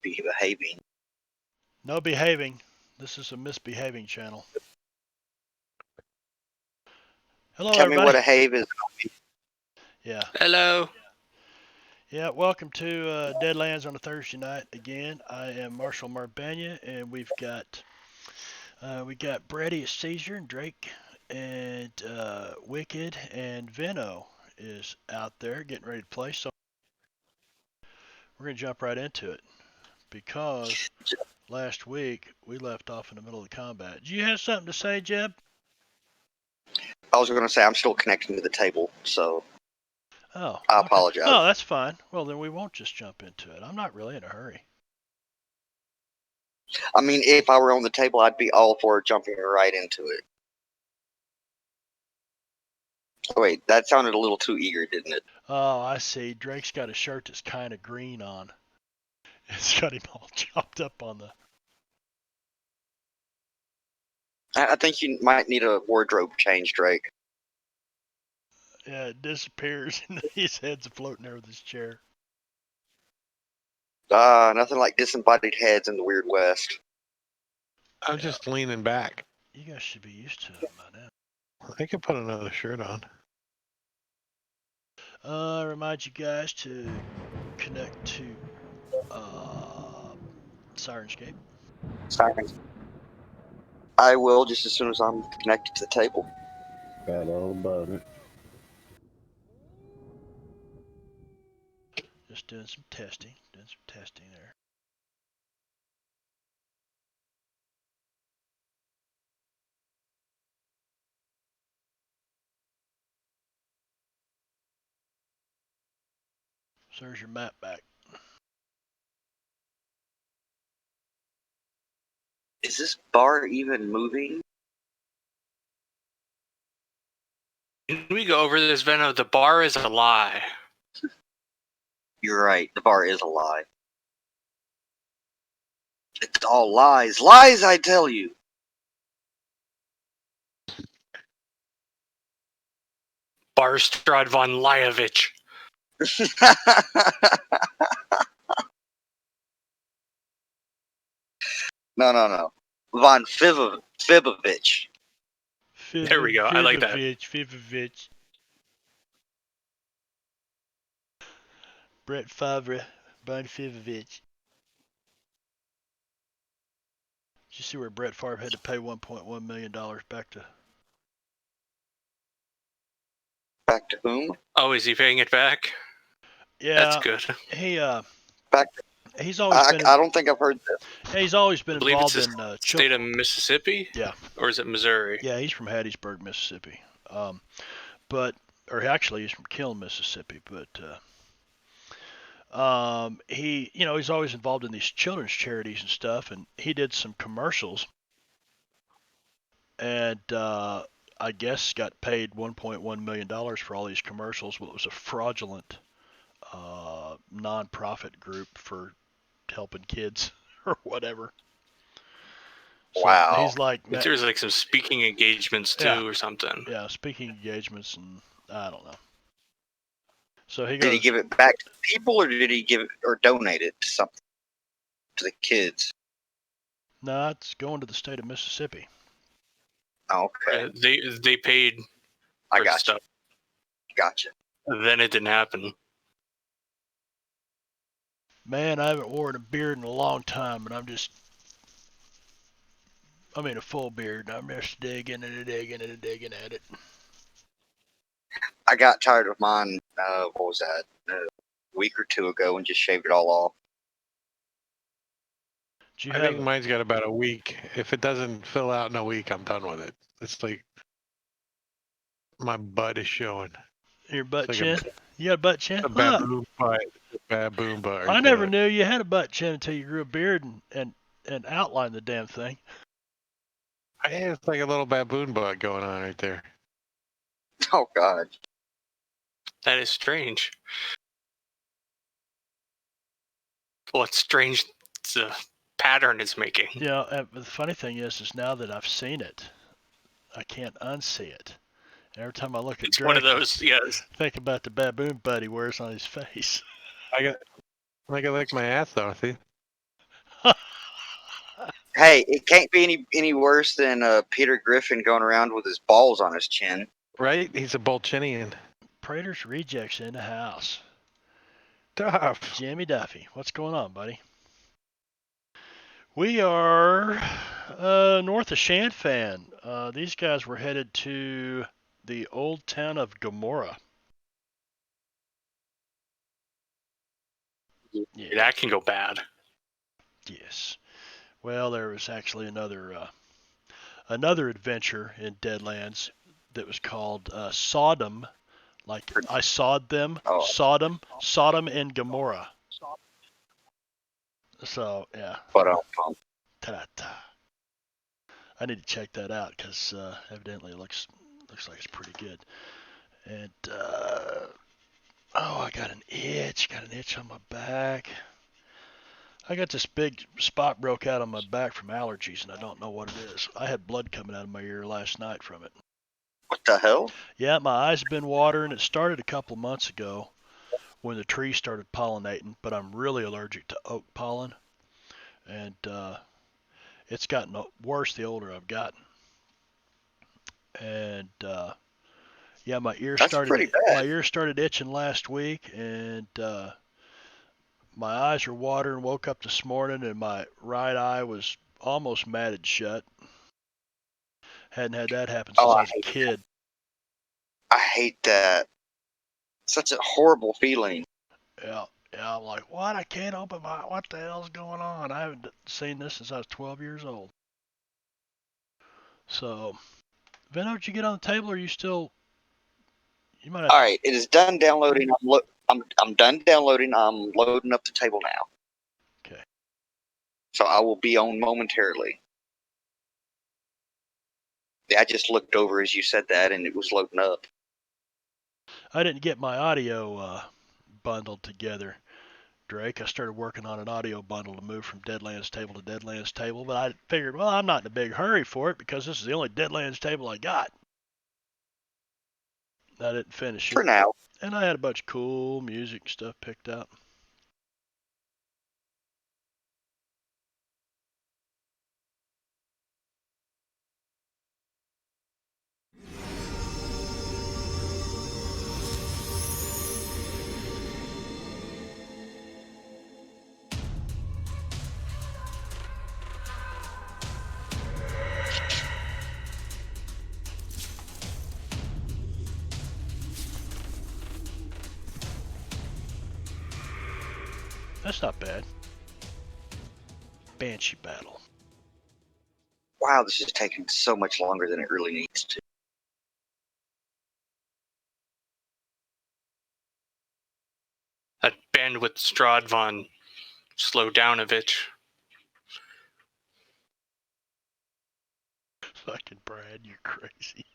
behaving. No behaving. This is a misbehaving channel. Hello, Tell everybody. me what a have is. Yeah. Hello. Yeah, welcome to Deadlands on a Thursday night again. I am Marshall Marbanya, and we got Brady, Caesar, and Drake, and Wicked, and Veno is out there getting ready to play. So we're gonna jump right into it because last week we left off in the middle of the combat. Do you have something to say, Jeb? I was going to say I'm still connecting to the table, so Oh, I okay. apologize. No, that's fine. Well, then we won't just jump into it. I'm not really in a hurry. I mean, if I were on the table, I'd be all for jumping right into it. Oh, wait, that sounded a little too eager, didn't it? Oh, I see. Drake's got a shirt that's kind of green on. It's got him all chopped up on the. I think you might need a wardrobe change, Drake. Yeah, it disappears and his head's floating there with his chair. Nothing like disembodied heads in the Weird West. I'm just leaning back. You guys should be used to it by now. I could put another shirt on. Remind you guys to connect to Sirenscape. Sirens. I will just as soon as I'm connected to the table. Got all about it. Just doing some testing. There. So there's your map back. Is this bar even moving? Can we go over this, Veno? The bar is a lie. You're right, the bar is a lie. It's all lies. Lies, I tell you! Barstrad von Lyovich. No. Von Fibovich. There we go. I like that. Fibovich. Brett Favre, Von Fibovich. Did you see where Brett Favre had to pay $1.1 million back to? Back to whom? Oh, is he paying it back? Yeah, that's good. He Back. He's always been. I don't think I've heard this. He's always been I believe involved it's in the state of Mississippi. Yeah. Or is it Missouri? Yeah, he's from Hattiesburg, Mississippi. Actually, he's from Kiln, Mississippi. But he's always involved in these children's charities and stuff, and he did some commercials, and I guess got paid $1.1 million for all these commercials. Well, it was a fraudulent non-profit group for helping kids or whatever. So wow. He's like, there's like some speaking engagements too, or something. Yeah, speaking engagements, and I don't know. So he goes, did he give it back to the people, or did he give it or donate it to something to the kids? No, it's going to the state of Mississippi. Okay. They paid. I got stuff. Gotcha. Then it didn't happen. Man, I haven't worn a beard in a long time, and I mean a full beard, and I'm just digging at it. I got tired of mine, what was that, a week or two ago, and just shaved it all off. I think mine's got about a week. If it doesn't fill out in a week, I'm done with it. It's like my butt is showing. Your butt chin? You got a butt chin? A baboon butt. Baboon butt. I never knew you had a butt chin until you grew a beard and outlined the damn thing. It's like a little baboon butt going on right there. Oh, God. That is strange. What's strange? The pattern it's making. Yeah, the funny thing is now that I've seen it, I can't unsee it. And every time I look at it's Drake, one of those, yes. Think about the baboon butt he wears on his face. I got like my ass though, see? Hey, it can't be any worse than Peter Griffin going around with his balls on his chin. Right? He's a Bolchinian. Prater's rejects in the house. Tough. Jimmy Duffy, what's going on, buddy? We are north of Shanfan. These guys were headed to the old town of Gomorra. Yeah. That can go bad. Yes. Well, there was actually another adventure in Deadlands that was called Sodom, like I sawed them, Oh. Sodom and Gomorrah. So yeah, But ta-da-ta. I need to check that out because evidently it looks like it's pretty good. And I got an itch on my back. I got this big spot broke out on my back from allergies, and I don't know what it is. I had blood coming out of my ear last night from it. what the hell? Yeah, my eyes have been watering. It started a couple of months ago when the trees started pollinating, but I'm really allergic to oak pollen, and it's gotten worse the older I've gotten. And yeah, my ear That's pretty bad. started itching last week, and my eyes are watering. Woke up this morning, and my right eye was almost matted shut. Hadn't had that happen since Oh, I I was a kid. I hate that. Such a horrible feeling. Yeah, I'm like, what? I can't open my. What the hell's going on? I haven't seen this since I was 12 years old. So, Vino, did you get on the table, or are you still? You might have. All right, it is done downloading. I'm done downloading. I'm loading up the table now. Okay. So I will be on momentarily. Yeah, I just looked over as you said that, and it was loading up. I didn't get my audio bundled together, Drake. I started working on an audio bundle to move from Deadlands table to Deadlands table, but I figured, well, I'm not in a big hurry for it because this is the only Deadlands table I got. I didn't finish it. For now. And I had a bunch of cool music and stuff picked out. That's not bad. Banshee battle. Wow, this is taking so much longer than it really needs to. That bandwidth Strahd von Slowdownovich. Fucking Brad, you're crazy.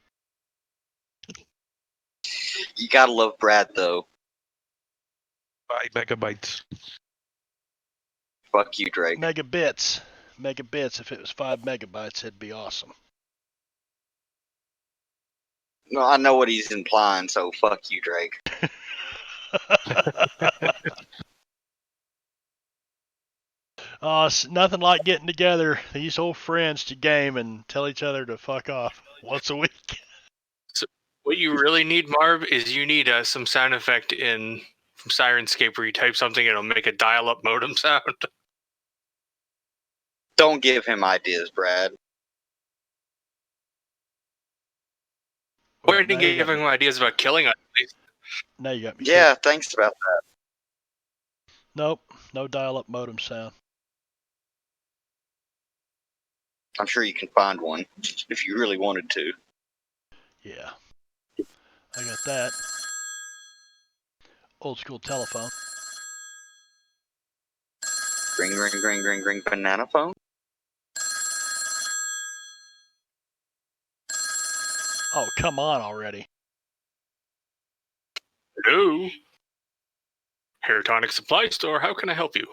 You gotta love Brad, though. 5 megabytes. Fuck you, Drake. Megabits. If it was 5 megabytes, it'd be awesome. No, I know what he's implying, so fuck you, Drake. Nothing like getting together, these old friends, to game and tell each other to fuck off once a week. So what you really need, Marv, is you need some sound effect from Sirenscape where you type something and it'll make a dial-up modem sound. Don't give him ideas, Brad. We're giving him ideas about killing us. Now you got me. Yeah, thanks about that. Nope, no dial-up modem sound. I'm sure you can find one if you really wanted to. Yeah, I got that. Old school telephone. Ring, ring, ring, ring, ring, banana phone. Oh, come on already. Hello? Hair Tonic Supply Store, how can I help you?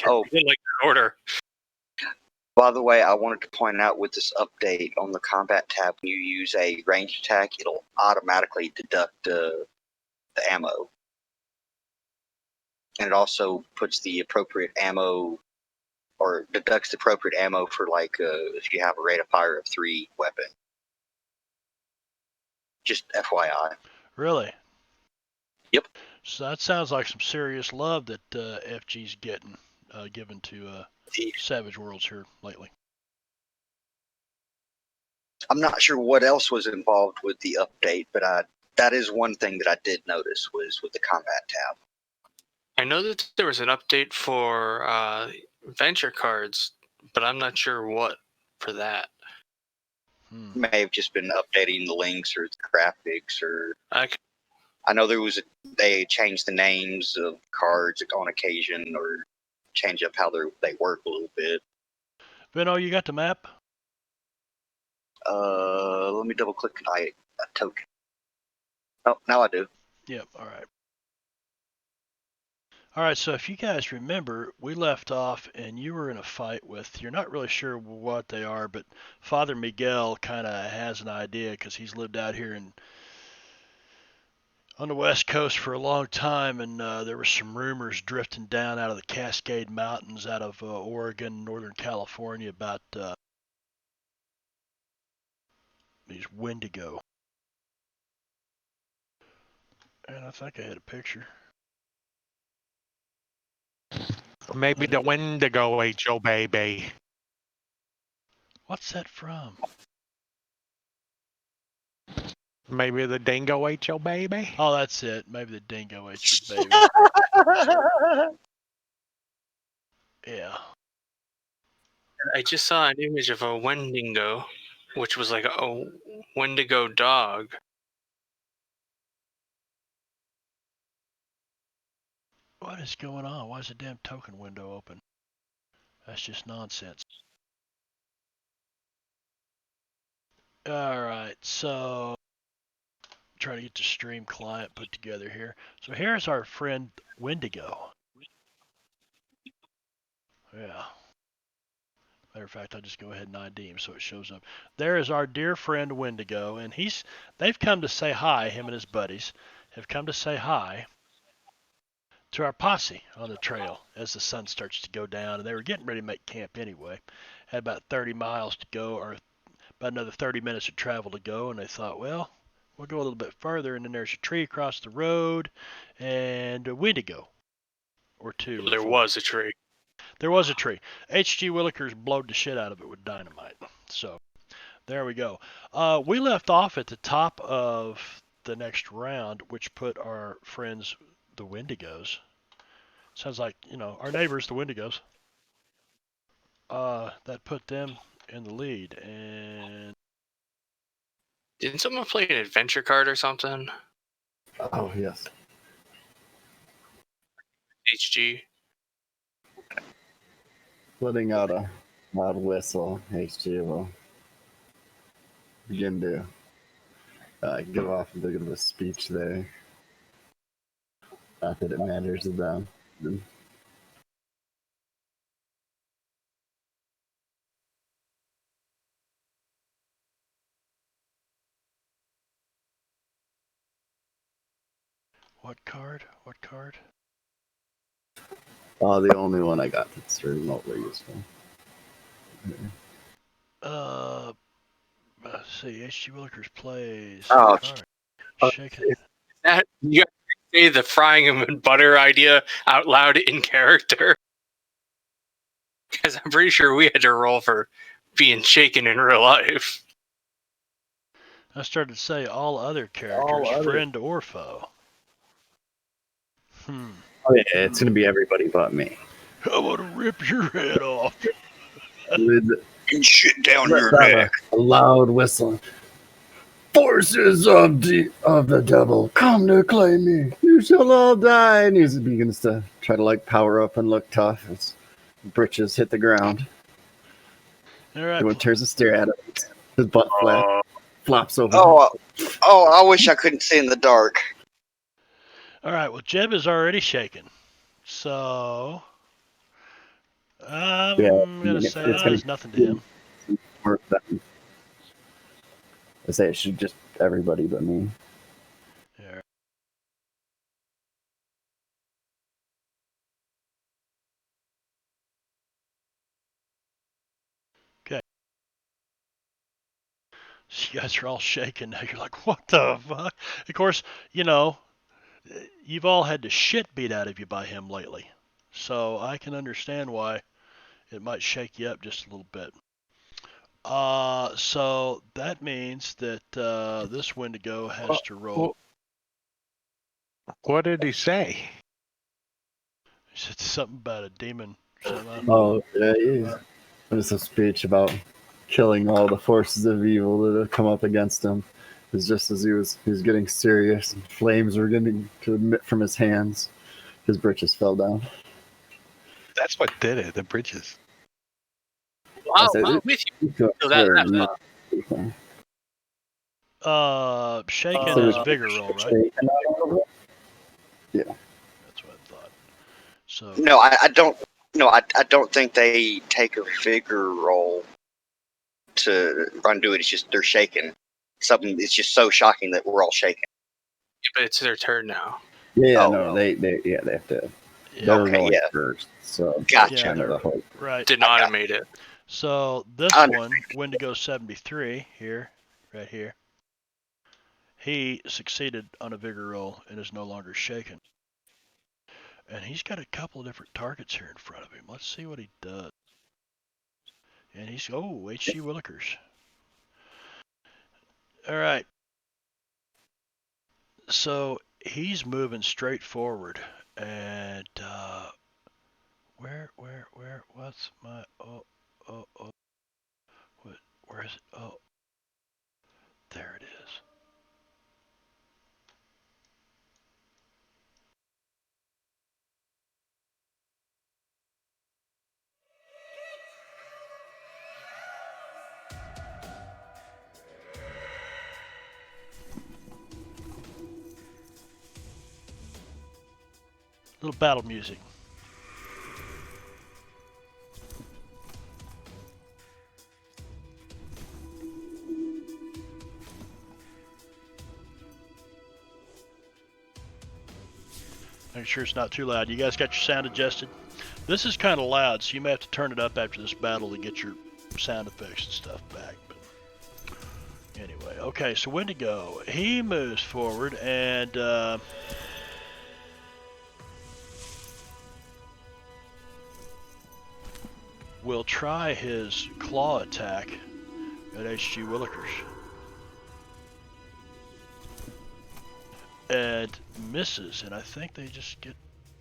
Oh, I didn't like that order. by the way, I wanted to point out with this update on the combat tab, when you use a ranged attack, it'll automatically deduct the ammo. and it also puts the appropriate ammo or deducts the appropriate ammo for if you have a rate of fire of 3 weapon. Just FYI. Really? Yep. So that sounds like some serious love that FG's getting given to Savage Worlds here lately. I'm not sure what else was involved with the update, but that is one thing that I did notice was with the combat tab. I know that there was an update for venture cards, but I'm not sure what for that. May have just been updating the links or the graphics, or Okay. I know they changed the names of cards on occasion, or change up how they work a little bit. Vino, you got the map? Let me double click a token. Oh, now I do. Yep, all right. All right, so if you guys remember, we left off and you were in a fight with, you're not really sure what they are, but Father Miguel kind of has an idea because he's lived out here on the West Coast for a long time, and there were some rumors drifting down out of the Cascade Mountains out of Oregon, Northern California about these Wendigo. And I think I had a picture. Maybe the Wendigo ate your baby. What's that from? Maybe the dingo ate your baby. Oh, that's it. Maybe the dingo ate your baby. Yeah. I just saw an image of a Wendigo, which was like a Wendigo dog. What is going on? Why is the damn token window open? That's just nonsense. Alright, so trying to get the stream client put together here. So here's our friend Wendigo. Yeah. Matter of fact, I'll just go ahead and ID him so it shows up. There is our dear friend Wendigo, and they've come to say hi, him and his buddies have come to say hi to our posse on the trail as the sun starts to go down, and they were getting ready to make camp anyway. Had about 30 miles to go, or about another 30 minutes of travel to go, and they thought, well, we'll go a little bit further, and then there's a tree across the road, and a Wendigo, or two. There was a tree. There was a tree. H.G. Willikers blowed the shit out of it with dynamite. So, there we go. We left off at the top of the next round, which put our friends, the Wendigos. Sounds like, our neighbors, the Wendigos. That put them in the lead. And Didn't someone play an adventure card or something? Oh, yes. HG. Letting out a loud whistle, HG will begin to give off a bit of a speech there. Not that it matters to them. what card? What card? The only one I got that's remotely useful. Let's see. H.G. Willikers plays. Oh, Shaking. That you gotta say the frying them in butter idea out loud in character. Because I'm pretty sure we had to roll for being shaken in real life. I started to say all other characters, friend or foe. Oh yeah, it's gonna be everybody but me. I want to rip your head off. With shit down your neck. a loud whistle. Forces of the devil, come to claim me. You shall all die. And he begins to try to power up and look tough as britches hit the ground. All right. Everyone turns to stare at him. His butt flops over. Oh, I wish I couldn't see in the dark. All right. Well, Jeb is already shaken. So I'm going to say that does nothing to him. I say it should just everybody but me. Yeah. So you guys are all shaking now. You're like, what the fuck? Of course, you know, you've all had the shit beat out of you by him lately. So I can understand why it might shake you up just a little bit. So that means that this Wendigo has to roll. What did he say? He said something about a demon. Something. Oh, yeah, yeah. There's a speech about killing all the forces of evil that have come up against him. It was just as he was getting serious, and flames were getting to emit from his hands. His britches fell down. That's what did it. The bridges. Wow, I said, wow, with you. "It took So that care that's of fun. me." Shaken So is it's vigor roll, right? shaken a little bit. Yeah. That's what I thought. So No, I don't. No, I don't think they take a vigor roll to undo it. It's just they're shaking. Something. It's just so shocking that we're all shaking. Yeah, but it's their turn now. Yeah, Oh, no, well. they have to. yeah, They're Okay, rolling yeah. first, so Gotcha. that's kind of the hope. right. Did not automate it. So this Under- one, Wendigo 73 here, right here. He succeeded on a vigor roll and is no longer shaken. And he's got a couple of different targets here in front of him. Let's see what he does. And he's H.G. Willikers. All right. So he's moving straight forward, and what's my where is it? Oh, there it is. Little battle music. Make sure it's not too loud. You guys got your sound adjusted? This is kind of loud, so you may have to turn it up after this battle to get your sound effects and stuff back. But anyway, okay, so Wendigo, he moves forward and will try his claw attack at H.G. Willikers. And misses, and I think they just get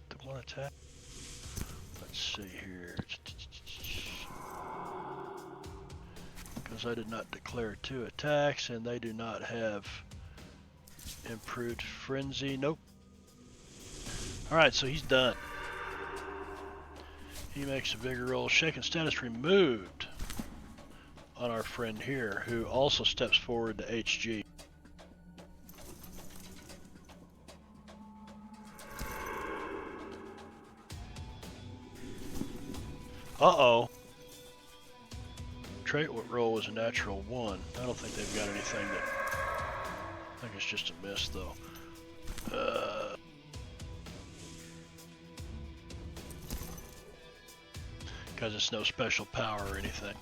the one attack. Let's see here. Because I did not declare 2 attacks, and they do not have improved frenzy. Nope. Alright, so he's done. He makes a vigor roll. Shaken status removed on our friend here, who also steps forward to HG. Uh-oh. Trait roll was a natural 1. I don't think they've got anything that... I think it's just a miss, though. Because it's no special power or anything.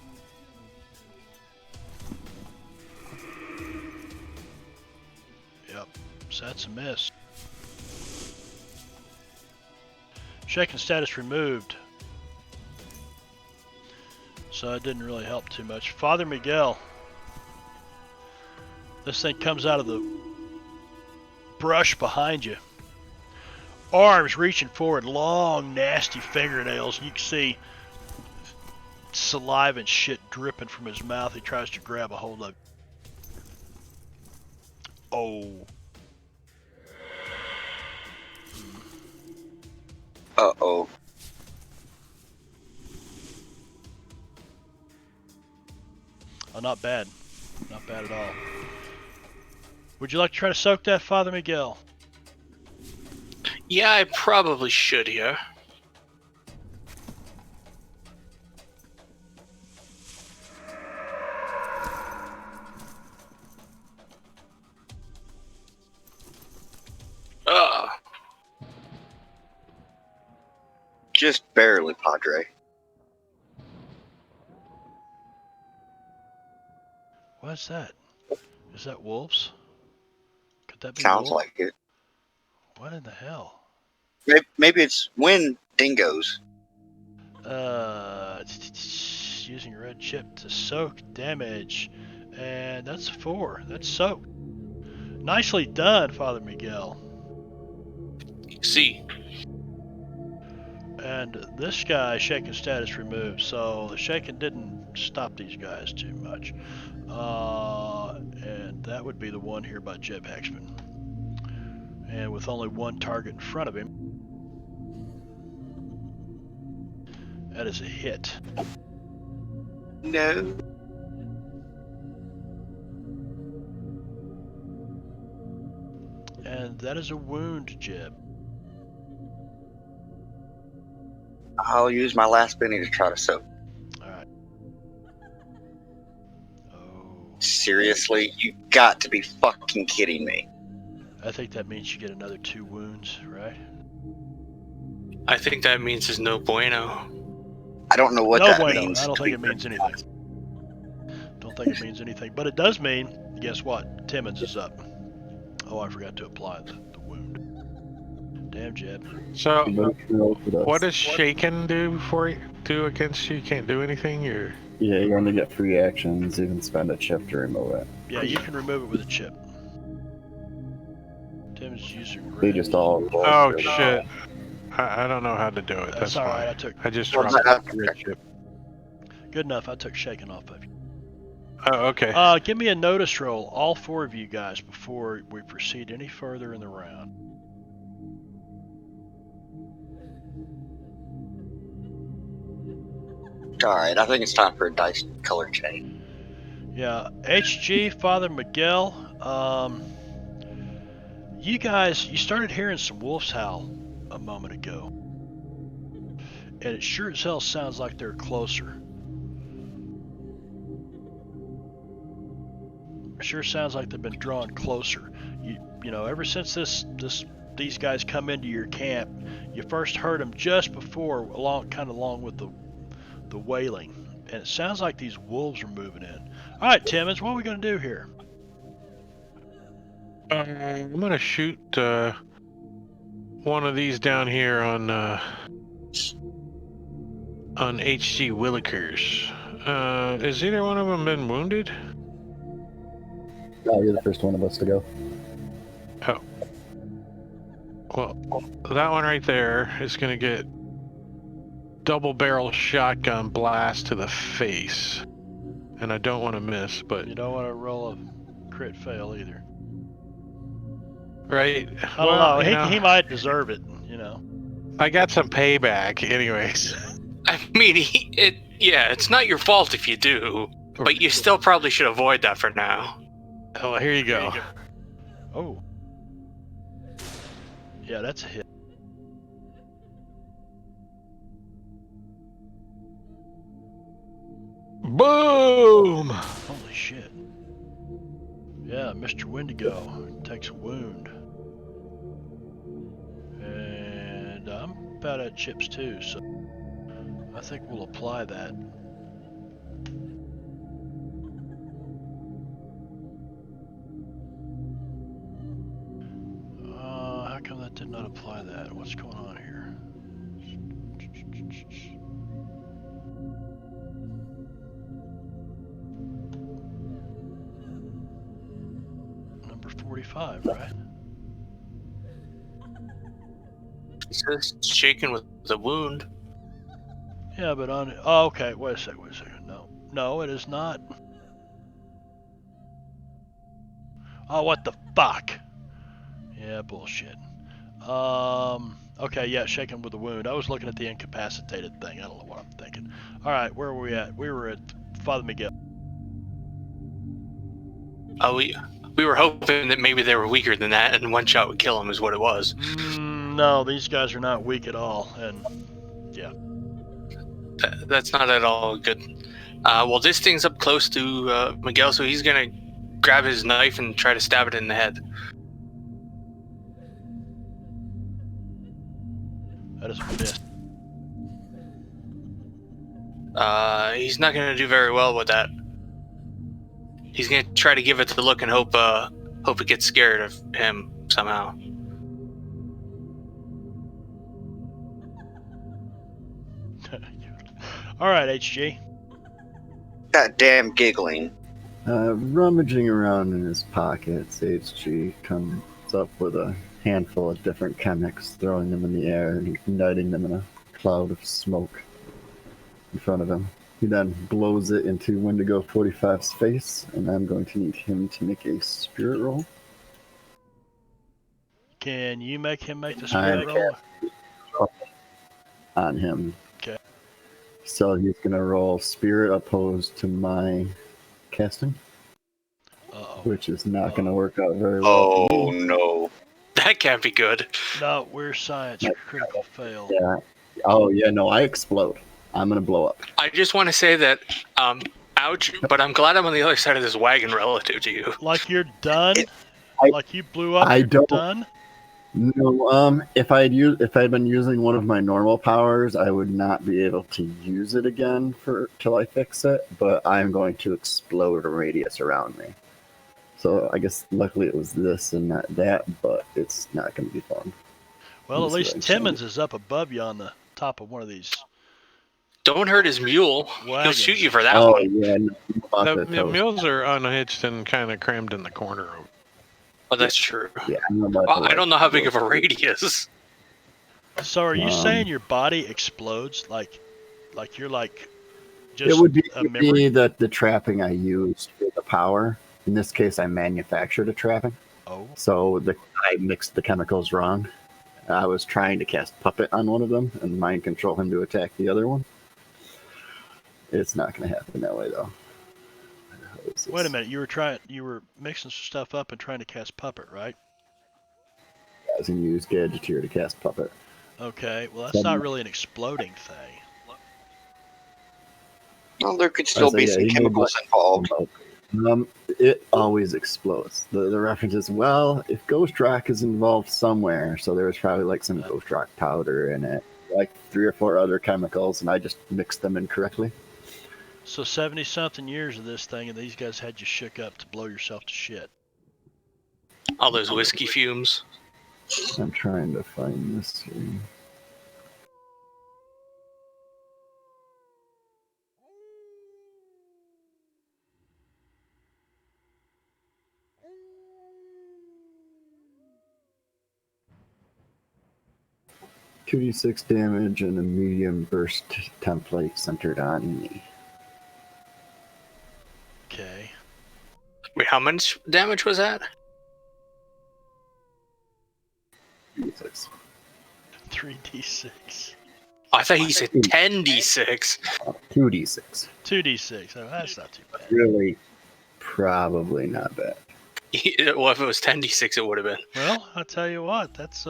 Yep, so that's a miss. Shaken status removed. So it didn't really help too much. Father Miguel. This thing comes out of the brush behind you. Arms reaching forward, long, nasty fingernails. You can see saliva and shit dripping from his mouth. He tries to grab a hold of it. Oh. Uh-oh. Oh, not bad. Not bad at all. Would you like to try to soak that, Father Miguel? Yeah, I probably should here. Just barely, Padre. What's that? Is that wolves? Could that be Sounds wolves? like it. What in the hell? Maybe it's wind dingoes. Using a red chip to soak damage. And that's 4. That's soak. Nicely done, Father Miguel. See, And this guy, shaken status removed, so the shaken didn't stop these guys too much. And that would be the one here by Jeb Hexman. And with only one target in front of him, that is a hit. No. And that is a wound, Jeb. I'll use my last penny to try to soak. Alright. Oh. Seriously? You got to be fucking kidding me. I think that means you get another 2 wounds, right? I think that means there's no bueno. I don't know what No that bueno. means. I don't think it means anything. Don't think it means anything. But it does mean, guess what? Timmons is up. Oh, I forgot to apply the wound. Damn, Jeb. So, Emotional for the- what does shaken do against you? You can't do anything. You're Yeah, you only get free actions. You can spend a chip to remove it. Yeah, you can remove it with a chip. Timmons user They grade. just all. oh shit. I don't know how to do it. That's That's alright, why I took. I just Well, dropped that- the red chip. Good enough, I took shaken off of you. Oh, okay. Give me a notice roll, all 4 of you guys, before we proceed any further in the round. Alright, I think it's time for a dice color change. Yeah, HG, Father Miguel, you guys, you started hearing some wolves howl a moment ago. And it sure as hell sounds like they're closer. It sure sounds like they've been drawing closer. You know, ever since these guys come into your camp, you first heard them just before, along with the wailing, and it sounds like these wolves are moving in. All right, Timmons, what are we gonna do here? I'm gonna shoot one of these down here on HG Willikers. Has either one of them been wounded? Oh, you're the first one of us to go. Oh. Well, that one right there is gonna get double barrel shotgun blast to the face. And I don't want to miss, but You don't want to roll a crit fail either. right. I don't know. you know, He might deserve it. You know. I got some payback, anyways. I mean, it's not your fault if you do, but you still probably should avoid that for now. Oh, here you go. Oh. Yeah, that's a hit. Boom! Holy shit. Yeah, Mr. Wendigo takes a wound. And I'm about at chips too, so I think we'll apply that. How come that did not apply that? What's going on here? Number 45, right? It says shaken with a wound. Yeah, but on... Oh, okay, wait a second. No, it is not. Oh, what the fuck? Yeah, bullshit. Okay, yeah, shaken with a wound. I was looking at the incapacitated thing. I don't know what I'm thinking. Alright, where were we at? We were at Father Miguel. We were hoping that maybe they were weaker than that, and one shot would kill them is what it was. No, these guys are not weak at all, and yeah. That's not at all good. Well, this thing's up close to Miguel, so he's gonna grab his knife and try to stab it in the head. That is a miss. He's not gonna do very well with that. He's gonna try to give it the look and hope it gets scared of him somehow. All right, HG. That damn giggling. Rummaging around in his pockets, HG comes up with a handful of different chemics, throwing them in the air and igniting them in a cloud of smoke in front of him. He then blows it into Wendigo 45's face, and I'm going to need him to make a spirit roll. Can you make him make the spirit roll? On him. Okay. So he's going to roll spirit opposed to my casting, Uh-oh. which is not going to work out very well. Oh no. That can't be good. No, we're science. Critical fail. Yeah. Oh, yeah, no, I explode. I'm going to blow up. I just want to say that, ouch, but I'm glad I'm on the other side of this wagon relative to you. Like you're done? I- Like you blew up, I you're don't- done? No, if I'd been using one of my normal powers, I would not be able to use it again till I fix it. But I'm going to explode a radius around me. So I guess luckily it was this and not that, but it's not going to be fun. Well, at That's least what I'm saying. Timmons is up above you on the top of one of these. Don't hurt his mule. He'll Wagons. shoot you for that Oh one. yeah, no, I'm about The to toast. mules are unhitched and kind of crammed in the corner. Oh, that's true. Yeah, I'm about Well, to, I don't know how big of a radius. So are you saying Um, your body explodes like you're like just It would be a memory? the trapping I used for the power. In this case, I manufactured a trapping, Oh, so I mixed the chemicals wrong. I was trying to cast puppet on one of them and mind control him to attack the other one. It's not going to happen that way though. wait a minute. You were mixing some stuff up and trying to cast puppet, right? I was going to use Gadgeteer to cast puppet. Okay. Well, that's not really an exploding thing. Well, there could still So, be yeah, some he made chemicals involved. It always explodes. The reference is, well, if Ghost Rock is involved somewhere, so there was probably like some Ghost Rock powder in it, like 3 or 4 other chemicals, and I just mixed them incorrectly. So 70-something years of this thing, and these guys had you shook up to blow yourself to shit. All those whiskey fumes. I'm trying to find this here. $2d6 damage and a medium burst template centered on me. Okay. Wait, how much damage was that? 2d6. 3d6. I thought he said 10d6. 2d6. 2d6. Oh, that's not too bad. Really, probably not bad. Well, if it was 10d6, it would have been. Well, I'll tell you what. That's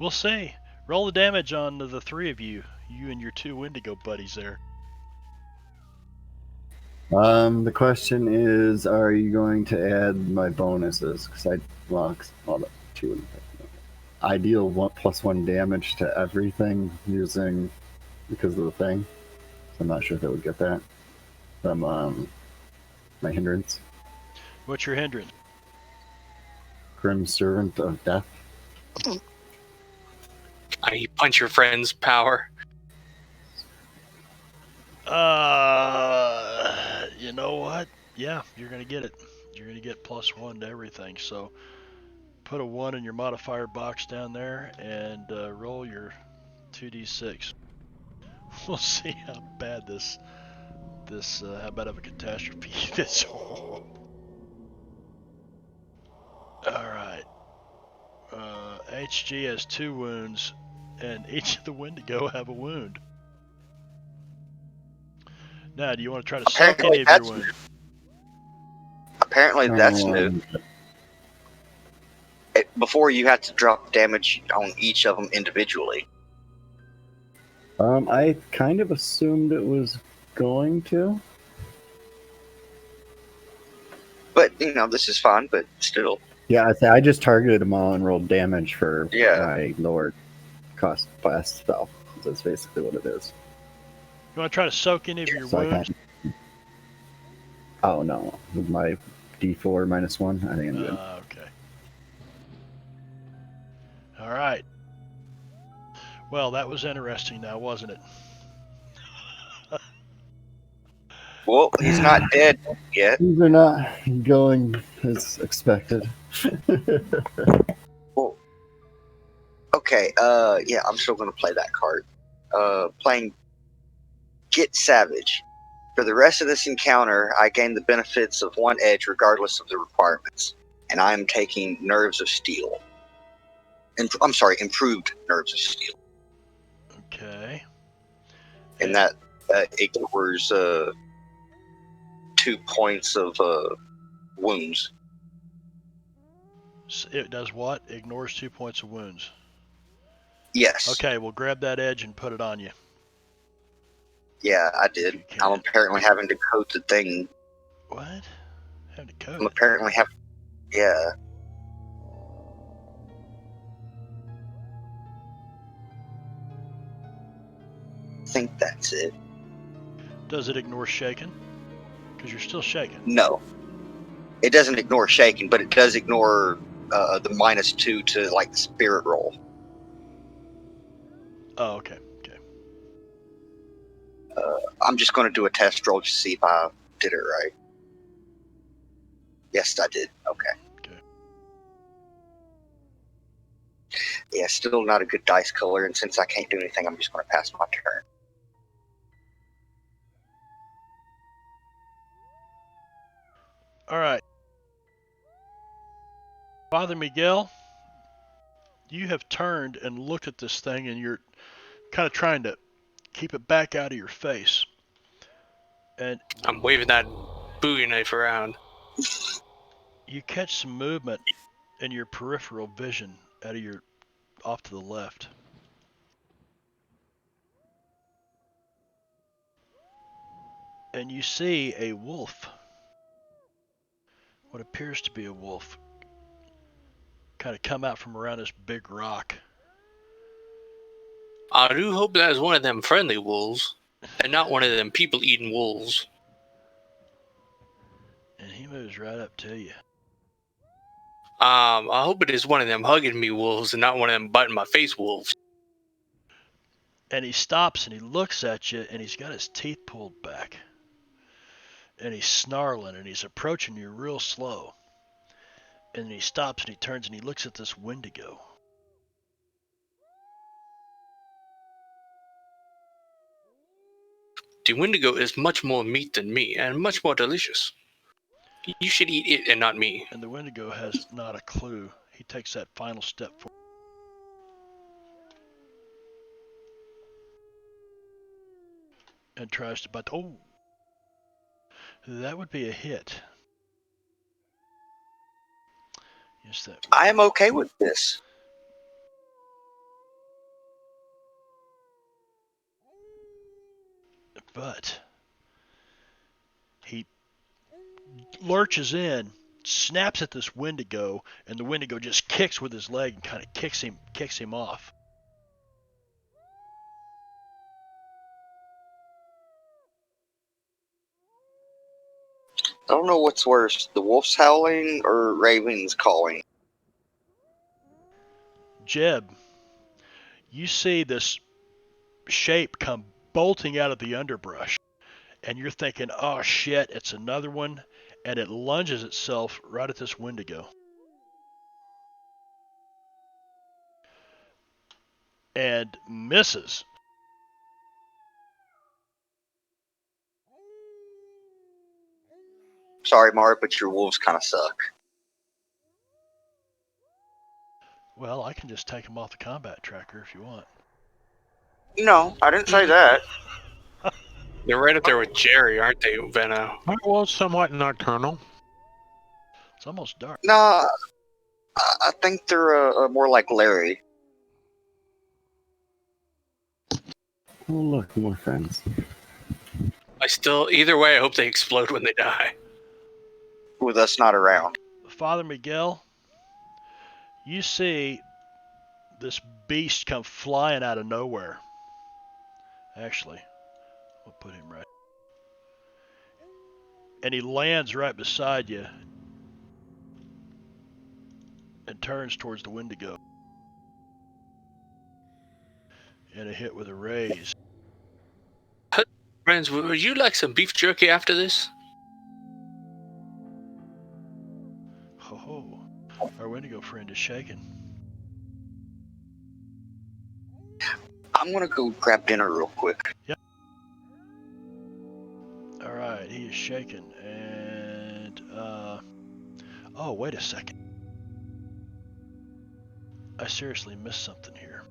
we'll see. Roll the damage on the 3 of you. You and your 2 Wendigo buddies there. The question is, are you going to add my bonuses? Because I deal 1+1 damage to everything because of the thing. So I'm not sure if it would get that from my hindrance. What's your hindrance? Grim Servant of Death. I punch your friend's power. You know what? Yeah, you're gonna get it. You're gonna get +1 to everything. So put a 1 in your modifier box down there and roll your 2d6. We'll see how bad how bad of a catastrophe this. All right. HG has 2 wounds, and each of the Wendigo have a wound. Now, do you want to try to soak Apparently any of your that's wounds? Apparently that's new. Before you had to drop damage on each of them individually. I kind of assumed it was going to. But, this is fine, but still. Yeah, I just targeted them all and rolled damage for Yeah. my lower cost blast spell. That's basically what it is. You want to try to soak any of your So I wounds? Oh no, with my D4 -1, I think I'm good. Okay. All right. Well, that was interesting now, wasn't it? Well, he's not dead yet. Things are not going as expected. Well, okay. Yeah, I'm still gonna play that card. Playing Get Savage. For the rest of this encounter, I gain the benefits of 1 edge regardless of the requirements, and I am taking Nerves of Steel. I'm sorry, improved Nerves of Steel, Okay. and that ignores 2 points of wounds. It does what? Ignores 2 points of wounds. Yes. Okay, well, grab that edge and put it on you. Yeah, I If did. you I'm can. apparently having to code the thing. What? Having to code I'm it. apparently having. Yeah. I think that's it. Does it ignore shaken? Because you're still shaken. No. It doesn't ignore shaking, but it does ignore the -2 to like the spirit roll. Oh, okay. Okay. I'm just going to do a test roll to see if I did it right. Yes, I did. Okay. Okay. Yeah, still not a good dice color, and since I can't do anything, I'm just going to pass my turn. All right. Father Miguel, you have turned and looked at this thing, and you're kind of trying to keep it back out of your face. And I'm waving that Bowie knife around. you catch some movement in your peripheral vision out of your off to the left. And you see a wolf. What appears to be a wolf kind of come out from around this big rock. I do hope that is one of them friendly wolves, and not one of them people-eating wolves. And he moves right up to you. I hope it is one of them hugging me wolves and not one of them biting my face wolves. And he stops and he looks at you and he's got his teeth pulled back. And he's snarling and he's approaching you real slow. And then he stops and he turns and he looks at this Wendigo. The Wendigo is much more meat than me, and much more delicious. You should eat it and not me. And the Wendigo has not a clue. He takes that final step forward. And tries to bite. Oh! That would be a hit. Yes, that. I am okay with this. But he lurches in, snaps at this Wendigo, and the Wendigo just kicks with his leg and kind of kicks him off. I don't know what's worse, the wolf's howling or ravens calling. Jeb, you see this shape come bolting out of the underbrush, and you're thinking, oh shit, it's another one, and it lunges itself right at this Wendigo. And misses. Sorry, Mark, but your wolves kind of suck. Well, I can just take him off the combat tracker if you want. No, I didn't say that. They're right up there with Jerry, aren't they, Venno? Well, somewhat nocturnal. It's almost dark. No, I think they're more like Larry. Oh, look, more friends. Either way, I hope they explode when they die. With us not around. Father Miguel, you see this beast come flying out of nowhere. Actually, we'll put him right. and he lands right beside you and turns towards the Wendigo. And a hit with a raise. Friends, would you like some beef jerky after this? Ho ho. Our Wendigo friend is shaking. I'm gonna go grab dinner real quick. Alright, he is shaking. And, oh, wait a second. I seriously missed something here.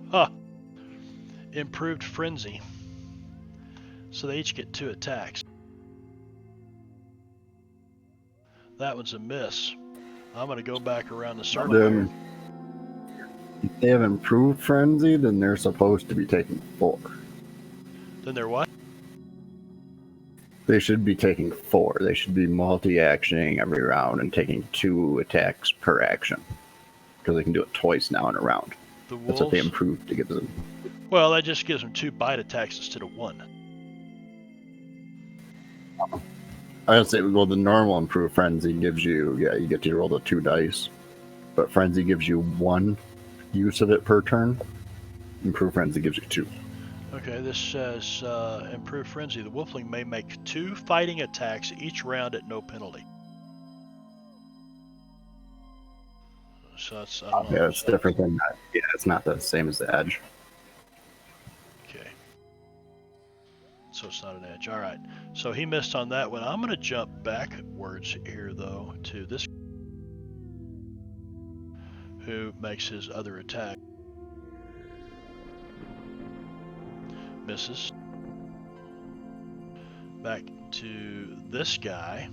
Huh. Improved frenzy. So they each get 2 attacks. That one's a miss. I'm going to go back around the circle here. If they have improved frenzy, then they're supposed to be taking 4. Then they're what? They should be taking 4. They should be multi-actioning every round and taking 2 attacks per action. Because they can do it twice now in a round. The That's what they wolves? improved to give them. Well, that just gives them 2 bite attacks instead of 1. I would say, well, the normal improved frenzy gives you, you get to roll the 2 dice. But frenzy gives you 1 use of it per turn. Improved frenzy gives you 2. Okay, this says improved frenzy. The wolfling may make 2 fighting attacks each round at no penalty. So that's, I don't know. Yeah, it's different than that. Yeah, it's not the same as the edge. Okay. So it's not an edge. All right. So he missed on that one. I'm going to jump backwards here, though, to this who makes his other attack. Misses. Back to this guy.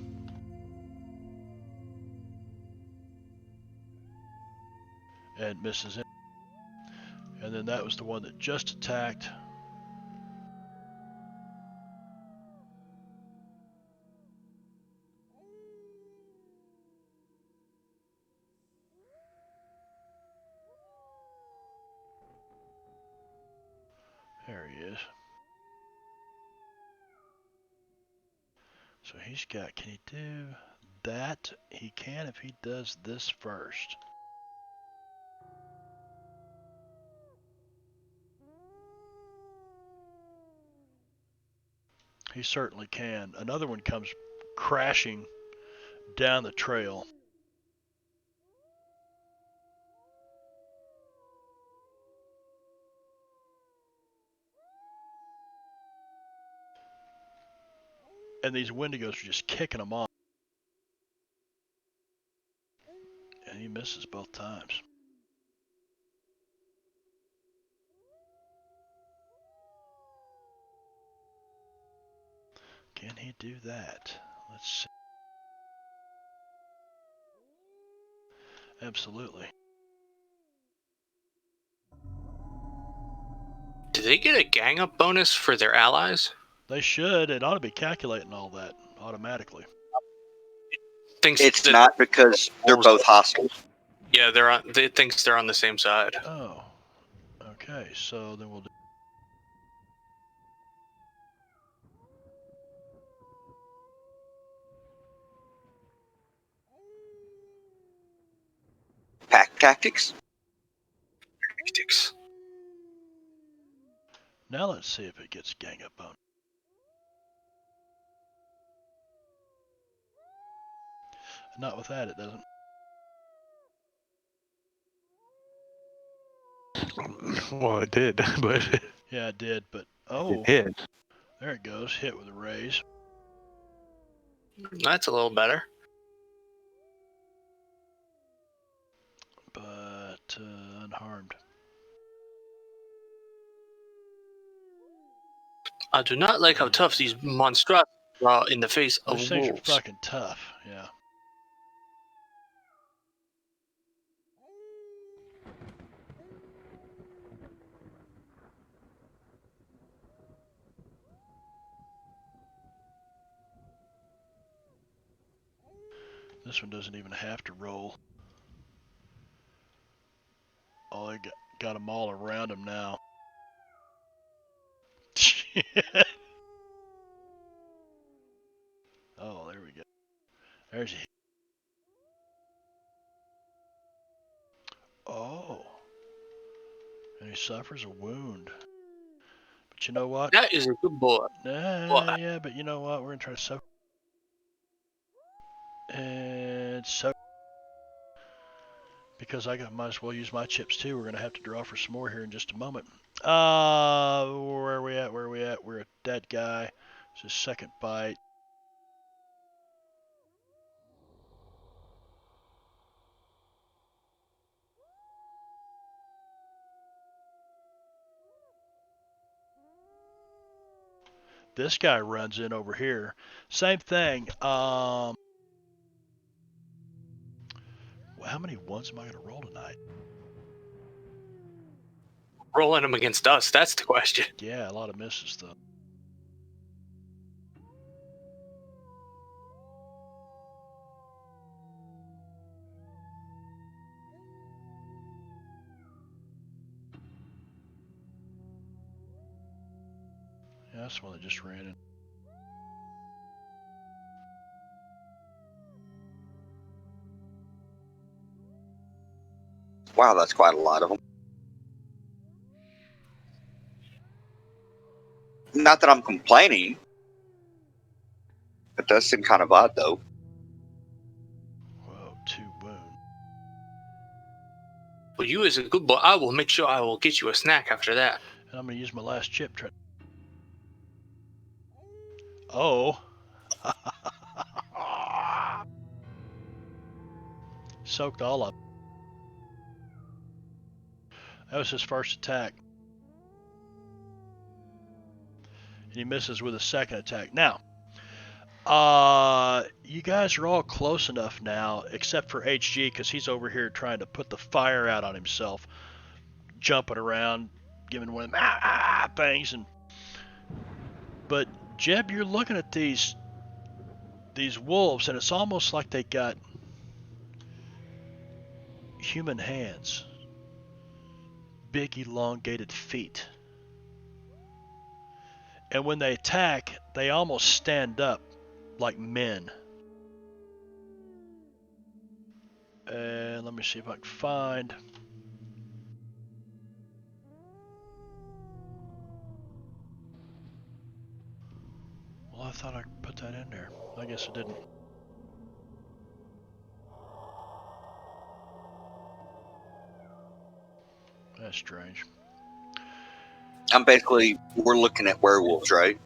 And misses him. And then that was the one that just attacked. There he is. So he's got, can he do that? He can if he does this first. He certainly can. Another one comes crashing down the trail. And these Wendigos are just kicking him off. And he misses both times. Can he do that? Let's see. Absolutely. Do they get a gang up bonus for their allies? They should. It ought to be calculating all that automatically. It's not because they're both hostile. Yeah, they thinks they're on the same side. Oh. Okay, so then we'll do. Pack tactics. Now let's see if it gets gang up bonus. Not with that, it doesn't. Well, it did, but Yeah, it did, but it hit. there it goes. Hit with a raise. That's a little better. But unharmed. I do not like how tough these monstrosities are in the face of Those things are wolves. fucking tough. Yeah. This one doesn't even have to roll. Oh, I got them all around him now. Oh, there we go. There's a. Oh. And he suffers a wound. But you know what? That is a good boy. Yeah, but you know what? We're going to try to soak. And soak. Because might as well use my chips too. We're going to have to draw for some more here in just a moment. Where are we at? We're a dead guy. It's his second bite. This guy runs in over here. Same thing. Well, how many ones am I going to roll tonight? Rolling them against us, that's the question. Yeah, a lot of misses though. Yeah, that's the one that just ran in. Wow, that's quite a lot of them. Not that I'm complaining. It does seem kind of odd, though. Whoa, 2 wounds. Well, you as a good boy, I will make sure I will get you a snack after that. And I'm going to use my last chip. Oh. Soaked all up. That was his first attack. And he misses with a second attack. Now, you guys are all close enough now, except for HG, because he's over here trying to put the fire out on himself, jumping around, giving one of them things. But Jeb, you're looking at these wolves, and it's almost like they got human hands, big elongated feet. And when they attack, they almost stand up like men. And let me see if I can find. Well, I thought I put that in there. I guess I didn't. That's strange. We're looking at werewolves, right?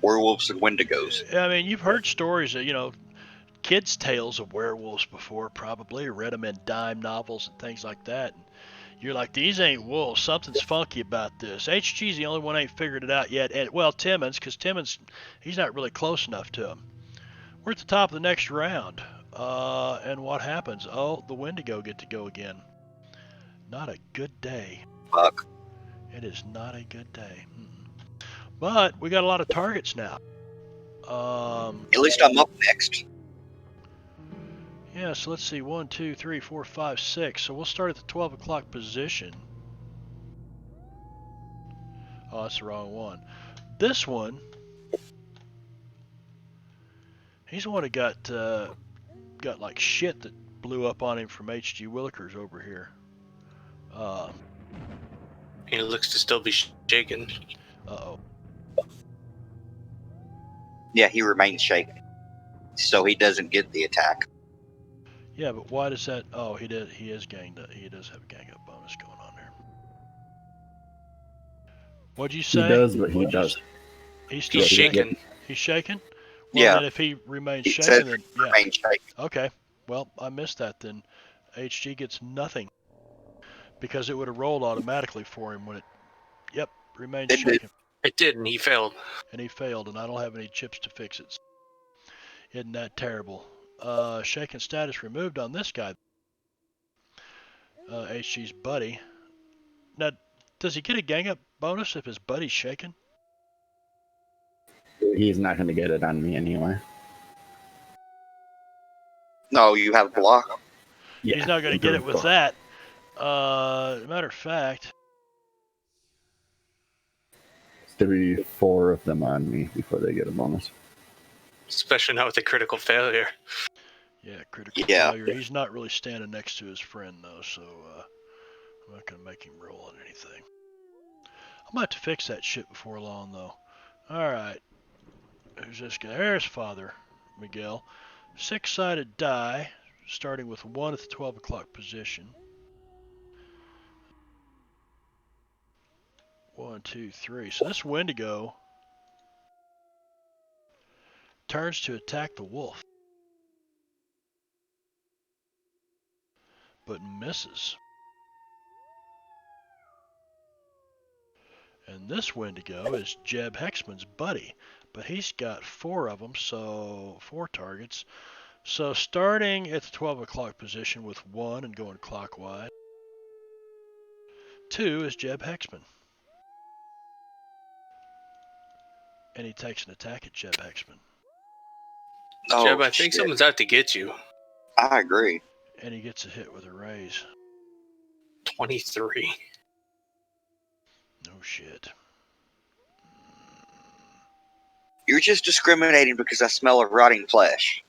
Werewolves and wendigos. I mean, you've heard stories of, kids' tales of werewolves before, probably, or read them in dime novels and things like that. And you're like, these ain't wolves. Something's funky about this. HG's the only one ain't figured it out yet. And, well, Timmons, because Timmons, he's not really close enough to him. We're at the top of the next round. And what happens? Oh, the Wendigo get to go again. Not a good day. Fuck. It is not a good day. But we got a lot of targets now. At least I'm up next. Yeah, so let's see. 1, 2, 3, 4, 5, 6. So we'll start at the 12 o'clock position. Oh, that's the wrong one. This one, he's the one that got like shit that blew up on him from H.G. Willikers over here. He looks to still be shaken. Uh-oh. Yeah, he remains shaken, so he doesn't get the attack. Yeah, but why does that? Oh, he does have a gang up bonus going on there. What'd you say? He does, but he does. He's still He's shaken. He's shaken? Well, Yeah. then if he remains He shaken, said then yeah. remain shaken. Okay. Well, I missed that then. HG gets nothing because it would have rolled automatically for him when it. Yep, remains It did. shaken. It did, and he failed. And he failed, and I don't have any chips to fix it. Isn't that terrible? Shaken status removed on this guy. HG's buddy. Now, does he get a gang up bonus if his buddy's shaken? He's not going to get it on me anyway. No, you have block. He's not going to get it with that. Matter of fact, There'll be 4 of them on me before they get a bonus. Especially not with a critical failure. yeah, critical Yeah. failure. He's not really standing next to his friend, though, so I'm not going to make him roll on anything. I'm going to have to fix that shit before long, though. All right. Who's this guy? There's Father Miguel. 6-sided die, starting with 1 at the 12 o'clock position. 1, 2, 3. So this Wendigo turns to attack the wolf, but misses. And this Wendigo is Jeb Hexman's buddy, but he's got 4 of them, so 4 targets. So starting at the 12 o'clock position with 1 and going clockwise. 2 is Jeb Hexman. And he takes an attack at Jeb Hexman. Oh, Jeb, I think shit. someone's out to get you. I agree. And he gets a hit with a raise. 23. No shit. You're just discriminating because I smell of rotting flesh.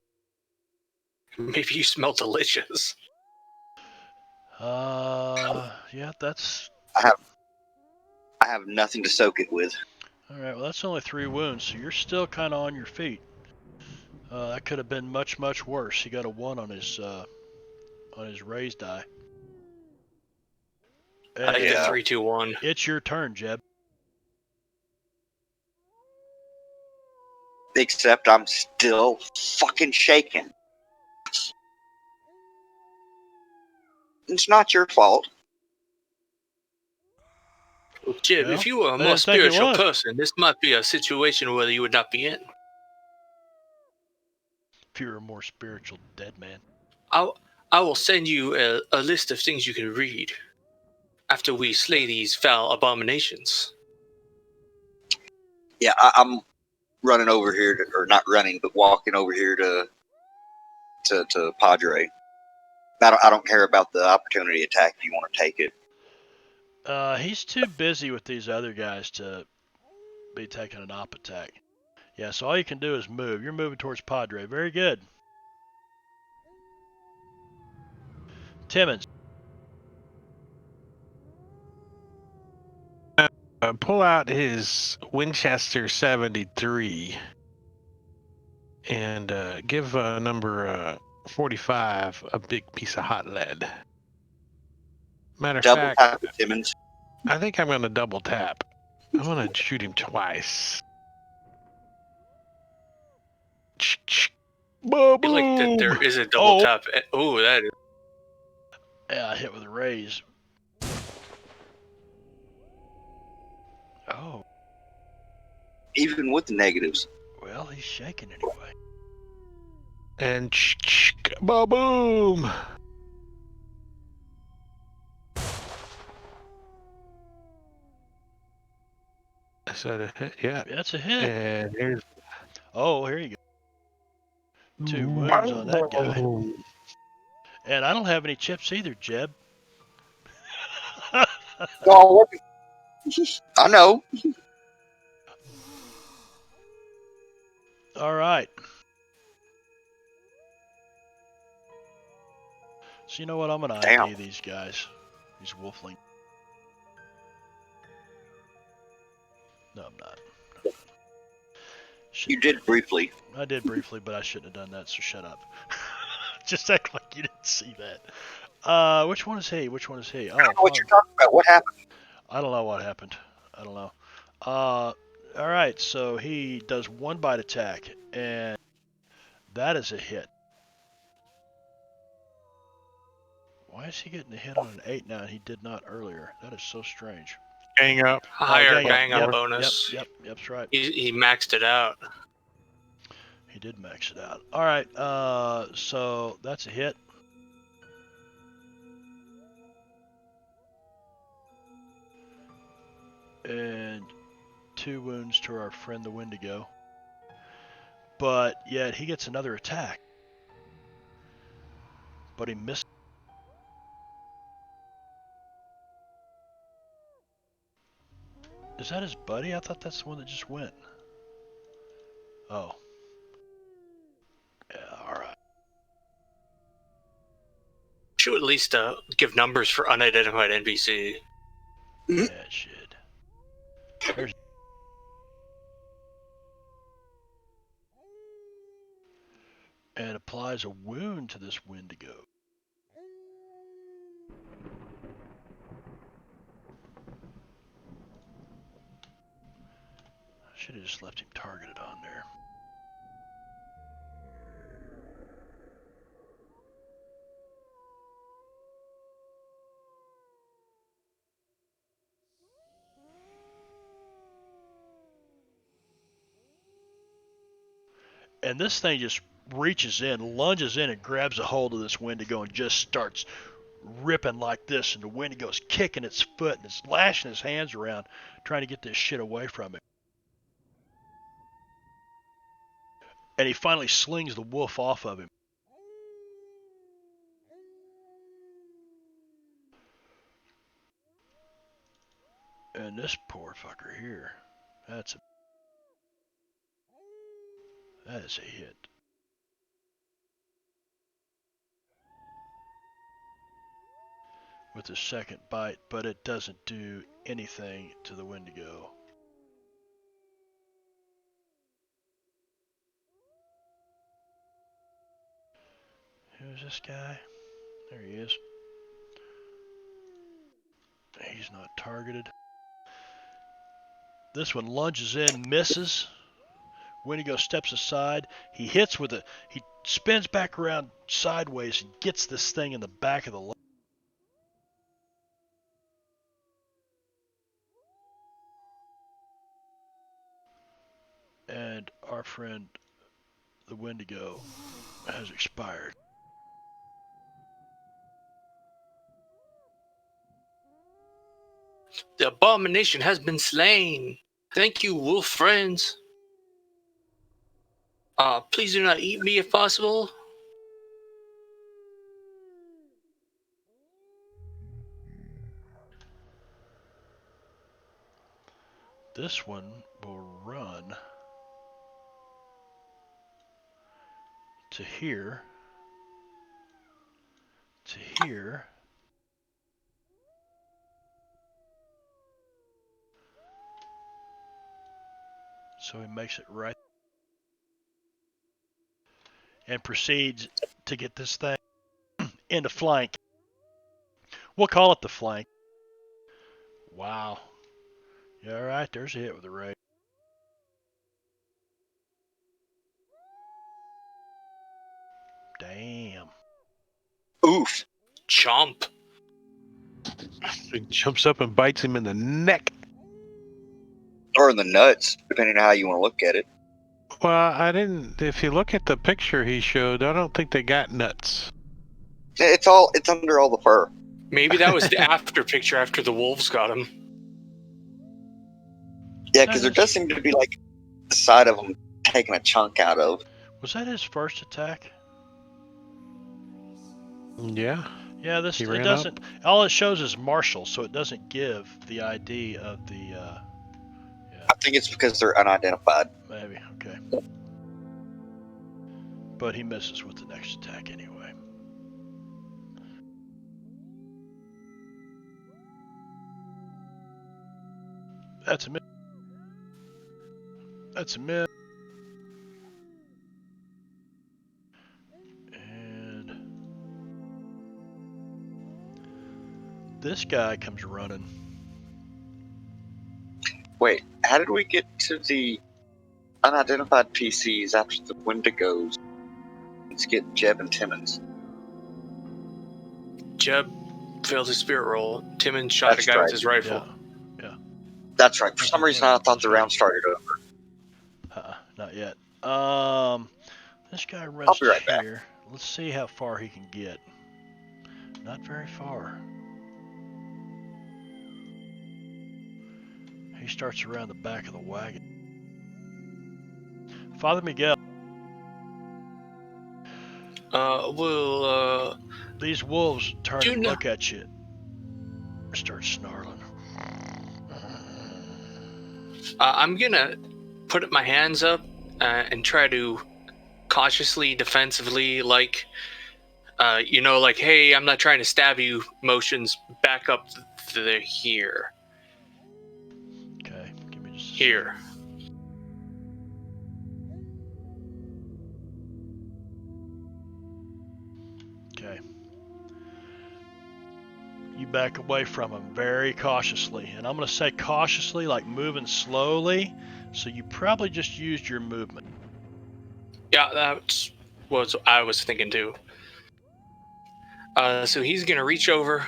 Maybe you smell delicious. Yeah, that's... I have nothing to soak it with. Alright, well that's only 3 wounds, so you're still kind of on your feet. That could have been much, much worse. He got a 1 on his raise die. I like Yeah. the 3-2-1. It's your turn, Jeb. Except I'm still fucking shaking. It's not your fault. Jeb, Well, if you were a I more didn't think it spiritual was. person, this might be a situation where you would not be in. If you're a more spiritual dead man. I will send you a list of things you can read after we slay these foul abominations. Yeah, I'm running over here, or not running, but walking over here to Padre. I don't care about the opportunity attack if you want to take it. He's too busy with these other guys to be taking an op attack. Yeah, so all you can do is move. You're moving towards Padre. Very good. Timmons. Pull out his Winchester 73 and give number 45 a big piece of hot lead. Matter of Double fact, tap it, Timmons. I think I'm going to double tap. I'm going to shoot him twice. I feel like that there is a double tap. Oh, that is. Yeah, I hit with a raise. Oh, Even with the negatives. well, he's shaking anyway. And boom! Is that a hit? Yeah. That's a hit. And here's Oh, here you go. 2 wounds on that guy. And I don't have any chips either, Jeb. Oh, I know. All right. So you know what? I'm going to Damn. ID these guys. These wolfling. No, I'm not. You did briefly. I did briefly, but I shouldn't have done that, so shut up. Just act like you didn't see that. Which one is he? Which one is he? Oh, I don't know what you're talking about. What happened? I don't know what happened. I don't know. All right, so he does 1 bite attack, and that is a hit. Why is he getting a hit on an 8 now and he did not earlier? That is so strange. gang up. Higher gang up. gang up bonus. Yep, that's right. He maxed it out. He did max it out. All right, so that's a hit. And 2 wounds to our friend the Wendigo. But yet he gets another attack. but he missed. Is that his buddy? I thought that's the one that just went. Oh. Yeah, alright. Should at least give numbers for unidentified NPC. Yeah, it should. There's... And applies a wound to this Wendigo. I should have just left him targeted on there. And this thing just reaches in, lunges in, and grabs a hold of this Wendigo and just starts ripping like this. And the Wendigo's kicking its foot and it's lashing his hands around, trying to get this shit away from him. And he finally slings the wolf off of him. And this poor fucker here, that is a hit. With the second bite, but it doesn't do anything to the Wendigo. Who's this guy? There he is. He's not targeted. This one lunges in, misses. Wendigo steps aside. He hits with he spins back around sideways and gets this thing in the back of the leg. And our friend, the Wendigo, has expired. The abomination has been slain. Thank you, wolf friends. Please do not eat me if possible. This one will run to here, to here, so he makes it right, and proceeds to get this thing into flank. We'll call it the flank. Wow. Yeah, all right, there's a hit with the ray. Damn. Oof. Chomp. He jumps up and bites him in the neck. Or in the nuts, depending on how you want to look at it. Well, I didn't. If you look at the picture he showed, I don't think they got nuts. It's under all the fur. Maybe that was the after picture after the wolves got him. Yeah, because there does seem to be like the side of him taking a chunk out of. Was that his first attack? Yeah. Yeah, this He it ran doesn't. All it shows is Marshall, so it doesn't give the ID of the. I think it's because they're unidentified. Maybe okay. But he misses with the next attack anyway. That's a miss. That's a miss. And this guy comes running. Wait, how did we get to the unidentified PCs after the Wendigos? Let's get Jeb and Timmons. Jeb failed his spirit roll. Timmons shot That's a guy right. with his rifle. Yeah. That's right. For some reason, I thought the round started over. Not yet. This guy I'll runs be right to back. here. Let's see how far he can get. Not very far. He starts around the back of the wagon. Father Miguel. These wolves turn Do and not- look at you. Start snarling. I'm gonna put my hands up and try to cautiously, defensively, like, like, hey, I'm not trying to stab you motions back up to here. Okay, give me just a Here. Okay. You back away from him very cautiously. And I'm going to say cautiously, like moving slowly. So you probably just used your movement. Yeah, that's what I was thinking too. So he's gonna reach over,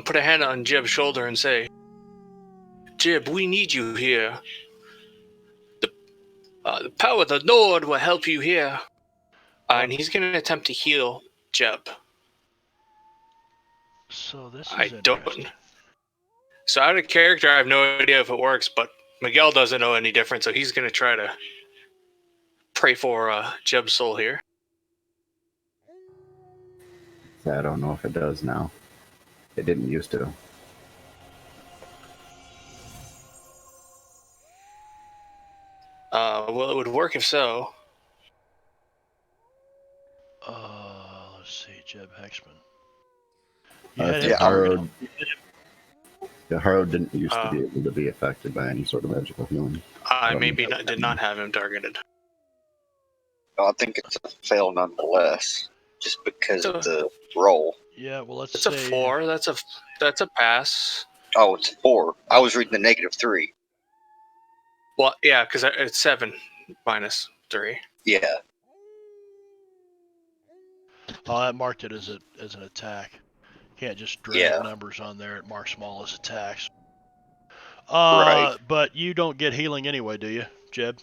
put a hand on Jib's shoulder and say, Jib, we need you here. The power of the Lord will help you here. And he's gonna attempt to heal Jib. So this I is don't. interesting. So out of character, I have no idea if it works, but Miguel doesn't know any different, so he's gonna try to pray for Jib's soul here. I don't know if it does now. It didn't used to. Well, it would work if so. Let's see, Jeb Hexman. You had him yeah, targeted. Harrow didn't used to be able to be affected by any sort of magical healing. I did not have him targeted. I think it's a fail nonetheless, just because of the roll. Yeah, well, let's It's see. a 4. That's a pass. Oh, it's 4. I was reading the -3. Well, yeah, because it's 7 minus 3. Yeah. Oh, I marked it as an attack. Can't just drag numbers on there. It marks them all as attacks. Right. But you don't get healing anyway, do you, Jeb?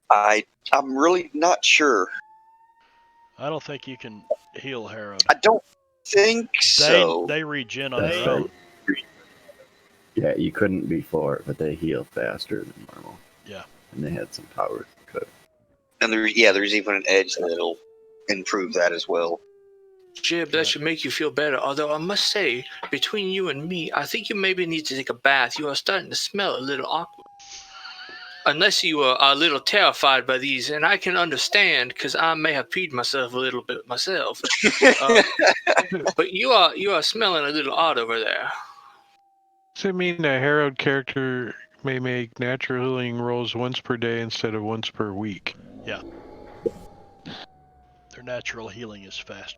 I'm really not sure. I don't think you can heal Harold. I don't think so. They regen on That's their own. Yeah, you couldn't before, but they heal faster than normal. Yeah. And they had some powers that could. And there's even an edge that'll improve that as well. Jib, that should make you feel better. Although I must say, between you and me, I think you maybe need to take a bath. You are starting to smell a little awkward. Unless you are a little terrified by these, and I can understand, because I may have peed myself a little bit myself. But you are smelling a little odd over there. Does it mean a Harrowed character may make natural healing rolls once per day instead of once per week? Yeah. Their natural healing is fast.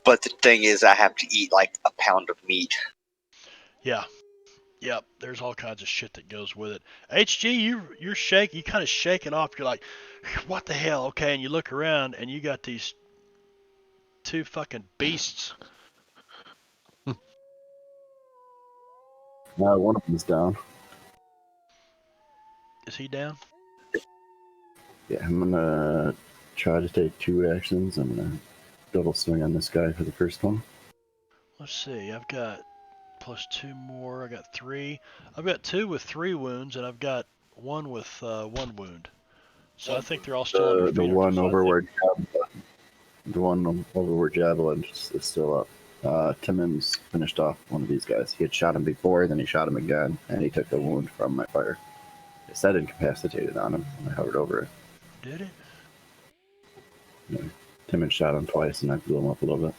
But the thing is, I have to eat like a pound of meat. Yeah. Yep. There's all kinds of shit that goes with it. HG, you're shaking. You kind of shaking off. You're like, what the hell? Okay, and you look around and you got these 2 fucking beasts. One of them's down. Is he down? Yeah, I'm gonna try to take 2 actions. I'm gonna double swing on this guy for the first one. Let's see. I've got +2 more. I got 3. I've got 2 with 3 wounds, and I've got 1 with 1 wound. So I think they're all still on their feet. The one over where Javelin is still up. Timmons finished off one of these guys. He had shot him before, then he shot him again, and he took the wound from my fire. It said incapacitated on him. I hovered over it. Did it? Yeah. Timmons shot him twice, and I blew him up a little bit.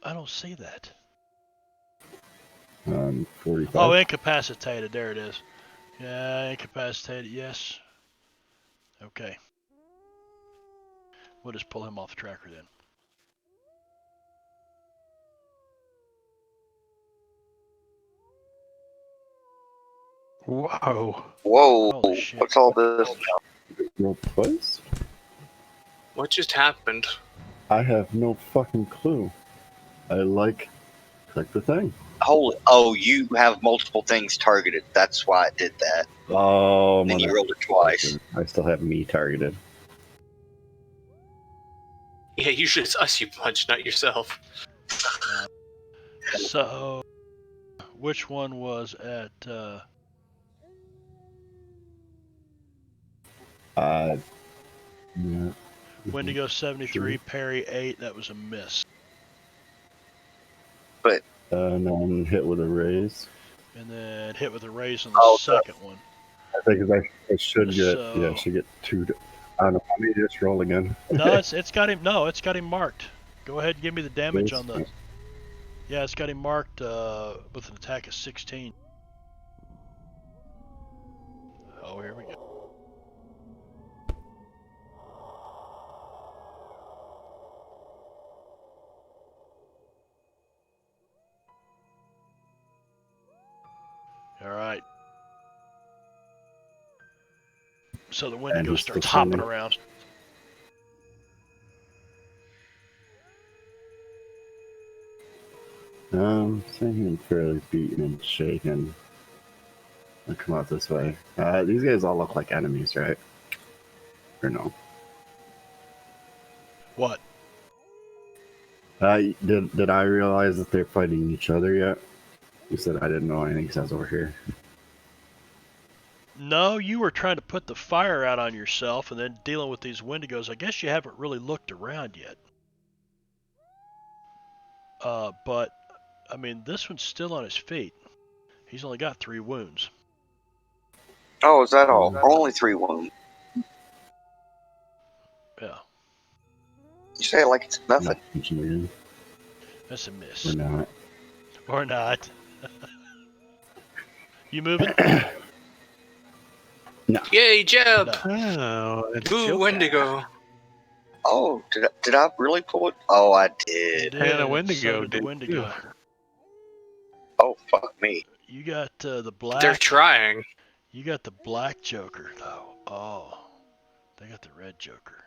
I don't see that. 45. Oh, incapacitated. There it is. Yeah, incapacitated. Yes. Okay. We'll just pull him off the tracker then. Whoa. Whoa! Holy shit. What's all this? Roll twice? What just happened? I have no fucking clue. Click the thing. Holy! Oh, you have multiple things targeted. That's why I did that. Oh, Then you rolled it twice. I still have me targeted. Yeah, usually it's us you punch, not yourself. So, which one was at Uh, yeah. Wendigo 73, Sure. parry 8. That was a miss. And then hit with a raise. And then hit with a raise on the Oh, second one. I think I should get So- I should get two. I don't know. Let me just roll again. No, it's got him. No, it's got him marked. Go ahead and give me the damage on the. Yeah, it's got him marked with an attack of 16. Oh, here we go. All right. So the Wendigo he's starts still hopping standing. around. Saying I'm fairly beaten and shaken. I'll come out this way. These guys all look like enemies, right? Or no? What? Did I realize that they're fighting each other yet? You said I didn't know anything because I was over here. No, you were trying to put the fire out on yourself and then dealing with these Wendigos. I guess you haven't really looked around yet. But, I mean, this one's still on his feet. He's only got 3 wounds. Oh, is that all? Only 3 wounds. Yeah, You say it like it's nothing. Nothing. that's a Or miss. not. Or not. You moving? Yay, Jeb! No. Oh, it's Boo, Joker. Wendigo. Oh, did I really pull it? Oh, I You did. did, And a and so Wendigo did the did, Wendigo. too. Oh, fuck me. You got the They're black. trying. You got the black Joker, though. Oh, they got the red Joker.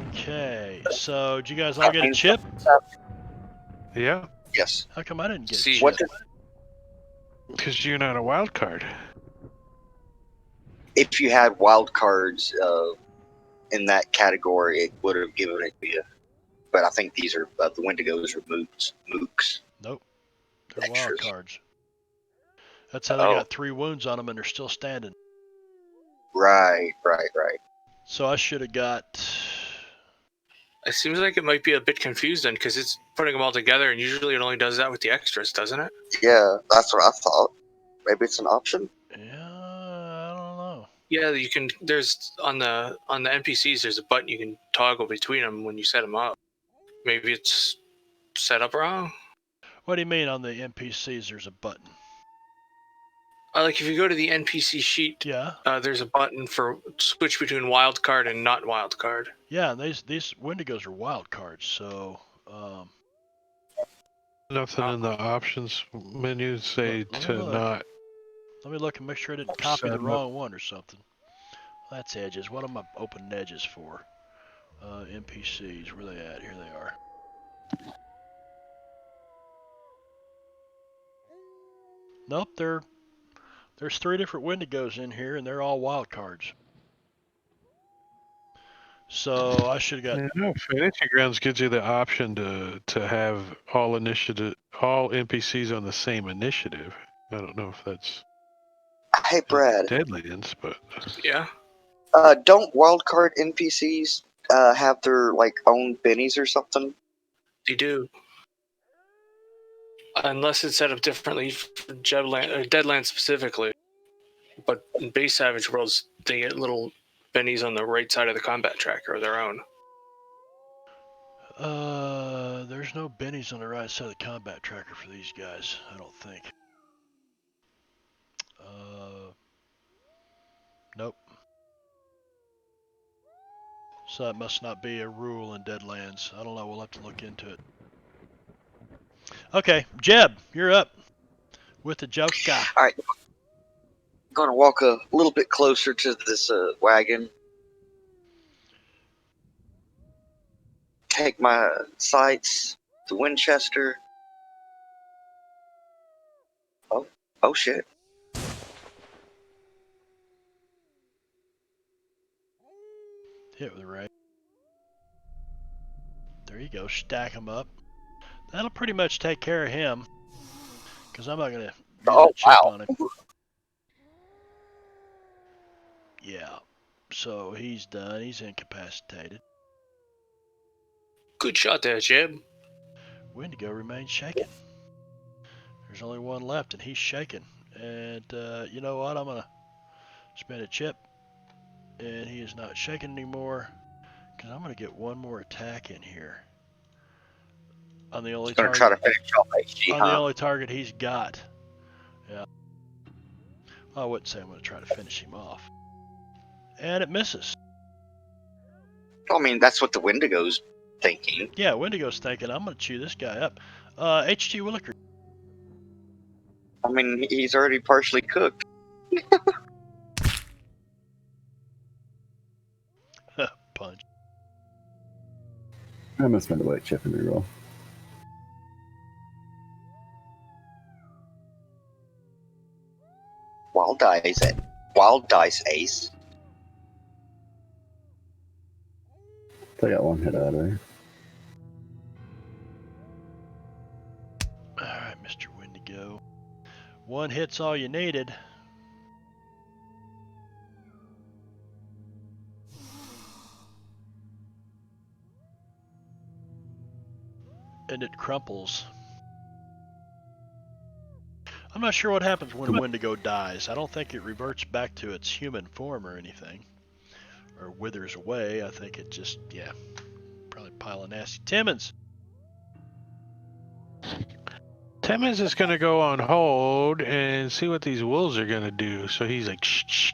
Okay, so did you guys all get a chip? Yeah, Yes. How come I didn't get a See, chip? What did, because you're not a wild card. if you had wild cards in that category, it would have given it to you. But I think these are the Wendigos are mooks. Nope, they're wild Extras. cards. That's how they got 3 wounds on them and they're still standing. Right. So I should have got. It seems like it might be a bit confused then, because it's putting them all together, and usually it only does that with the extras, doesn't it? Yeah, that's what I thought. Maybe it's an option. Yeah, I don't know. Yeah, you can. There's on the NPCs. There's a button you can toggle between them when you set them up. Maybe it's set up wrong. What do you mean on the NPCs? There's a button. Like if you go to the NPC sheet, Yeah. there's a button for switch between wild card and not wild card. Yeah, and these Wendigos are wild cards, so Nothing in the options menu say Let me to look. not. let me look and make sure I didn't copy the Set up. wrong one or something. That's edges. What am I opening edges for? NPCs, where they at? Here they are. Nope, there's 3 different Wendigos in here, and they're all wild cards. So I should have got. No, Fantasy Grounds gives you the option to have all NPCs on the same initiative. I don't know if that's Hey, Brad. Deadlands, but Yeah. Don't wildcard NPCs have their own bennies or something? They do. Unless it's set up differently for Deadlands specifically. But in base Savage Worlds, they get little bennies on the right side of the combat tracker of their own. There's no bennies on the right side of the combat tracker for these guys, I don't think. Nope. So that must not be a rule in Deadlands. I don't know, we'll have to look into it. Okay, Jeb, you're up with the Joker. All right. I'm going to walk a little bit closer to this wagon. Take my sights to Winchester. Oh shit. Hit with the right. There you go, stack him up. That'll pretty much take care of him. Because I'm not going to use Oh, a chip wow. on him. Yeah. So he's done. He's incapacitated. Good shot there, Jib. Wendigo remains shaken. There's only one left, and he's shaken. And you know what? I'm going to spend a chip. And he is not shaken anymore. Because I'm going to get one more attack in here. On the only He's going to try to target. finish off HG, On huh? the only target he's got. Yeah. I wouldn't say I'm going to try to finish him off. And it misses. I mean, that's what the Wendigo's thinking. Yeah, Wendigo's thinking, I'm going to chew this guy up. H.G. Williker. I mean, he's already partially cooked. Punch. I'm gonna spend a white chip and reroll. Wild dice ace. I got one hit out of there. Alright, Mr. Wendigo. One hit's all you needed. And it crumples. I'm not sure what happens when a Wendigo dies. I don't think it reverts back to its human form or anything. Or withers away. I think it just, yeah, probably a pile of nasty. Timmons! Timmons is going to go on hold and see what these wolves are going to do. So he's like, shh, shh.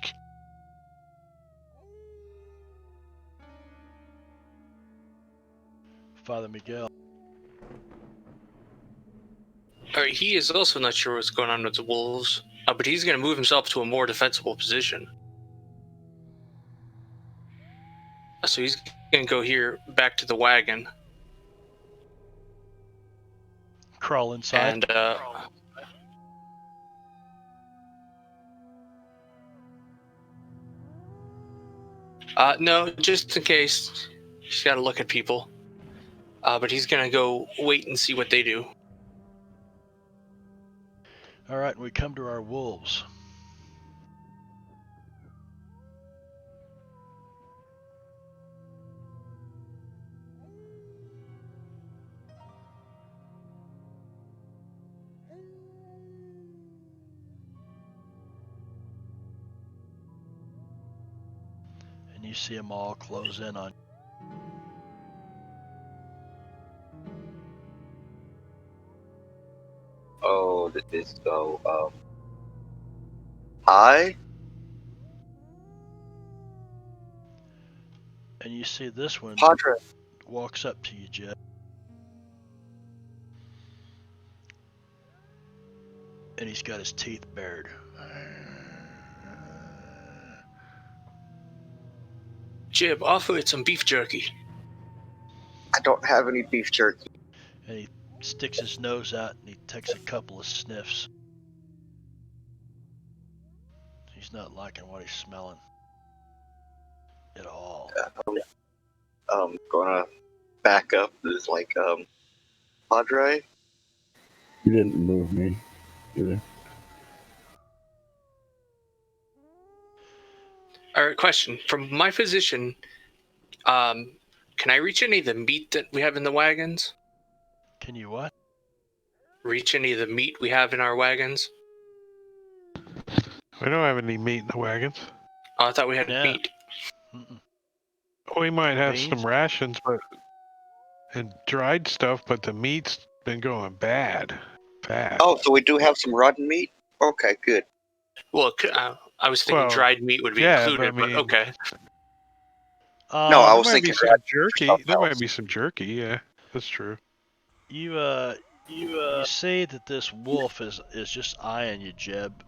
Father Miguel. Alright, he is also not sure what's going on with the wolves, but he's going to move himself to a more defensible position. So he's going to go here, back to the wagon. Crawl inside. And, no, just in case. He's got to look at people. But he's going to go wait and see what they do. Alright, we come to our wolves. And you see them all close in on. Oh, did this go? Hi? And you see this one Padre. walks up to you, Jeb. And he's got his teeth bared. Jib, offer it some beef jerky. I don't have any beef jerky. And he sticks his nose out and he takes a couple of sniffs. He's not liking what he's smelling at all. Gonna back up. Is like, Padre? You didn't move me, either. Alright, question. From my position, can I reach any of the meat that we have in the wagons? Can you what? Reach any of the meat we have in our wagons? We don't have any meat in the wagons. Oh, I thought we had Yeah. meat. Mm-mm. We might have Beans? some rations, and dried stuff, but the meat's been going bad. Fast. Oh, so we do have some rotten meat? Okay, good. Well, I was thinking Well, dried meat would be yeah, included, but I mean- okay. No, I There was might be thinking some rather jerky. something There might else. be some jerky. Yeah, that's true. You see that this wolf is just eyeing you, Jeb.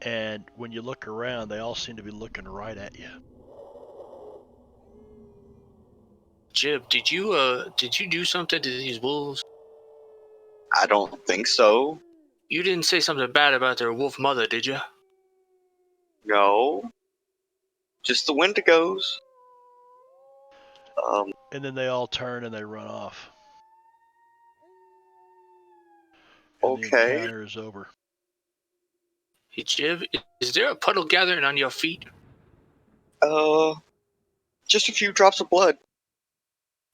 And when you look around, they all seem to be looking right at you. Jib, did you do something to these wolves? I don't think so. You didn't say something bad about their wolf mother, did you? No. Just the Wendigos. And then they all turn and they run off. And the Okay. encounter is over. Hey, Jib, is there a puddle gathering on your feet? Just a few drops of blood.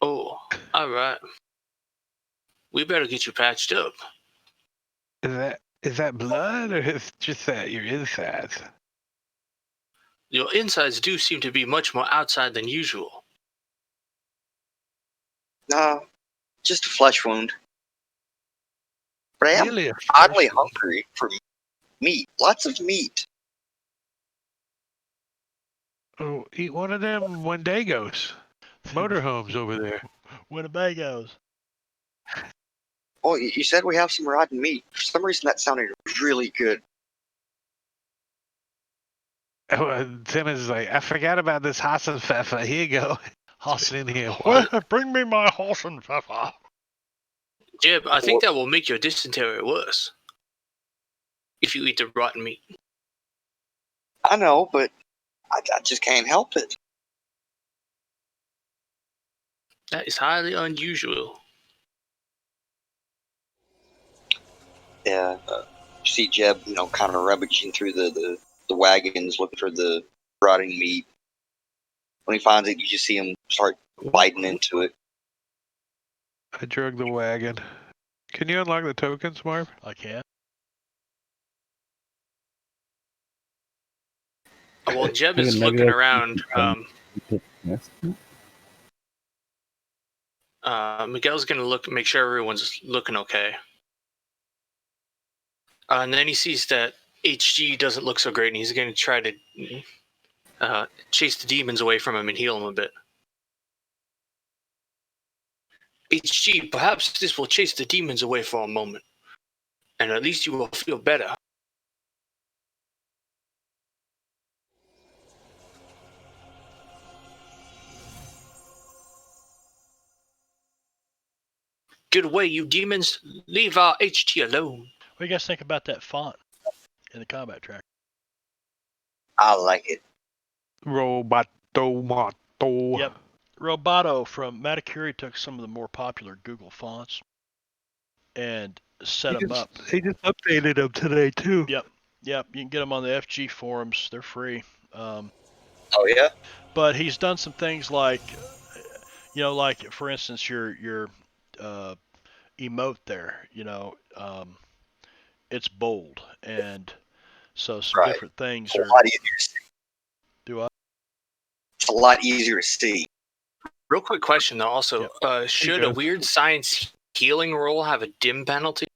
Oh, all right. We better get you patched up. Is that blood, or is just that your insides? Your insides do seem to be much more outside than usual. Nah, just a flesh wound. But I am Really a oddly flesh wound? hungry for meat. Lots of meat. Oh, eat one of them Wendagos, motorhomes over there. Winnebagos. Oh, you said we have some rotten meat. For some reason, that sounded really good. Simmons is like, I forgot about this Hassenpfeffer. Here you go. It's been in here a Well, while. bring me my Hassenpfeffer. Jeb, I think that will make your dysentery worse. If you eat the rotten meat. I know, but I just can't help it. That is highly unusual. Yeah. You see Jeb, kind of rummaging through the wagons looking for the rotting meat. When he finds it, you just see him start biting into it. I drug the wagon. Can you unlock the tokens, Marv? I can. While Jeb Maybe is maybe looking I- around, Yes. Miguel's gonna make sure everyone's looking okay. And then he sees that HG doesn't look so great, and he's gonna try to chase the demons away from him and heal him a bit. HG, perhaps this will chase the demons away for a moment, and at least you will feel better. Get away, you demons! Leave our HT alone. What do you guys think about that font in the combat track? I like it. Roboto. Yep. Roboto from Matacuri took some of the more popular Google fonts and set them up. He just updated them today, too. Yep. You can get them on the FG forums. They're free. Oh, yeah? But he's done some things like, like for instance, your emote there. It's bold, and so some Right. different things It's a are. lot easier to see. Do I? It's a lot easier to see. Real quick question, though, also. Should a goes. weird science healing roll have a dim penalty?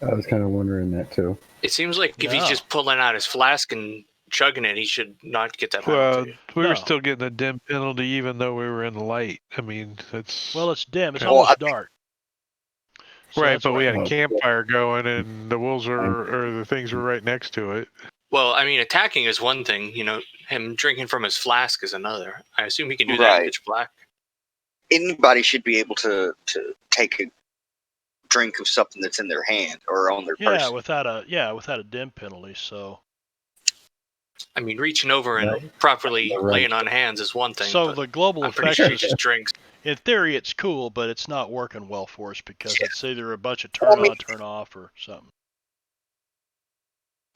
I was kind of wondering that too. It seems like if he's No. just pulling out his flask and chugging it, he should not get that Well, penalty. we No. were still getting a dim penalty even though we were in the light. I mean, it's... Well, it's dim. It's Well, almost I think- dark. So right, that's but we had why- a campfire going and the wolves or the things were right next to it. Well, I mean, attacking is one thing. Him drinking from his flask is another. I assume he can do that in Right. pitch black. Anybody should be able to take a drink of something that's in their hand or on their person. without a dim penalty. So I mean, reaching over and Right. properly Right. laying on hands is one thing. so but the global I'm pretty sure he effects, just drinks. in theory, it's cool, but it's not working well for us because it's either a bunch of Well, I turn mean- on, turn off, or something.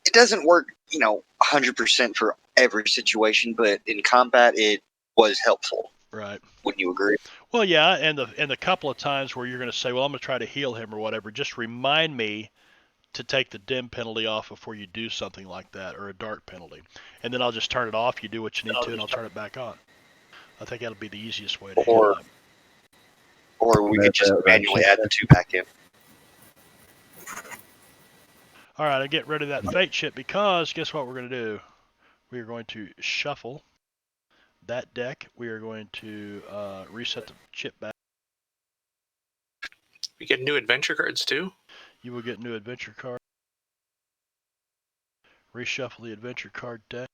It doesn't work, 100% for every situation, but in combat, it was helpful. Right. Wouldn't you agree? Well, yeah, and the couple of times where you're going to say, well, I'm going to try to heal him or whatever, just remind me to take the dim penalty off before you do something like that, or a dark penalty. And then I'll just turn it off, you do what you need to, and I'll turn it back on. I think that'll be the easiest way to heal Or- him. Or we could just Right. manually add the two back in. All right, I get rid of that fate chip because guess what we're going to do? We are going to shuffle that deck. We are going to reset the chip back. We get new adventure cards too. You will get new adventure card. Reshuffle the adventure card deck.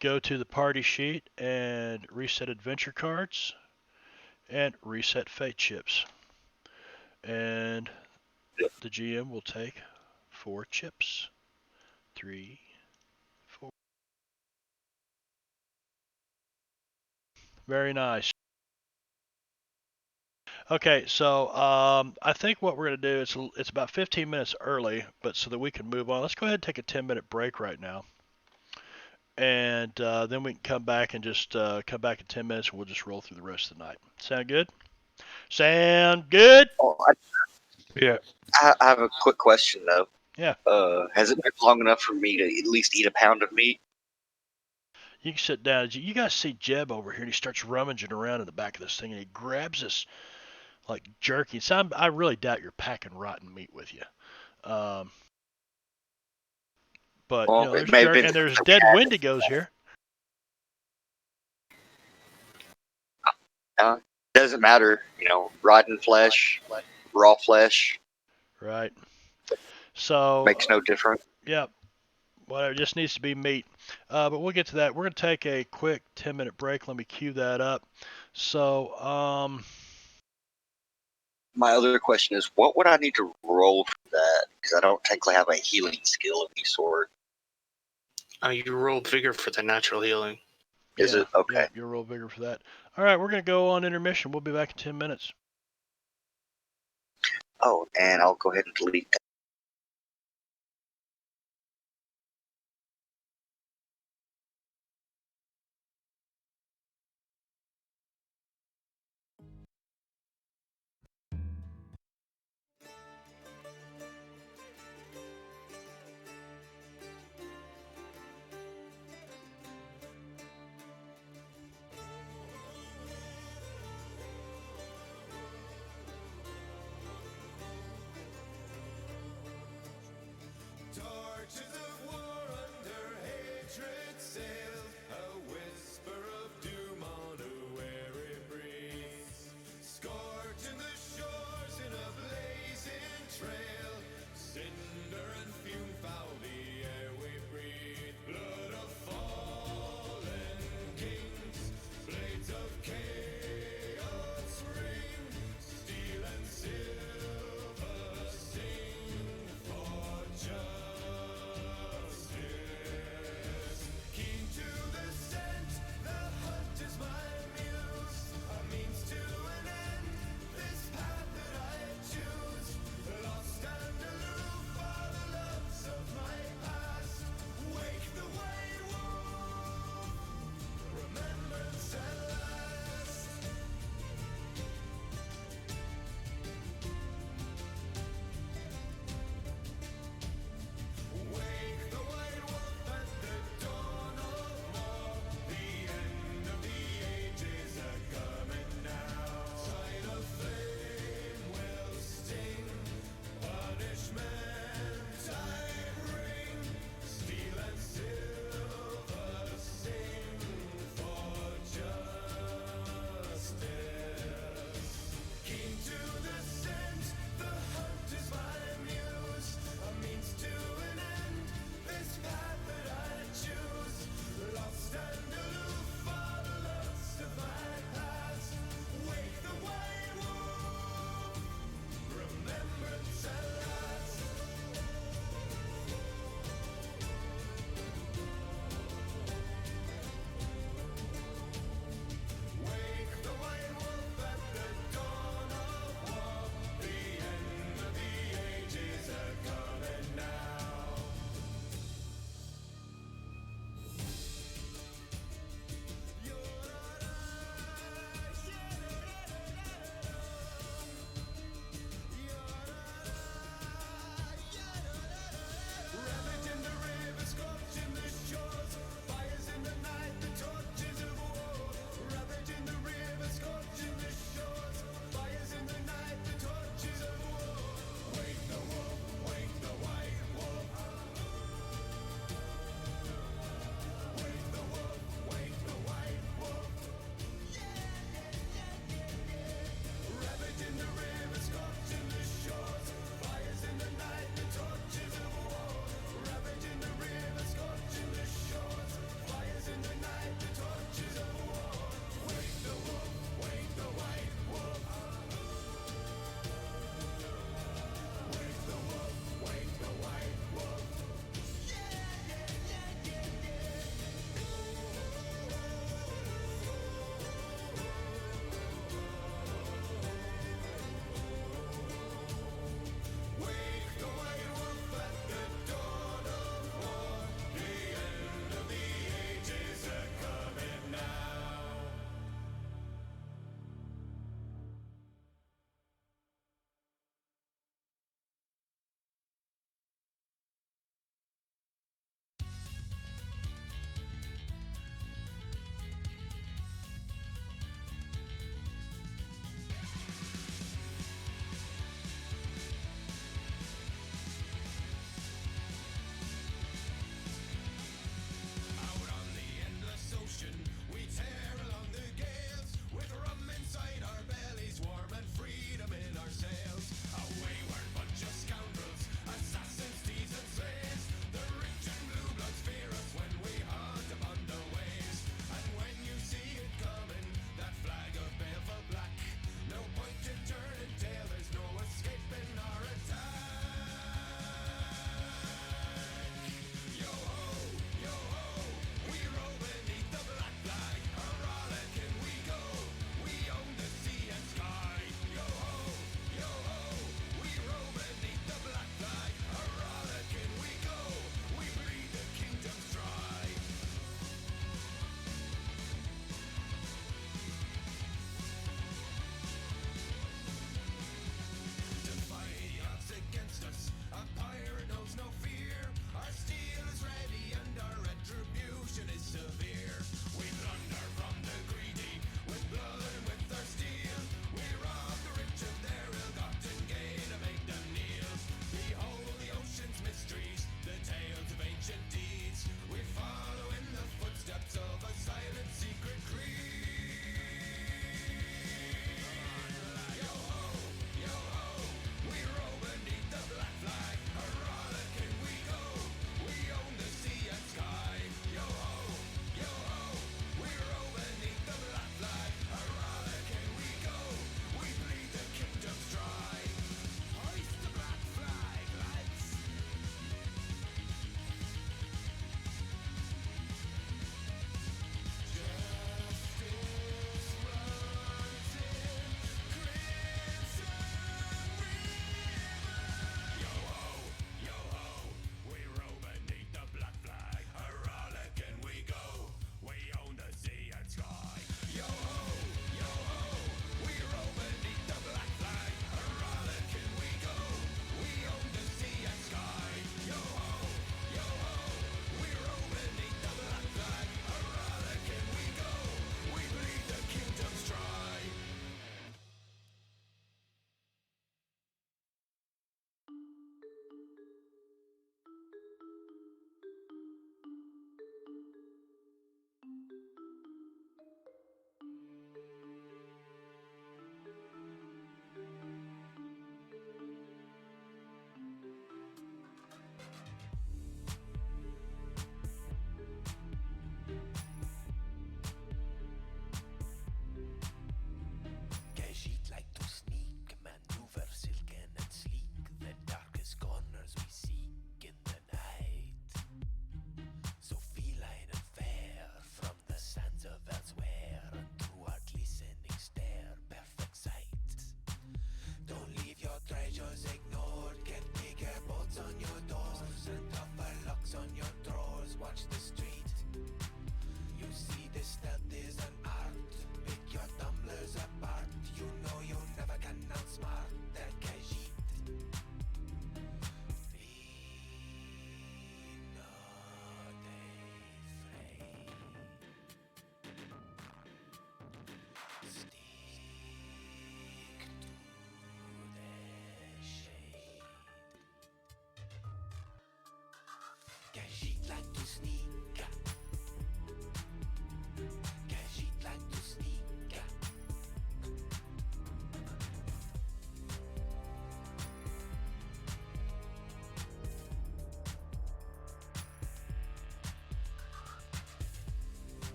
Go to the party sheet and reset adventure cards and reset fate chips. And the GM will take 4 chips. 3, 4. Very nice. Okay, so I think what we're going to do, it's about 15 minutes early, but so that we can move on, let's go ahead and take a 10-minute break right now. and then we can come back and just come back in 10 minutes, and we'll just roll through the rest of the night. Sound good? Sound good? Oh, Yeah. I have a quick question though. Yeah. Has it been long enough for me to at least eat a pound of meat? You can sit down. You guys see Jeb over here, and he starts rummaging around in the back of this thing, and he grabs this like jerky. So I really doubt you're packing rotten meat with you. But Well, it there's may have jerk been. and there's dead Wendigos here. Doesn't matter, rotten flesh, raw flesh Right. So makes no difference. yeah, whatever. It just needs to be meat. But we'll get to that. We're gonna take a quick 10-minute break. Let me cue that up. So My other question is, what would I need to roll for that? Because I don't technically have a healing skill of any sort. You rolled vigor for the natural healing. Is it? Okay. Yeah, you're real bigger for that. All right, we're gonna go on intermission. We'll be back in 10 minutes. Oh, and I'll go ahead and delete that.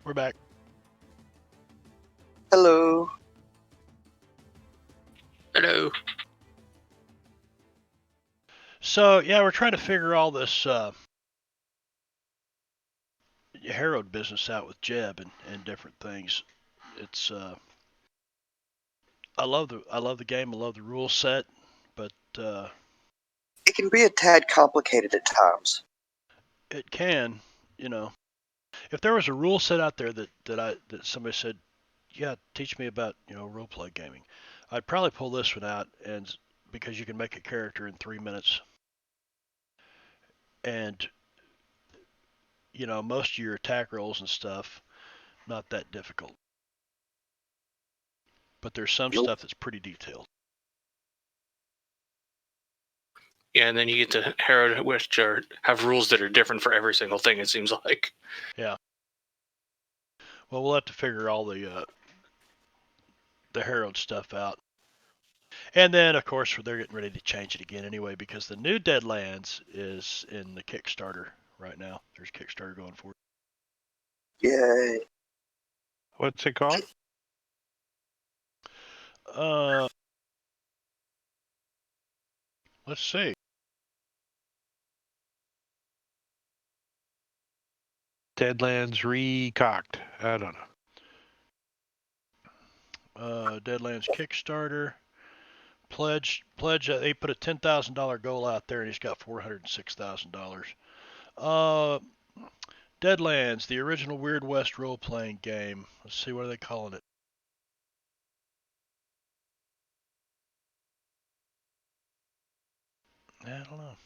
We're back. Hello. Hello. So yeah, we're trying to figure all this Harrowed business out with Jeb and different things. It's I love the game. I love the rule set, but It can be a tad complicated at times. it can, you know, if there was a rule set out there that somebody said, yeah, teach me about role play gaming, I'd probably pull this one out, and because you can make a character in 3 minutes, and most of your attack rolls and stuff not that difficult, but there's some Nope. stuff that's pretty detailed. Yeah, and then you get to Herod, which have rules that are different for every single thing. It seems like. Yeah. Well, we'll have to figure all the Herald stuff out. And then, of course, they're getting ready to change it again anyway, because the new Deadlands is in the Kickstarter right now. There's Kickstarter going for it. Yay. What's it called? Let's see. Deadlands recocked. I don't know. Deadlands Kickstarter pledge. They put a $10,000 goal out there, and he's got $406,000. Deadlands, the original Weird West role-playing game. Let's see, what are they calling it? I don't know.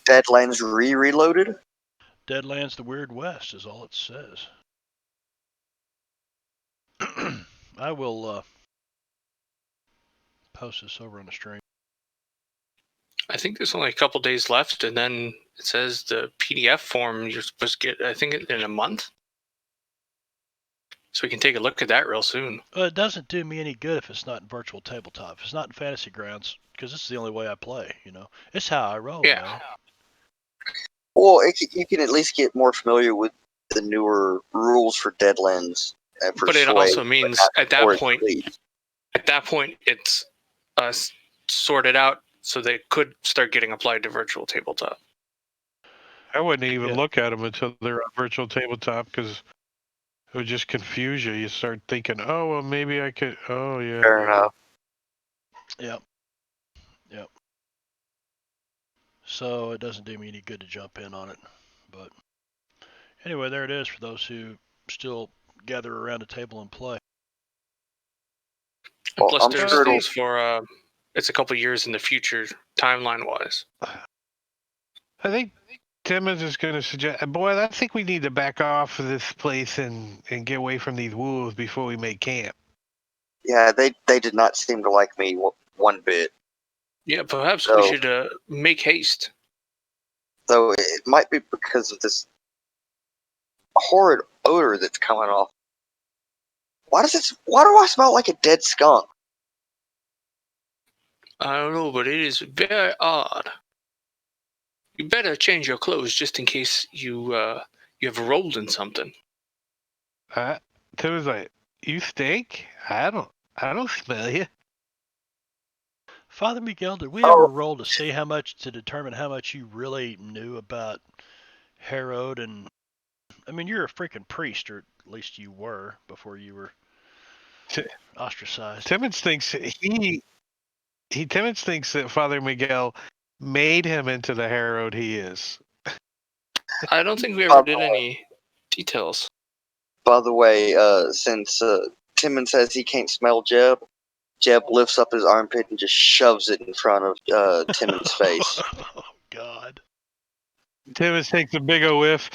Deadlands Reloaded? Deadlands, the Weird West is all it says. I will post this over on the stream. I think there's only a couple days left, and then it says the PDF form you're supposed to get, I think, in a month. So we can take a look at that real soon. Well, it doesn't do me any good if it's not in virtual tabletop. If it's not in Fantasy Grounds, because this is the only way I play. It's how I roll. Yeah. Man. Well, you can at least get more familiar with the newer rules for Deadlands. But it also means at that point, it's sorted out, so they could start getting applied to virtual tabletop. I wouldn't even look at them until they're on virtual tabletop, because it would just confuse you. You start thinking, oh, well, maybe I could. Oh, yeah. Fair enough. Yep. So it doesn't do me any good to jump in on it. But anyway, there it is for those who still gather around a table and play. Well, plus, I'm there's sure things for it's a couple years in the future, timeline-wise. I think Timmons is going to suggest, boy, I think we need to back off of this place and get away from these wolves before we make camp. Yeah, they did not seem to like me one bit. Yeah, perhaps we should make haste. Though it might be because of this horrid odor that's coming off. Why do I smell like a dead skunk? I don't know, but it is very odd. You better change your clothes just in case you have rolled in something. Timmons like, you stink? I don't smell you. Father Miguel, did we ever roll to determine how much you really knew about Herod? And I mean, you're a freaking priest, or at least you were before you were ostracized. Timmons thinks Timmons thinks that Father Miguel made him into the Herod he is. I don't think we ever did any details. By the way, since Timon says he can't smell Jeb lifts up his armpit and just shoves it in front of Timon's face. Oh, God. Timmons takes a big old whiff.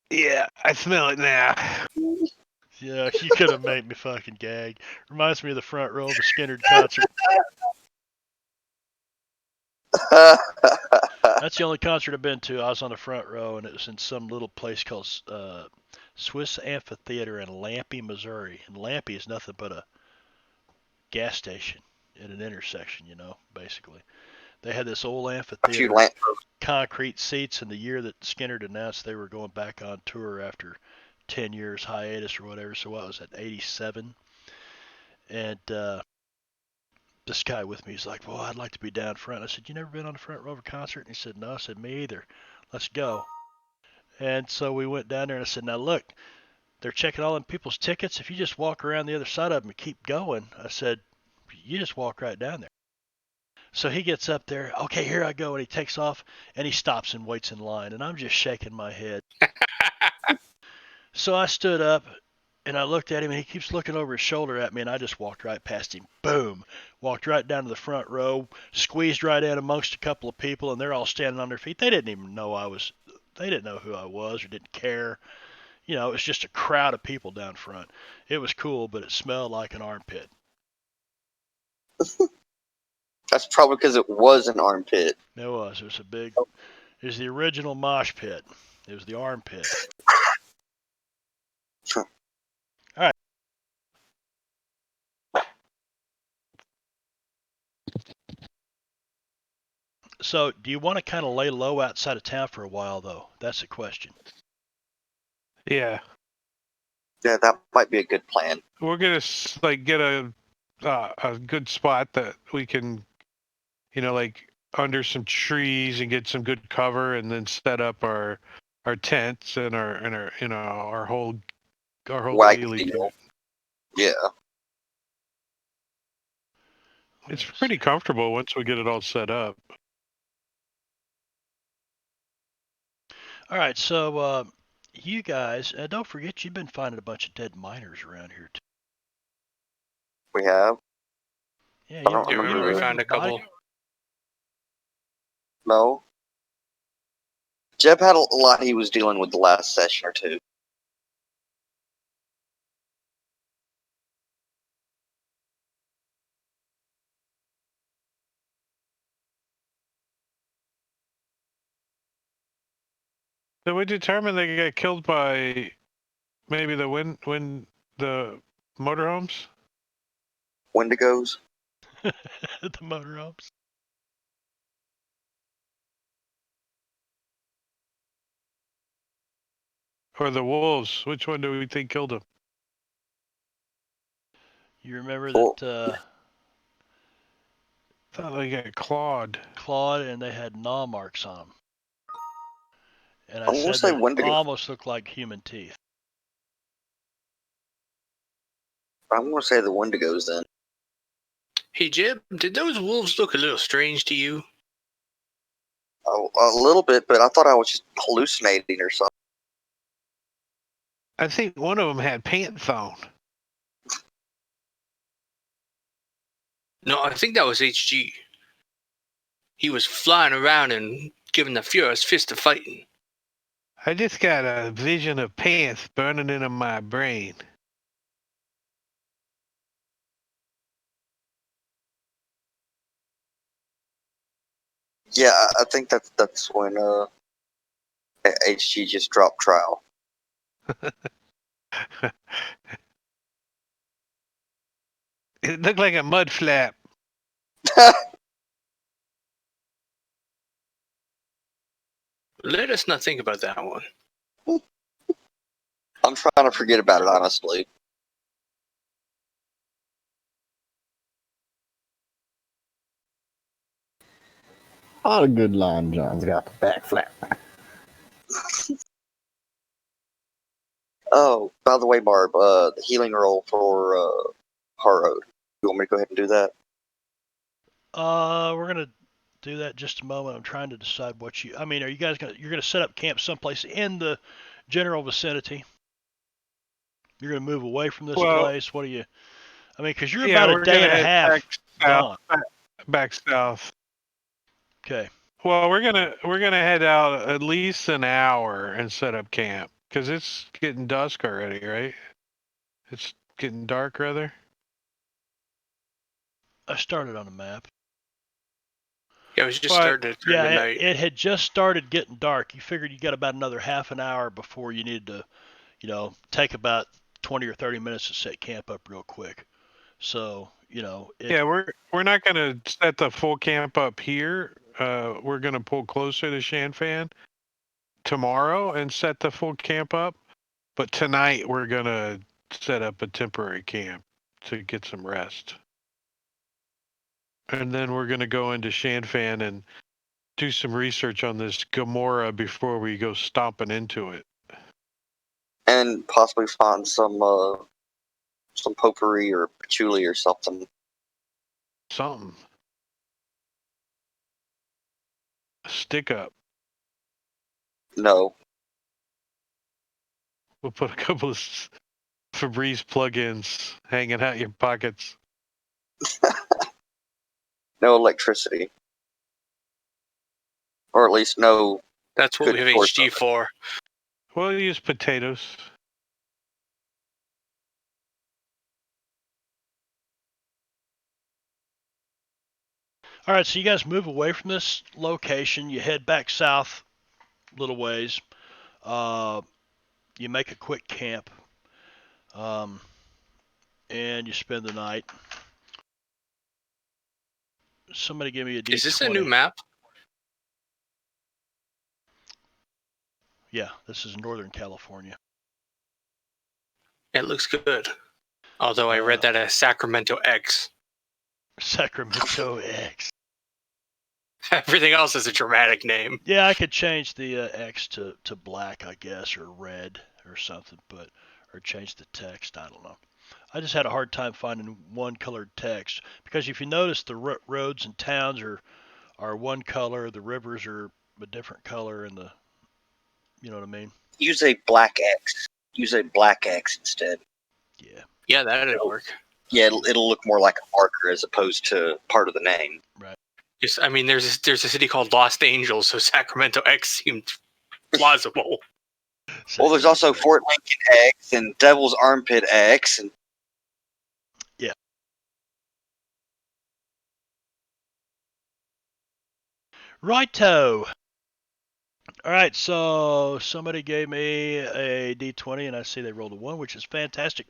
Yeah, I smell it now. Yeah, you could have made me fucking gag. Reminds me of the front row of a Skinnerd concert. That's the only concert I've been to. I was on the front row, and it was in some little place called Swiss Amphitheater in Lampe, Missouri. And Lampe is nothing but a gas station at an intersection, basically. They had this old amphitheater, concrete seats, in the year that Skinnerd announced they were going back on tour after 10 years hiatus or whatever. So what was that, 87? And this guy with me, he's like, well, I'd like to be down front. I said, you never been on the front row of a concert? And he said, no. I said, me either. Let's go. And so we went down there, and I said, now look, they're checking all them people's tickets. If you just walk around the other side of them and keep going, I said, you just walk right down there. So he gets up there, okay, here I go, and he takes off, and he stops and waits in line, and I'm just shaking my head. So I stood up, and I looked at him, and he keeps looking over his shoulder at me, and I just walked right past him. Boom! Walked right down to the front row, squeezed right in amongst a couple of people, and they're all standing on their feet. They didn't even know they didn't know who I was or didn't care. You know, it was just a crowd of people down front. It was cool, but it smelled like an armpit. That's probably because it was an armpit. It was. It was it was the original mosh pit. It was the armpit. Sure. All right. So, do you want to kind of lay low outside of town for a while, though? That's the question. Yeah, Yeah, that might be a good plan. we're gonna like get a good spot that we can, like under some trees and get some good cover, and then set up our tents and our our whole Wagon wheelie. deal. Yeah. It's pretty comfortable once we get it all set up. All right. So, you guys, don't forget you've been finding a bunch of dead miners around here, too. We have. Yeah, I don't You remember remember we that. found a couple? No. Jeb had a lot he was dealing with the last session or two. So we determined they got killed by maybe the the motorhomes. Wendigos. the motorhomes. Or the wolves. Which one do we think killed them? You remember Well, that I thought they got clawed. Claude and they had gnaw marks on them. And I I'm gonna said say that it Wendigo. almost looked like human teeth. I'm gonna say the Wendigos then. Hey, Jib, did those wolves look a little strange to you? A little bit, but I thought I was just hallucinating or something. I think one of them had pants on. No, I think that was HG. He was flying around and giving the furious fist of fighting. I just got a vision of pants burning into my brain. Yeah, I think that's when HG just dropped trial. It looked like a mud flap. Let us not think about that one. I'm trying to forget about it, honestly. All a good line, John's got the back flap. Oh, by the way, Barb, the healing roll for Harrowed. You want me to go ahead and do that? We're gonna do that in just a moment. I'm trying to decide what I mean, are you guys you're gonna set up camp someplace in the general vicinity? You're gonna move away from this place? What do you? I mean, because you're about a day and a half gone. Back south. Okay. Well, we're gonna head out at least an hour and set up camp because it's getting dusk already, right? It's getting dark, rather. I started on a map. Yeah, it was just starting to turn to night. It had just started getting dark. You figured you got about another half an hour before you needed to, take about 20 or 30 minutes to set camp up real quick. So, yeah, we're not gonna set the full camp up here. We're gonna pull closer to Shanfan tomorrow and set the full camp up. But tonight we're gonna set up a temporary camp to get some rest. And then we're gonna go into Shanfan and do some research on this Gomorra before we go stomping into it. And possibly find some potpourri or patchouli or something. Something. Stick up. No. We'll put a couple of Febreze plugins hanging out your pockets. No electricity. Or at least no. That's what Good we have source HD of it. for. We'll use potatoes. All right, so you guys move away from this location. You head back south a little ways. You make a quick camp, and you spend the night. Somebody give me a D20. Is this a new map? Yeah, this is Northern California. It looks good. Although I read that as Sacramento X. Sacramento X. Everything else is a dramatic name. Yeah, I could change the X to black, I guess, or red or something, or change the text. I don't know. I just had a hard time finding one colored text because if you notice, the roads and towns are one color, the rivers are a different color, and you know what I mean? Use a black X. Use a black X instead. Yeah. Yeah, that'd work. Yeah, it'll look more like a marker as opposed to part of the name. Right. Yes, I mean, there's a city called Los Angeles, so Sacramento X seemed plausible. Well, there's also Fort Lincoln X and Devil's Armpit X and Righto. All right, so somebody gave me a D20, and I see they rolled a 1, which is fantastic.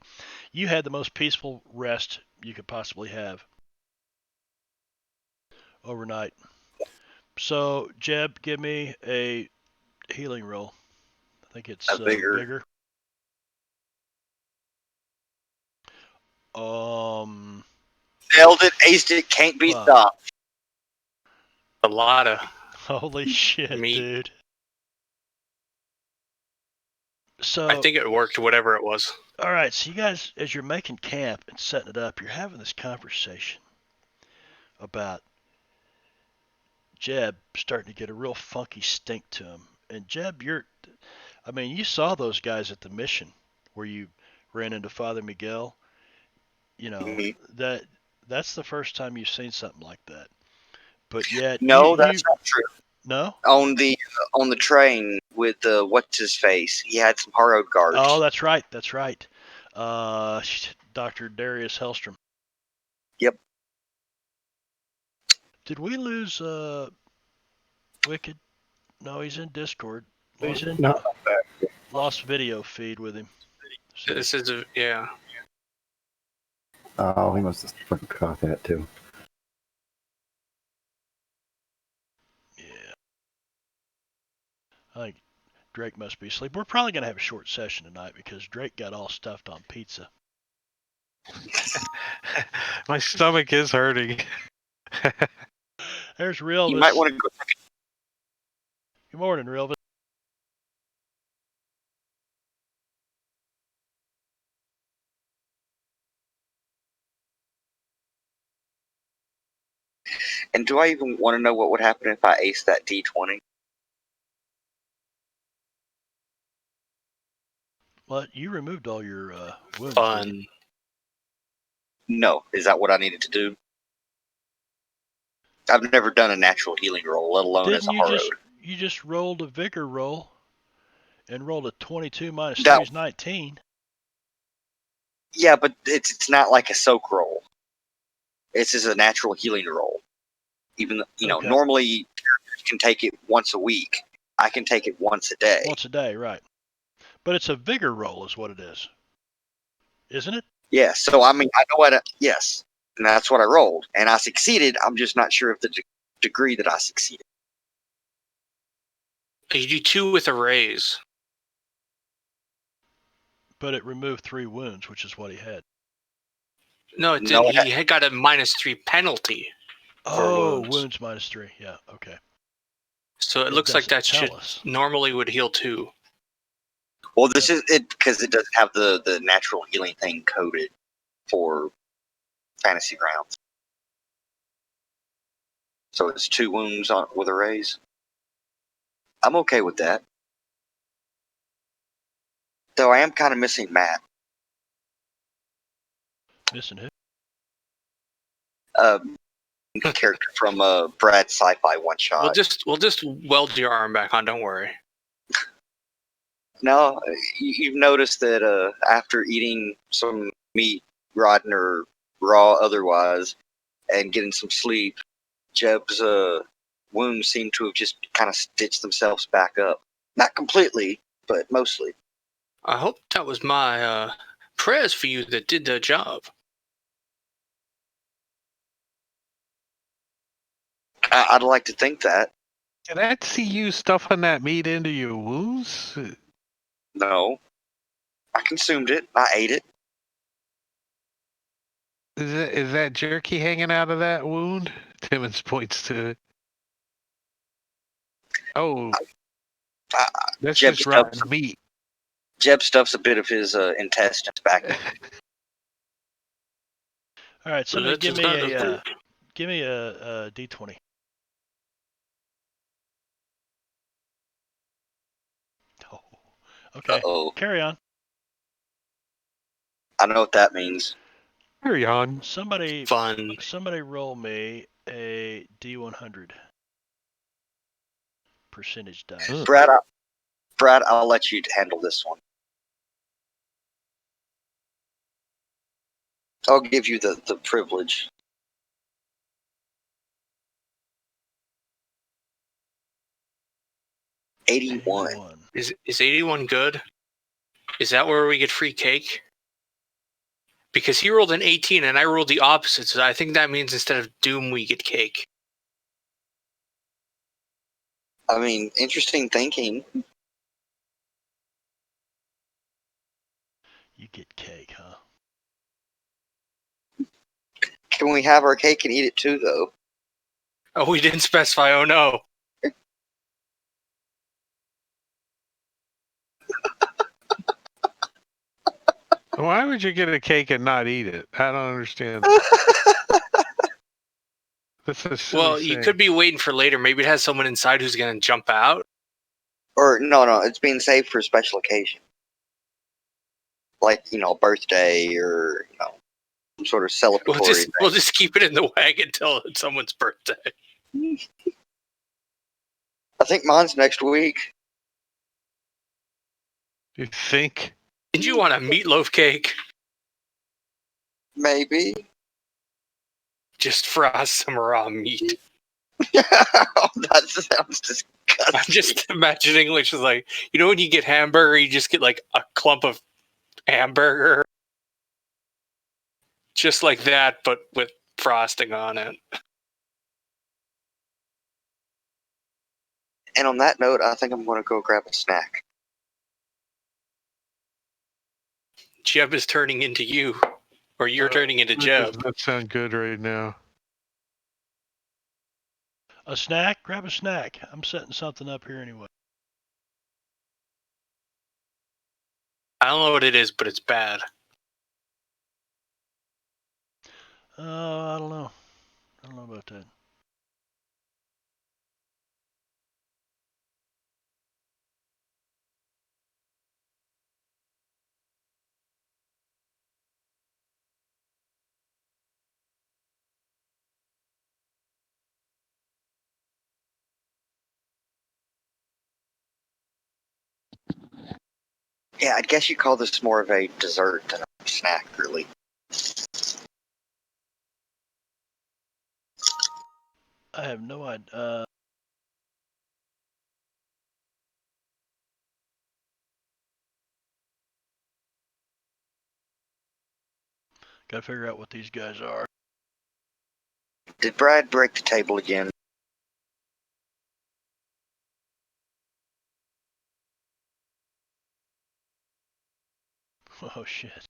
You had the most peaceful rest you could possibly have overnight. So, Jeb, give me a healing roll. I think it's vigor. vigor. Nailed it, aced it, can't be Wow. stopped. A lot of Holy shit, meat. dude. So I think it worked, whatever it was. all right, so you guys, as you're making camp and setting it up, you're having this conversation about Jeb starting to get a real funky stink to him. And Jeb, you saw those guys at the mission where you ran into Father Miguel. You know, that's the first time you've seen something like that. But yet, No, that's not true. No? On the train with what's his face, he had some borrowed guards. Oh, that's right. That's right. Dr. Darius Hellstrom. Yep. Did we lose Wicked? No, he's in Discord. Lost video feed with him. So, This is yeah. Oh, he must have fucking caught that too. yeah. I think Drake must be asleep. We're probably going to have a short session tonight because Drake got all stuffed on pizza. My stomach is hurting. There's Real. You might want to go. Good morning, Real. And do I even want to know what would happen if I aced that D20? Well, you removed all your wounds. Fun. No. Is that what I needed to do? I've never done a natural healing roll, let alone as a hard road. You just rolled a vigor roll and rolled a 22 minus That- 3 is 19. Yeah, but it's not like a soak roll. This is a natural healing roll. Even though, Okay. normally characters can take it once a week. I can take it once a day. Once a day, right. But it's a vigor roll is what it is. Isn't it? Yeah, so I know what. Yes, and that's what I rolled, and I succeeded. I'm just not sure of the degree that I succeeded. You do 2 with a raise. But it removed 3 wounds, which is what he had. No, it No, didn't. He had got a -3 penalty. Oh, wounds. wounds -3. Yeah, okay. So it It looks like doesn't that tell should us. normally would heal 2. Well, this is it because it doesn't have the natural healing thing coded for fantasy grounds. So it's 2 wounds on with a raise. I'm okay with that. Though I am kind of missing Matt. Missing who? Character from Brad's sci-fi one shot. We'll just weld your arm back on. Don't worry. No, you've noticed that after eating some meat, rotten or raw otherwise, and getting some sleep, Jeb's wounds seem to have just kind of stitched themselves back up. Not completely, but mostly. I hope that was my prayers for you that did the job. I'd like to think that. Can I see you stuffing that meat into your wounds? No. I consumed it. I ate it. Is that jerky hanging out of that wound? Timmons points to it. Oh, I, that's Jeb just stuffs, rotten meat. Jeb stuffs a bit of his intestines back in. All right, somebody That give does me not a approve. D20. Oh, okay. Uh-oh. Carry on. I know what that means. Carry on. Somebody Fun. roll me a D100 percentage dice. Ugh. Brad, I'll let you handle this one. I'll give you the privilege. $81. Is 81 good? Is that where we get free cake? Because he rolled an 18 and I rolled the opposite, so I think that means instead of doom we get cake. I mean, interesting thinking. You get cake, huh? Can we have our cake and eat it too, though? Oh, we didn't specify. Oh no. Why would you get a cake and not eat it? I don't understand that. That's a silly Well, you saying. could be waiting for later. Maybe it has someone inside who's going to jump out. Or no, it's being saved for a special occasion, like a birthday or some sort of celebratory. We'll just keep it in the wagon until it's someone's birthday. I think mine's next week. You think? Did you want a meatloaf cake? Maybe. Just frost some raw meat. That sounds disgusting. I'm just imagining, which is like, when you get hamburger, you just get like a clump of hamburger. Just like that, but with frosting on it. And on that note, I think I'm going to go grab a snack. Jeb is turning into you. Or you're turning into That Jeb. does not sound good right now. A snack? Grab a snack. I'm setting something up here anyway. I don't know what it is, but it's bad. I don't know. I don't know about that. Yeah, I guess you call this more of a dessert than a snack, really. I have no idea. Gotta figure out what these guys are. Did Brad break the table again? Oh shit.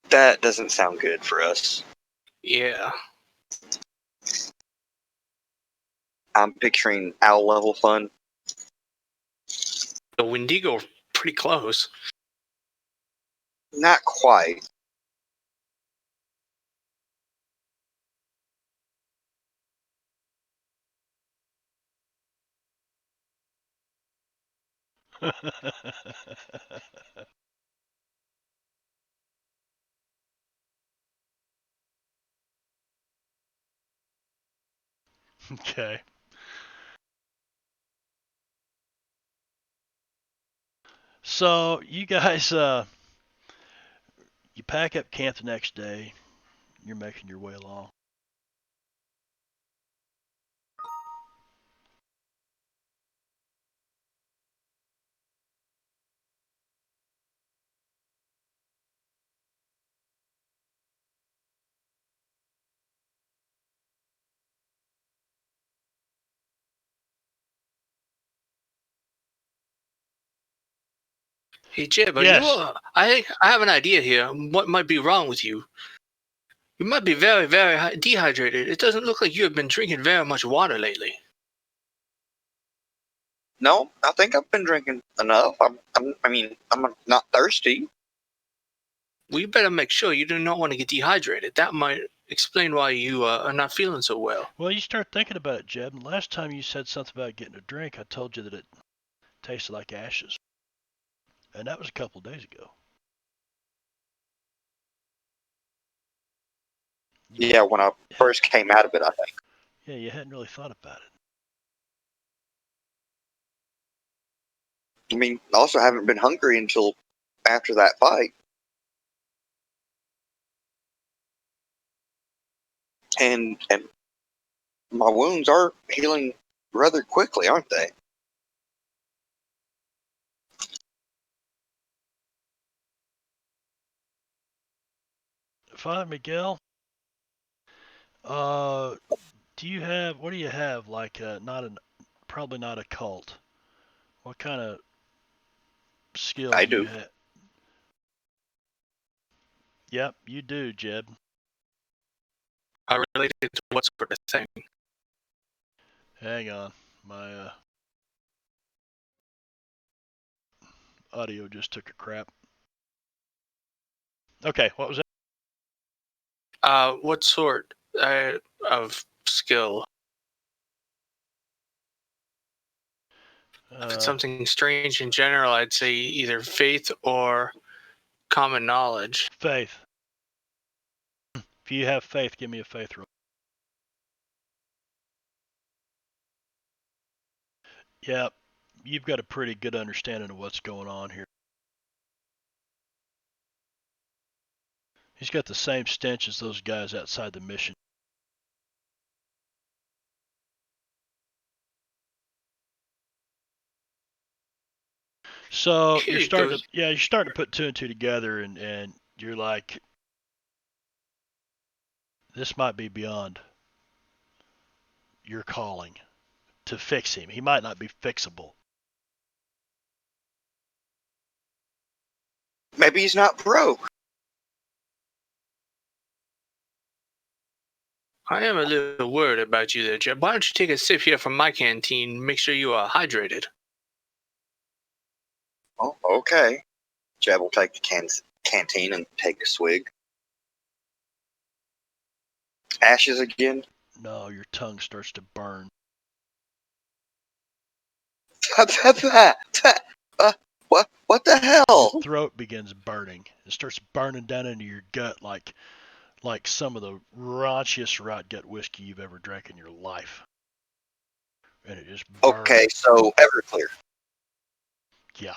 That doesn't sound good for us. Yeah. I'm picturing owl level fun. The Wendigo are pretty close. Not quite. Okay. So you guys, you pack up camp the next day. You're making your way along. Hey, Jeb, are you? Yes. I think I have an idea here. What might be wrong with you? You might be very, very dehydrated. It doesn't look like you have been drinking very much water lately. No, I think I've been drinking enough. I'm not thirsty. Well, you better make sure you do not want to get dehydrated. That might explain why you are not feeling so well. Well, you start thinking about it, Jeb. And last time you said something about getting a drink, I told you that it tasted like ashes. And that was a couple of days ago. Yeah, when I first came out of it, I think. Yeah, you hadn't really thought about it. I mean, I also haven't been hungry until after that fight. And my wounds are healing rather quickly, aren't they? Father Miguel, do you have, what do you have? Like, probably not a cult. What kind of skills I do you do. have? Yep, you do, Jeb. Related to what sort of thing? Hang on. My audio just took a crap. Okay, what was that? What sort of skill? If it's something strange in general, I'd say either faith or common knowledge. Faith. If you have faith, give me a faith roll. Yep, you've got a pretty good understanding of what's going on here. He's got the same stench as those guys outside the mission. So you're starting to put two and two together, and you're like, this might be beyond your calling to fix him. He might not be fixable. Maybe he's not broke. I am a little worried about you there, Jeb. Why don't you take a sip here from my canteen? Make sure you are hydrated. Oh, okay. Jeb will take the canteen and take a swig. Ashes again? No, your tongue starts to burn. What the hell? Your throat begins burning. It starts burning down into your gut like some of the raunchiest rot gut whiskey you've ever drank in your life. And it just burns. Okay, so Everclear. Yeah.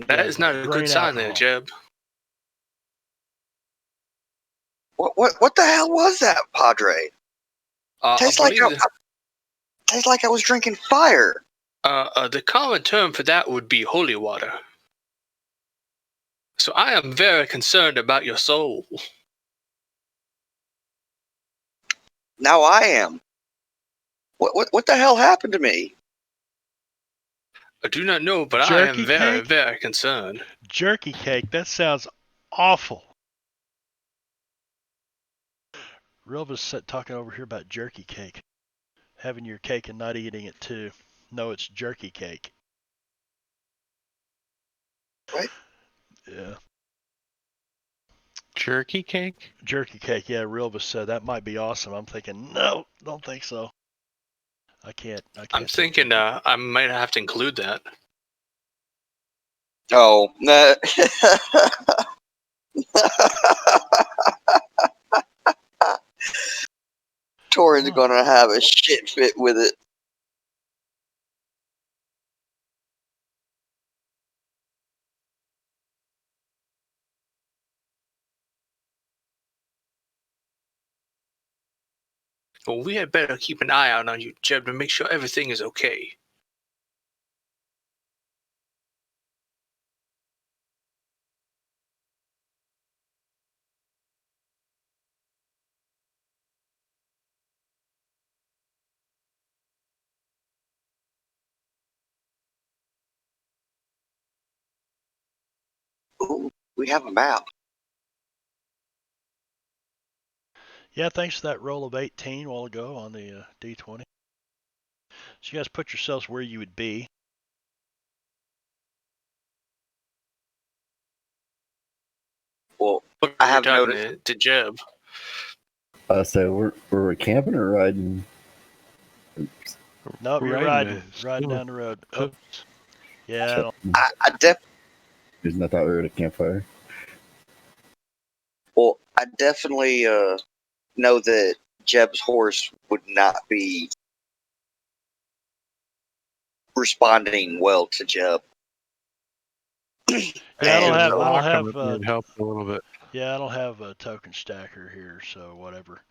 That is not a good sign there, Jeb. What the hell was that, Padre? Tastes like I was drinking fire. The common term for that would be holy water. So I am very concerned about your soul. Now I am. What the hell happened to me? I do not know, but I Jerky am very, cake? very concerned. Jerky cake? That sounds awful. Rilva's talking over here about jerky cake. Having your cake and not eating it too. No, it's jerky cake. What? Yeah. Jerky cake? Jerky cake, yeah, Rilva said that might be awesome. I'm thinking, no, don't think so. I can't I'm take thinking jerky. I might have to include that. Oh, no. Tori's Oh. gonna have a shit fit with it. Well, we had better keep an eye out on you, Jeb, to make sure everything is okay. Ooh, we have a map. Yeah, thanks for that roll of 18 a while ago on the D20. So you guys put yourselves where you would be. Well, But I we're have talking noticed. to Jeb. So we're camping or riding? Oops. Nope, you're riding down the road. Oh, Oops. yeah, Shit. I Reason I thought we were at a campfire. I definitely know that Jeb's horse would not be responding well to Jeb. yeah. I And don't have. so, I don't Lock 'em, have. it would help a little bit. Yeah, I don't have a token stacker here, so whatever.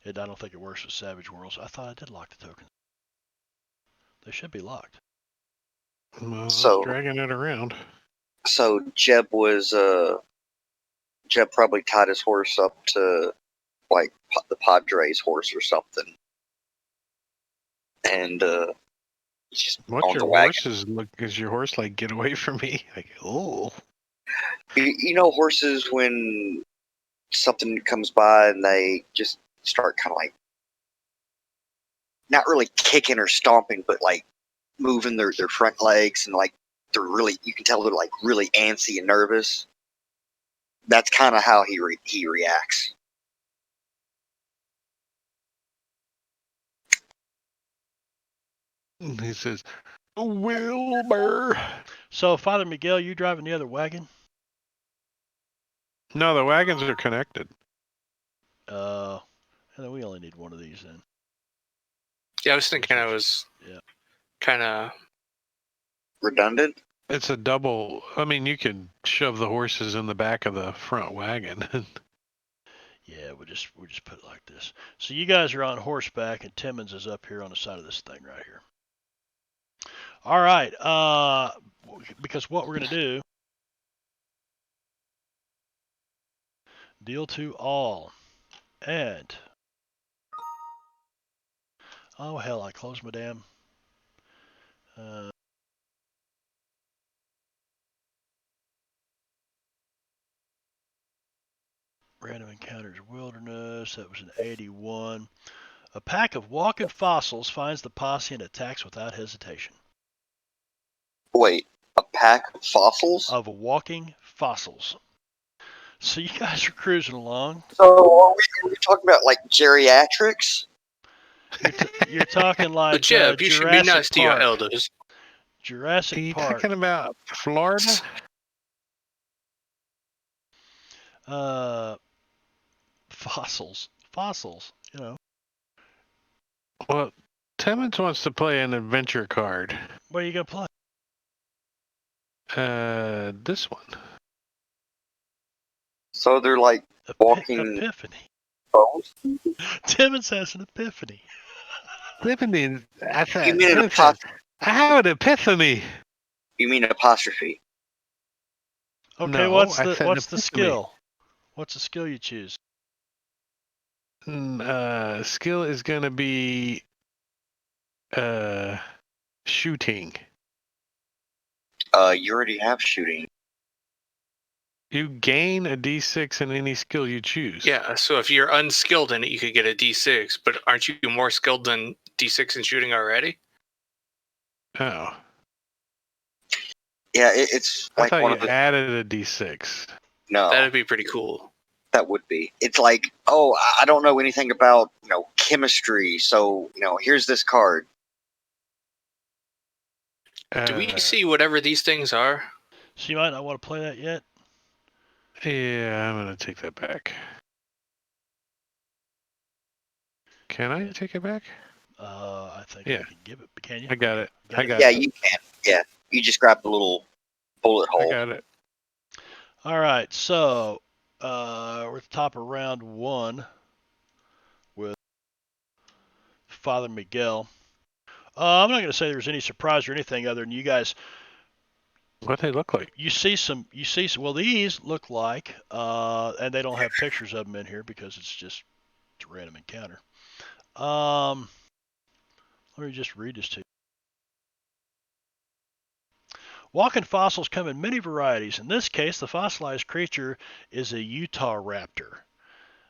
I don't think it works with Savage Worlds. I thought I did lock the tokens. They should be locked. Well, I was so, dragging it around. so Jeb was Jeb probably tied his horse up to like the Padres horse or something, and he's just What's on the your wagon. horses look? Is your horse like, get away from me? Like, oh. You know horses when something comes by and they just start kind of like not really kicking or stomping, but like moving their front legs and like they're really, you can tell they're like really antsy and nervous. That's kind of how he reacts. And he says, Wilbur. So, Father Miguel, you driving the other wagon? No, the wagons are connected. And then we only need one of these then. Yeah, I was thinking I was kind of. Redundant. It's a double. I mean, you could shove the horses in the back of the front wagon. Yeah, we'll just put it like this. So you guys are on horseback, and Timmons is up here on the side of this thing right here. All right. Because what we're gonna do, deal to all, and oh hell, I closed my damn. Random encounters wilderness. That was an 81. A pack of walking fossils finds the posse and attacks without hesitation. Wait, a pack of fossils? Of walking fossils. So you guys are cruising along. So are we talking about like geriatrics? You're talking like But Jeb, you should be nice Jurassic to your Park. elders. Are Jurassic you Park. talking about Florida? Fossils, you know. Well, Timmons wants to play an adventure card. What are you gonna play? This one. So they're like walking Epiphany. bones? Timmons has an epiphany. Epiphany. That's You mean an I have an epiphany. You mean apostrophe? Okay, No, what's I said the epiphany. skill? What's the skill you choose? Skill is going to be shooting. You already have shooting. You gain a D6 in any skill you choose. Yeah, so if you're unskilled in it, you could get a D6, but aren't you more skilled than D6 in shooting already? Oh. Yeah, it's I like thought one you of the. added a D6. No, That'd be pretty cool. that would be. It's like, oh, I don't know anything about chemistry, so here's this card. Do we see whatever these things are? So you might not want to play that yet. Yeah, I'm going to take that back. Can I take it back? I think Yeah. I can give it. Can you? I got it. Got I it? got Yeah, it. you can. Yeah, you just grab the little bullet I hole. got it. All right. So we're at the top of round 1 with Father Miguel. I'm not going to say there's any surprise or anything other than you guys. What they look like? You see some. Well, these look like, and they don't have pictures of them in here because it's a random encounter. Let me just read this to you. Walking fossils come in many varieties. In this case, the fossilized creature is a Utah raptor.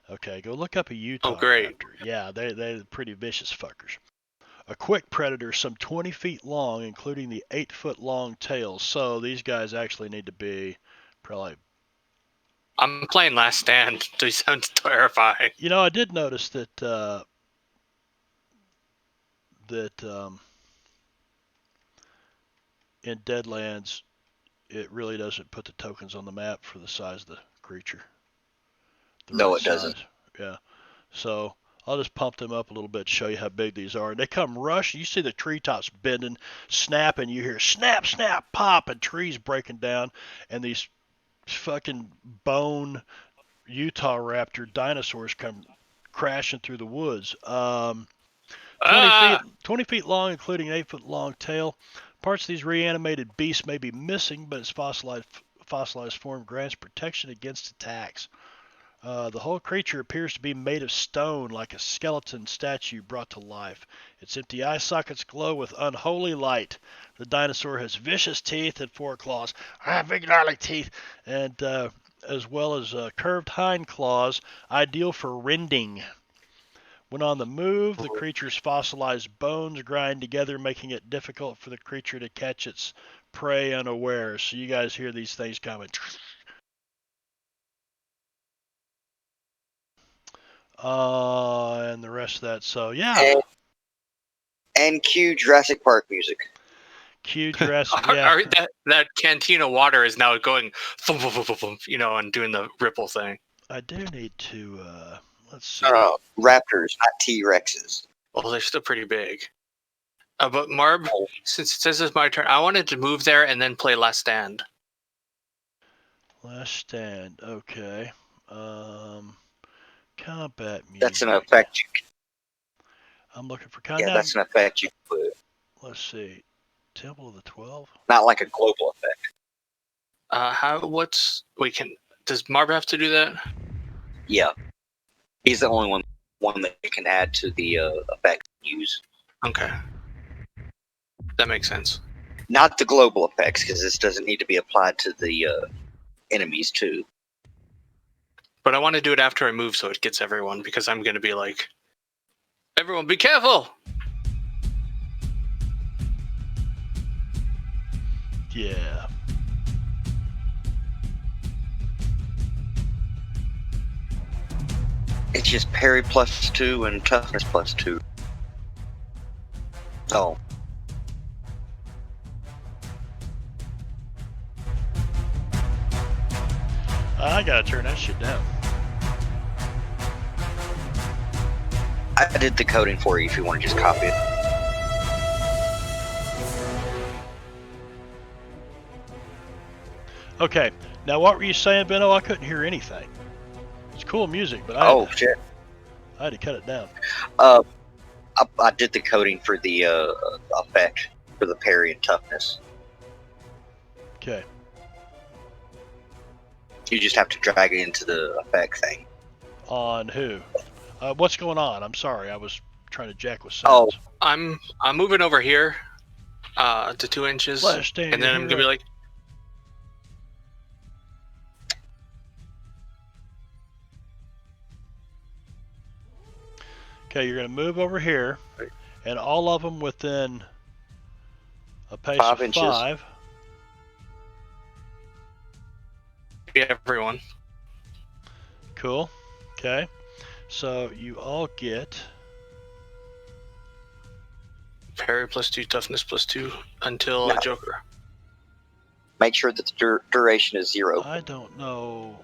Okay, go look up a Utah great. raptor. Yeah, they're pretty vicious fuckers. A quick predator some 20 feet long, including the 8-foot-long tail. So these guys actually need to be probably... I'm playing Last Stand. They sound terrifying. I did notice that in Deadlands, it really doesn't put the tokens on the map for the size of the creature. No, it doesn't. Yeah. So I'll just pump them up a little bit to show you how big these are. And they come rushing. You see the treetops bending, snapping. You hear snap, snap, pop, and trees breaking down. And these fucking bone Utah raptor dinosaurs come crashing through the woods. 20 feet long, including an 8-foot-long tail. Parts of these reanimated beasts may be missing, but its fossilized form grants protection against attacks. The whole creature appears to be made of stone, like a skeleton statue brought to life. Its empty eye sockets glow with unholy light. The dinosaur has vicious teeth and 4 claws, big gnarly teeth, and as well as curved hind claws, ideal for rending. When on the move, the creature's fossilized bones grind together, making it difficult for the creature to catch its prey unaware. So you guys hear these things coming. And the rest of that. So yeah. And cue Jurassic Park music. Cue Jurassic. Yeah. That canteen of water is now going, thump, thump, thump, thump, and doing the ripple thing. I do need to. Let's see. Raptors, not T-Rexes. Well, they're still pretty big. But Marb, since it says it's my turn, I wanted to move there and then play Last Stand. Last Stand. Okay. Combat music. That's an effect. I'm looking for combat. Yeah, that's an effect you can put. Let's see. Temple of the 12. Not like a global effect. Does Marb have to do that? Yeah. He's the only one that can add to the effect use. Okay. That makes sense. Not the global effects, because this doesn't need to be applied to the enemies too. But I want to do it after I move so it gets everyone, because I'm going to be like, everyone be careful! Yeah. It's just parry +2 and toughness +2. Oh. I gotta turn that shit down. I did the coding for you if you want to just copy it. Okay. Now, what were you saying, Benno? I couldn't hear anything. It's cool music, but Shit. I had to cut it down. I did the coding for the effect for the parry and toughness. Okay. You just have to drag it into the effect thing. On who? What's going on? I'm sorry. I was trying to jack with sounds. I'm moving over here to 2 inches. Last Stand, and then I'm going to be like, Okay, you're going to move over here, and all of them within a pace 5 of inches. 5. Everyone. Cool. Okay. So you all get... Parry +2, toughness +2 until No. a Joker. Make sure that the duration is 0. I don't know.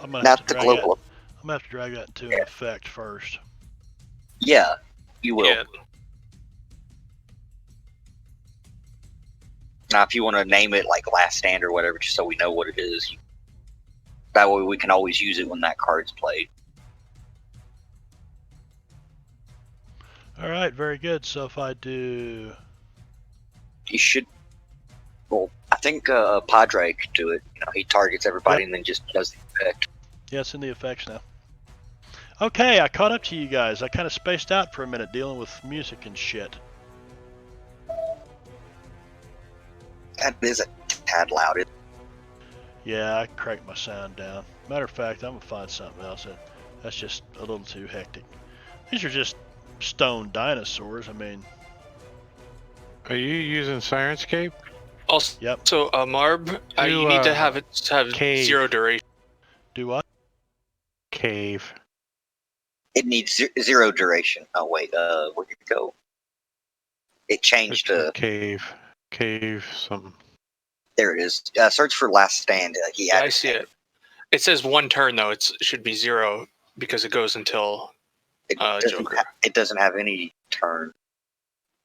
I'm gonna have Not to the drag that. global. I'm gonna have to drag that into an effect first. Yeah, you will. Yeah. Now, if you want to name it like Last Stand or whatever, just so we know what it is, that way we can always use it when that card's played. All right, very good. So if I do, You should. Well, I think Padre could do it. You know, he targets everybody Yep. and then just does the effect. yeah, it's in the effects now. Okay, I caught up to you guys. I kind of spaced out for a minute dealing with music and shit. That is a tad loud. Yeah, I cranked my sound down. Matter of fact, I'm gonna find something else. That's just a little too hectic. These are just stone dinosaurs. I mean, Are you using Sirenscape? Also, yep. Marb, Do, you need to have it have cave. 0 duration. Do what? Cave. It needs 0 duration. Oh wait, where did it go? It changed. Cave. Cave something. There it is. Search for Last Stand. He Yeah, added I see it. It says 1 turn though. It should be 0 because it goes until Joker. It doesn't have any turn.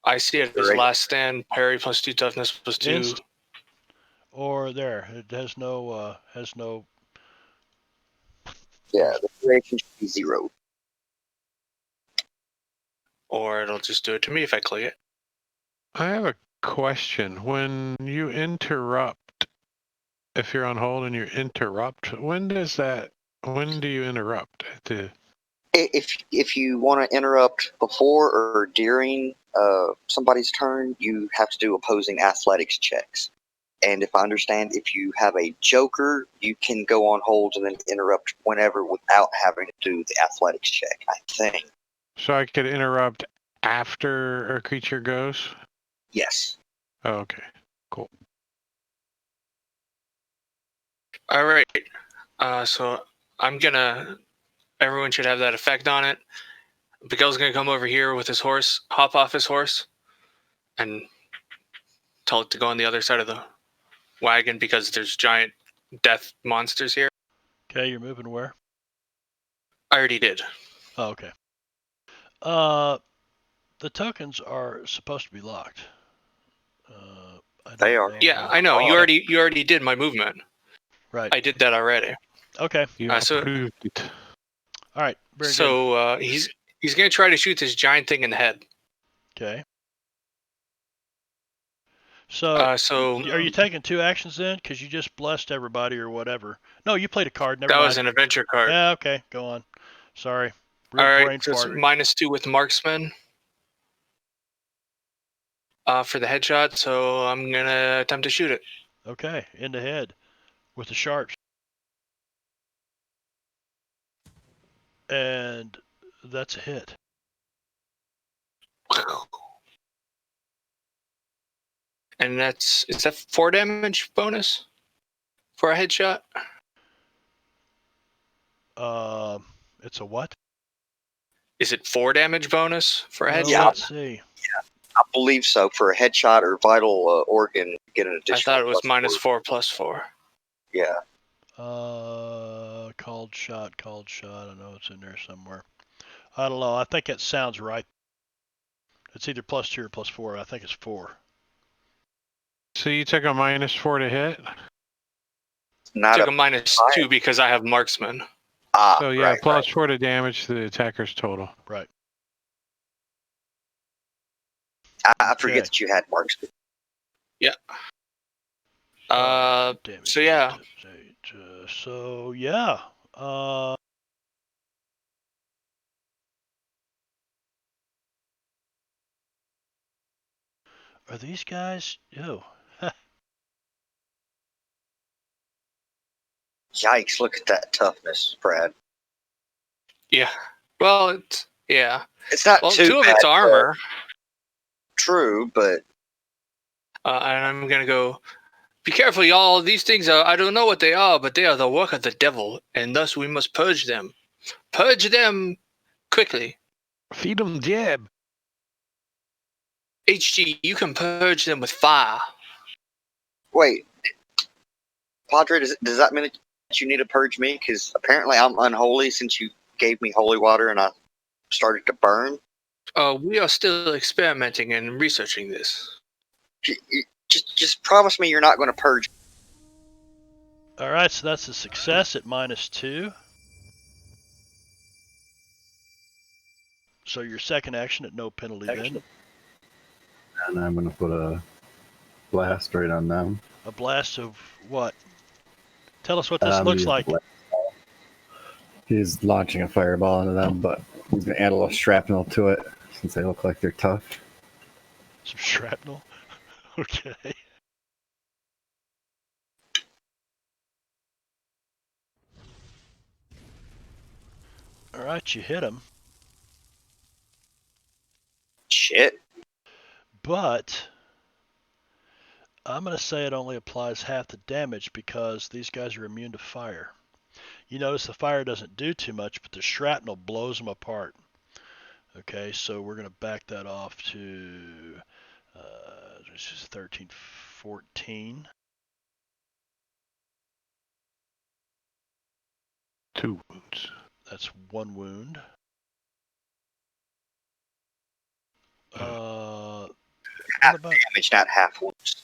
I see it as Duration. Last Stand, parry +2, toughness +2. Or there. It has no. Yeah, the duration should be 0. Or it'll just do it to me if I click it. I have a question. When you interrupt, if you're on hold and you interrupt, when do you interrupt? If you want to interrupt before or during somebody's turn, you have to do opposing athletics checks. And if I understand, if you have a Joker, you can go on hold and then interrupt whenever without having to do the athletics check, I think. So I could interrupt after a creature goes? Yes. Oh, okay. Cool. All right. So I'm gonna. Everyone should have that effect on it. Miguel's gonna come over here with his horse, hop off his horse, and tell it to go on the other side of the wagon because there's giant death monsters here. Okay, you're moving where? I already did. Oh, okay. The tokens are supposed to be locked. They are. Yeah, I know. You already did my movement. Right. I did that already. Okay. You so- approved it. All right. Very good. So he's gonna try to shoot this giant thing in the head. Okay. So, So are you taking 2 actions then? Because you just blessed everybody or whatever. No, you played a card. Never that mind. was an adventure card. Yeah. Okay. Go on. Sorry. All Brain right, so it's fart. -2 with marksman for the headshot. So I'm gonna attempt to shoot it. Okay. In the head with the sharps. And that's a hit. And is that 4 damage bonus for a headshot? It's a what? Is it 4 damage bonus for a Well, headshot? let's see. I believe so. For a headshot or vital organ, you get an I additional. thought it was +4. -4 +4. Yeah. Called shot. I know it's in there somewhere. I don't know. I think it sounds right. It's either +2 or +4. I think it's 4. So you took a -4 to hit? Not Took a a -2 because I have marksman. So yeah, right, right. +4 to damage to the attacker's total. Right. I forget Okay. that you had marks. Yeah. Damage So yeah. times 8. So yeah. Are these guys? Ew. Yikes! Look at that toughness, Brad. Yeah. Well, Yeah. It's not Well, too 2 of bad, it's armor. True, but And I'm going to go, be careful, y'all. These things are, I don't know what they are, but they are the work of the devil, and thus we must purge them. Purge them quickly. Feed them jab. HG, you can purge them with fire. wait, Padre, does that mean that you need to purge me? Because apparently I'm unholy since you gave me holy water and I started to burn. We are still experimenting and researching this. Just promise me you're not going to purge. All right, so that's a success at -2. So your second action at no penalty then. And I'm going to put a blast right on them. A blast of what? Tell us what this looks Use the like. blast. He's launching a fireball into them, but he's going to add a little shrapnel to it since they look like they're tough. Some shrapnel. Okay. All right, you hit him. Shit. But I'm going to say it only applies half the damage because these guys are immune to fire. You notice the fire doesn't do too much, but the shrapnel blows them apart. Okay, so we're going to back that off to 13, 14. 2 wounds. That's 1 wound. Half What about? damage, not half wounds.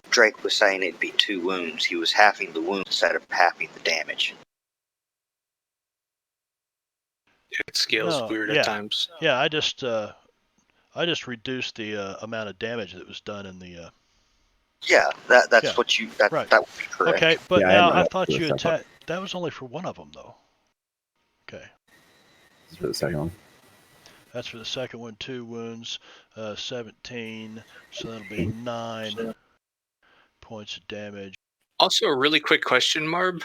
Drake was saying it'd be 2 wounds. He was halving the wounds instead of halving the damage. It scales No, weird yeah. at times. Yeah, I just reduced the amount of damage that was done in the. Yeah, that's Yeah. what you. Right. That would be correct. Okay, but Yeah, now I I thought you stuff up. attacked. That was only for one of them, though. Okay, This is for the second one. that's for the second one. 2 wounds, 17. So that'll be 9 points of damage. Also, a really quick question, Marb.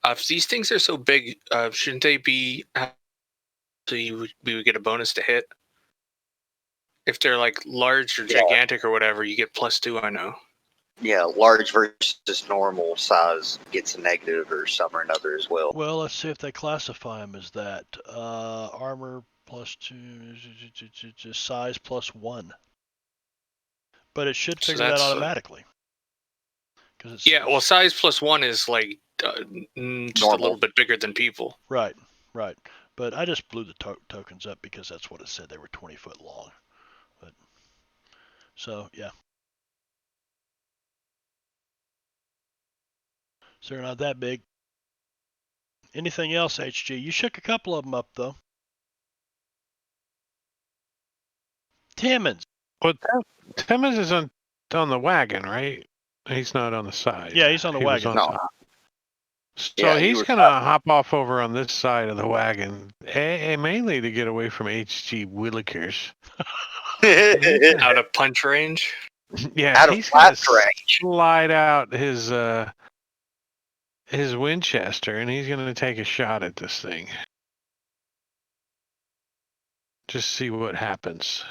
If these things are so big, shouldn't they be... So we would get a bonus to hit? If they're like large or gigantic or whatever, you get +2, I know. Yeah, large versus normal size gets a negative or some or another as well. Well, let's see if they classify them as that. Armor +2, size +1. But it should So figure that that's, automatically. It's, yeah, well, size +1 is like just Normal. a little bit bigger than people. Right. But I just blew the tokens up because that's what it said. They were 20 foot long. But so yeah. So they're not that big. Anything else, HG? You shook a couple of them up though. Timmons. Well, Timmons is on the wagon, right? He's not on the side. Yeah, he's on the He was wagon. on No. top. So Yeah, he's you were going to hop off over on this side of the wagon, mainly to get away from HG Willikers. Out of punch range. Yeah, Out of he's going blast to range. slide out his Winchester, and he's going to take a shot at this thing. Just see what happens.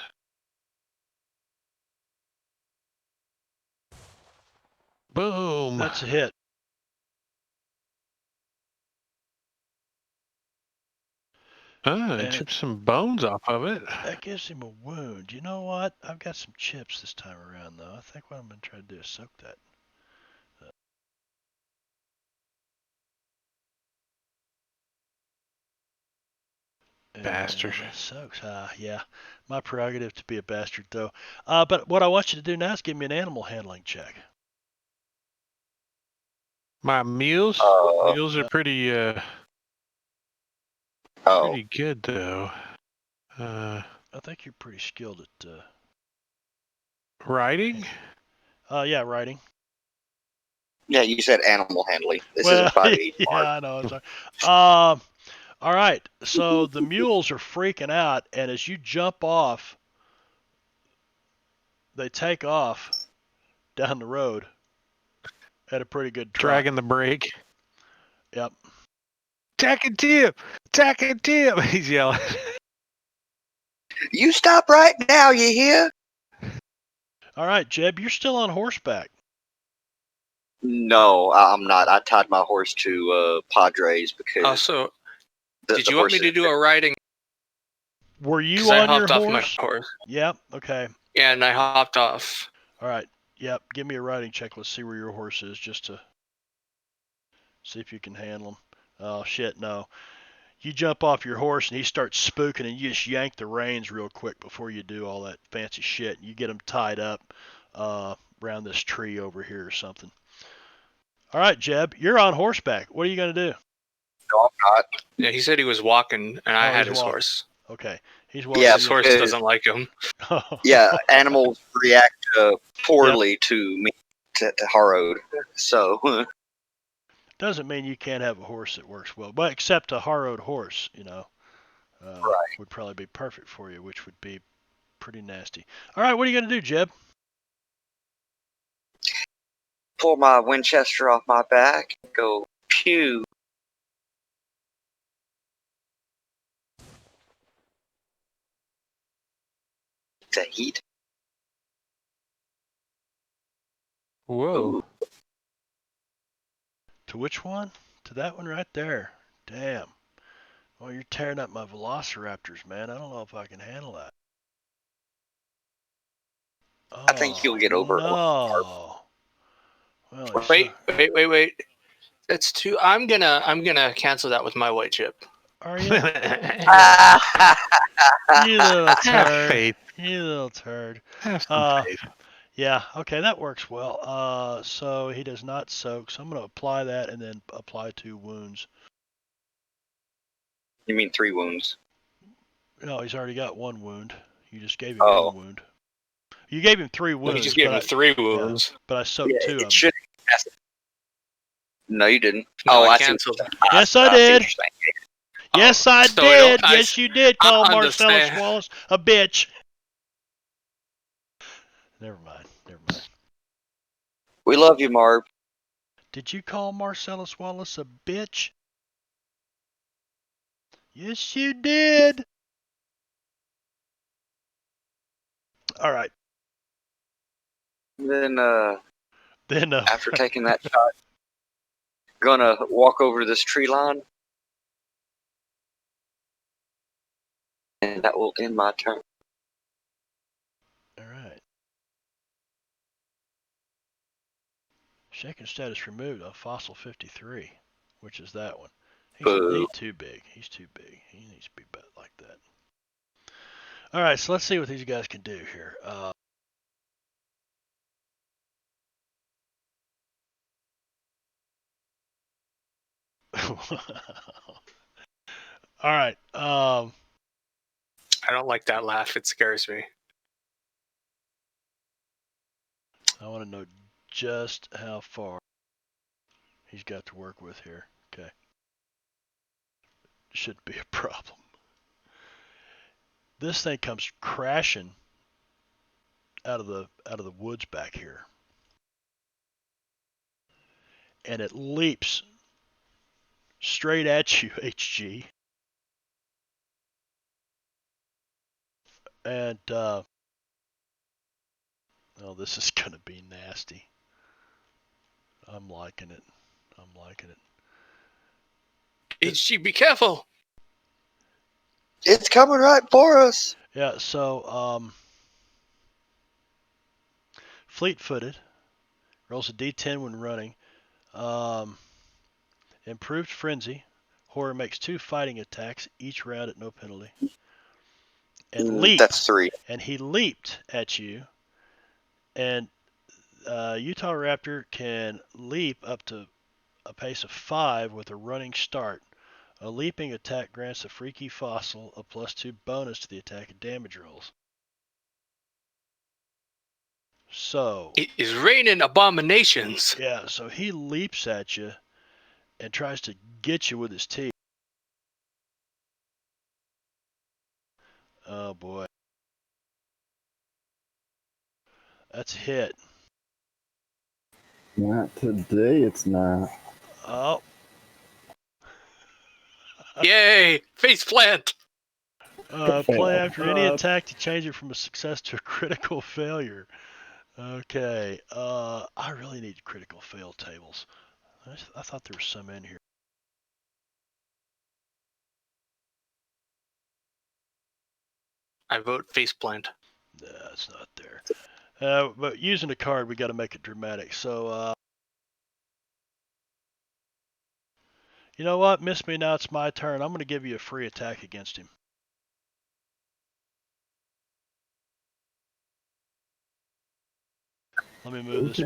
Boom. That's a hit. It chipped some bones off of it. That gives him a wound. You know what? I've got some chips this time around, though. I think what I'm going to try to do is soak that. Bastard. Soaks. Yeah. My prerogative to be a bastard, though. But what I want you to do now is give me an animal handling check. My mules? Mules are pretty good, though. I think you're pretty skilled at riding? Yeah, riding. Yeah, you said animal handling. This Well, isn't 5e. yeah, I know. I'm sorry. All right. So the mules are freaking out, and as you jump off, they take off down the road at a pretty good trot. Dragging the brake. Yep. Tack and tip! Tack and tip! He's yelling. You stop right now, you hear? All right, Jeb, you're still on horseback. No, I'm not. I tied my horse to Padres because Also, the did you want me to do a riding? Were you 'Cause I on your hopped off my horse? horse. Yep. Okay. Yeah, and I hopped off. All right. Yep. Give me a riding check. Let's see where your horse is, just to see if you can handle him. Oh shit, no. You jump off your horse and he starts spooking, and you just yank the reins real quick before you do all that fancy shit. You get him tied up around this tree over here or something. All right, Jeb, you're on horseback. What are you gonna do? no, I'm not. Yeah, he said he was walking, and I Oh, had he's his walking. horse. Okay, he's walking. Yeah, His horse because- doesn't like him. Yeah, animals react poorly to me to harrowed. So Doesn't mean you can't have a horse that works well, but except a harrowed horse, would probably be perfect for you, which would be pretty nasty. All right, what are you gonna do, Jeb? pull my Winchester off my back, go pew. The heat. Whoa. To which one? To that one right there. Damn. Well, you're tearing up my velociraptors, man. I don't know if I can handle that. Oh, I think you'll get over it. No. Well, Wait. That's two. I'm gonna cancel that with my white chip. Are you? Have You little turd. faith. You little turd. Have some faith. Yeah, okay, that works well. So he does not soak, so I'm going to apply that and then apply 2 wounds. You mean 3 wounds? No, he's already got 1 wound. You just gave him Oh. 1 wound. You gave him 3 Well, wounds. he just gave him 3 wounds. But I soaked 2 of them. It should. No, you didn't. No, I see what canceled. you're saying. Yes, I see what did. you're saying. Yes, I so did. I- Yes, you did call I Marcellus understand. Wallace a bitch. Never mind. We love you, Marv. Did you call Marcellus Wallace a bitch? Yes, you did. All right. Then, Then after taking that shot, gonna walk over to this tree line, and that will end my turn. all right. Shaken status removed on fossil 53, which is that one. He's too big. He's too big. He needs to be like that. All right, so let's see what these guys can do here. All right. I don't like that laugh. It scares me. I want to know just how far he's got to work with here. Okay. Shouldn't be a problem. This thing comes crashing out of the woods back here. And it leaps straight at you, HG. And oh, this is gonna be nasty. I'm liking it. HG, be careful. It's coming right for us. Yeah, so fleet-footed, rolls a D10 when running. Improved frenzy. Horror makes 2 fighting attacks each round at no penalty. And leap. That's 3. And he leaped at you. And Utah Raptor can leap up to a pace of 5 with a running start. A leaping attack grants a freaky fossil a +2 bonus to the attack and damage rolls. So It is raining abominations. yeah, so he leaps at you and tries to get you with his teeth. Oh boy. That's a hit. Not today, it's not. Oh. Yay! Face plant! Play after any attack to change it from a success to a critical failure. Okay. I really need critical fail tables. I thought there was some in here. I vote face plant. Nah, it's not there. But using a card, we got to make it dramatic. So, you know what? Miss me now. It's my turn. I'm going to give you a free attack against him. Let me move this.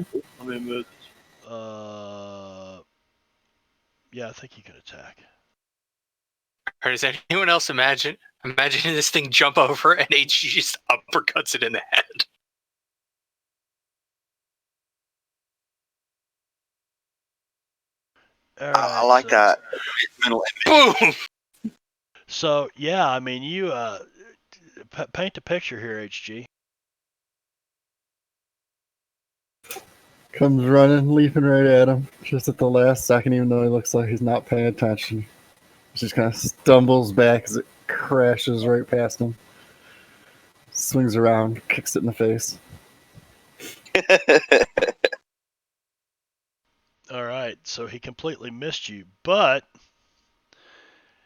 Yeah, I think you can attack. Or does anyone else imagining this thing jump over and HG just uppercuts it in the head? All right, I like that mental image. Boom! So yeah, I mean, you paint the picture here, HG. Comes running, leaping right at him, just at the last second, even though he looks like he's not paying attention. Just kind of stumbles back as it crashes right past him. Swings around, kicks it in the face. All right, so he completely missed you, but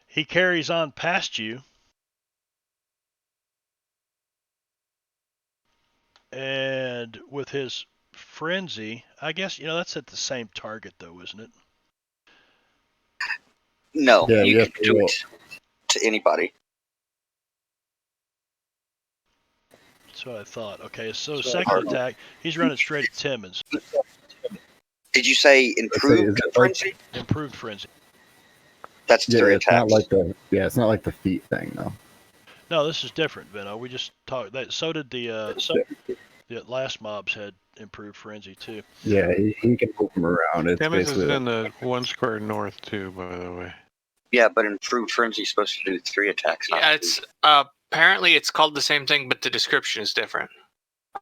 he carries on past you. And with his frenzy, I guess, that's at the same target, though, isn't it? No, Yeah, you you can have to do roll. it to anybody. That's what I thought. Okay, so second attack, he's running straight at Timmons. Did you say Is improved it like- frenzy? Improved frenzy. That's Yeah, 3 it's not attacks. like it's not like the feet thing though. No, this is different, Vino. We just talked that. So did the last mobs had improved frenzy too. Yeah, he can move them around. It's Timmons is basically in the 1 square north too, by the way. Yeah, but improved frenzy is supposed to do 3 attacks. Not Yeah, two. it's apparently it's called the same thing, but the description is different.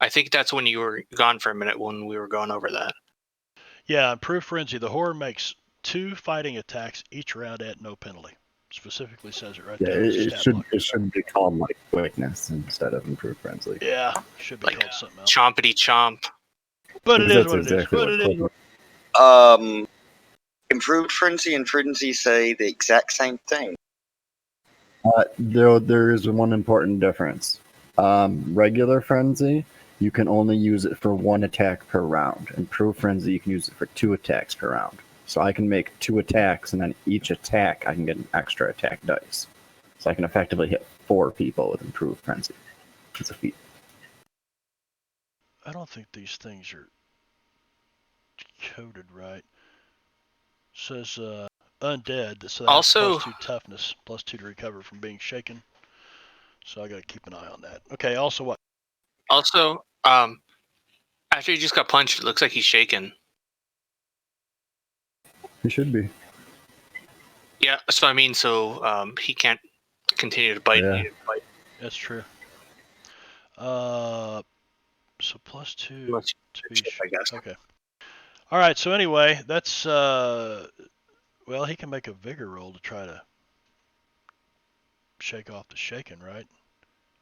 I think that's when you were gone for a minute when we were going over that. Yeah, improved frenzy. The horror makes 2 fighting attacks each round at no penalty. Specifically says it right yeah. there. On the It stat should block. it should be called like quickness instead of improved frenzy. Yeah, should be Like called something else. Chompity chomp. But it is That's what it is. exactly what quickness. Improved frenzy and frenzy say the exact same thing. There is one important difference. Regular frenzy, you can only use it for 1 attack per round. Improved frenzy, you can use it for 2 attacks per round. So I can make 2 attacks, and then each attack I can get an extra attack dice. So I can effectively hit 4 people with improved frenzy. It's a feat. I don't think these things are coded right. Says undead, so that Also- has +2 toughness, +2 to recover from being shaken. So I got to keep an eye on that. Okay. Also, what? Also, after he just got punched, it looks like he's shaken. He should be. Yeah, so I mean, he can't continue to bite. Yeah. That's true. So +2 Let's to be. check, I guess. Okay. All right. So anyway, that's well, he can make a vigor roll to try to shake off the shaken, right?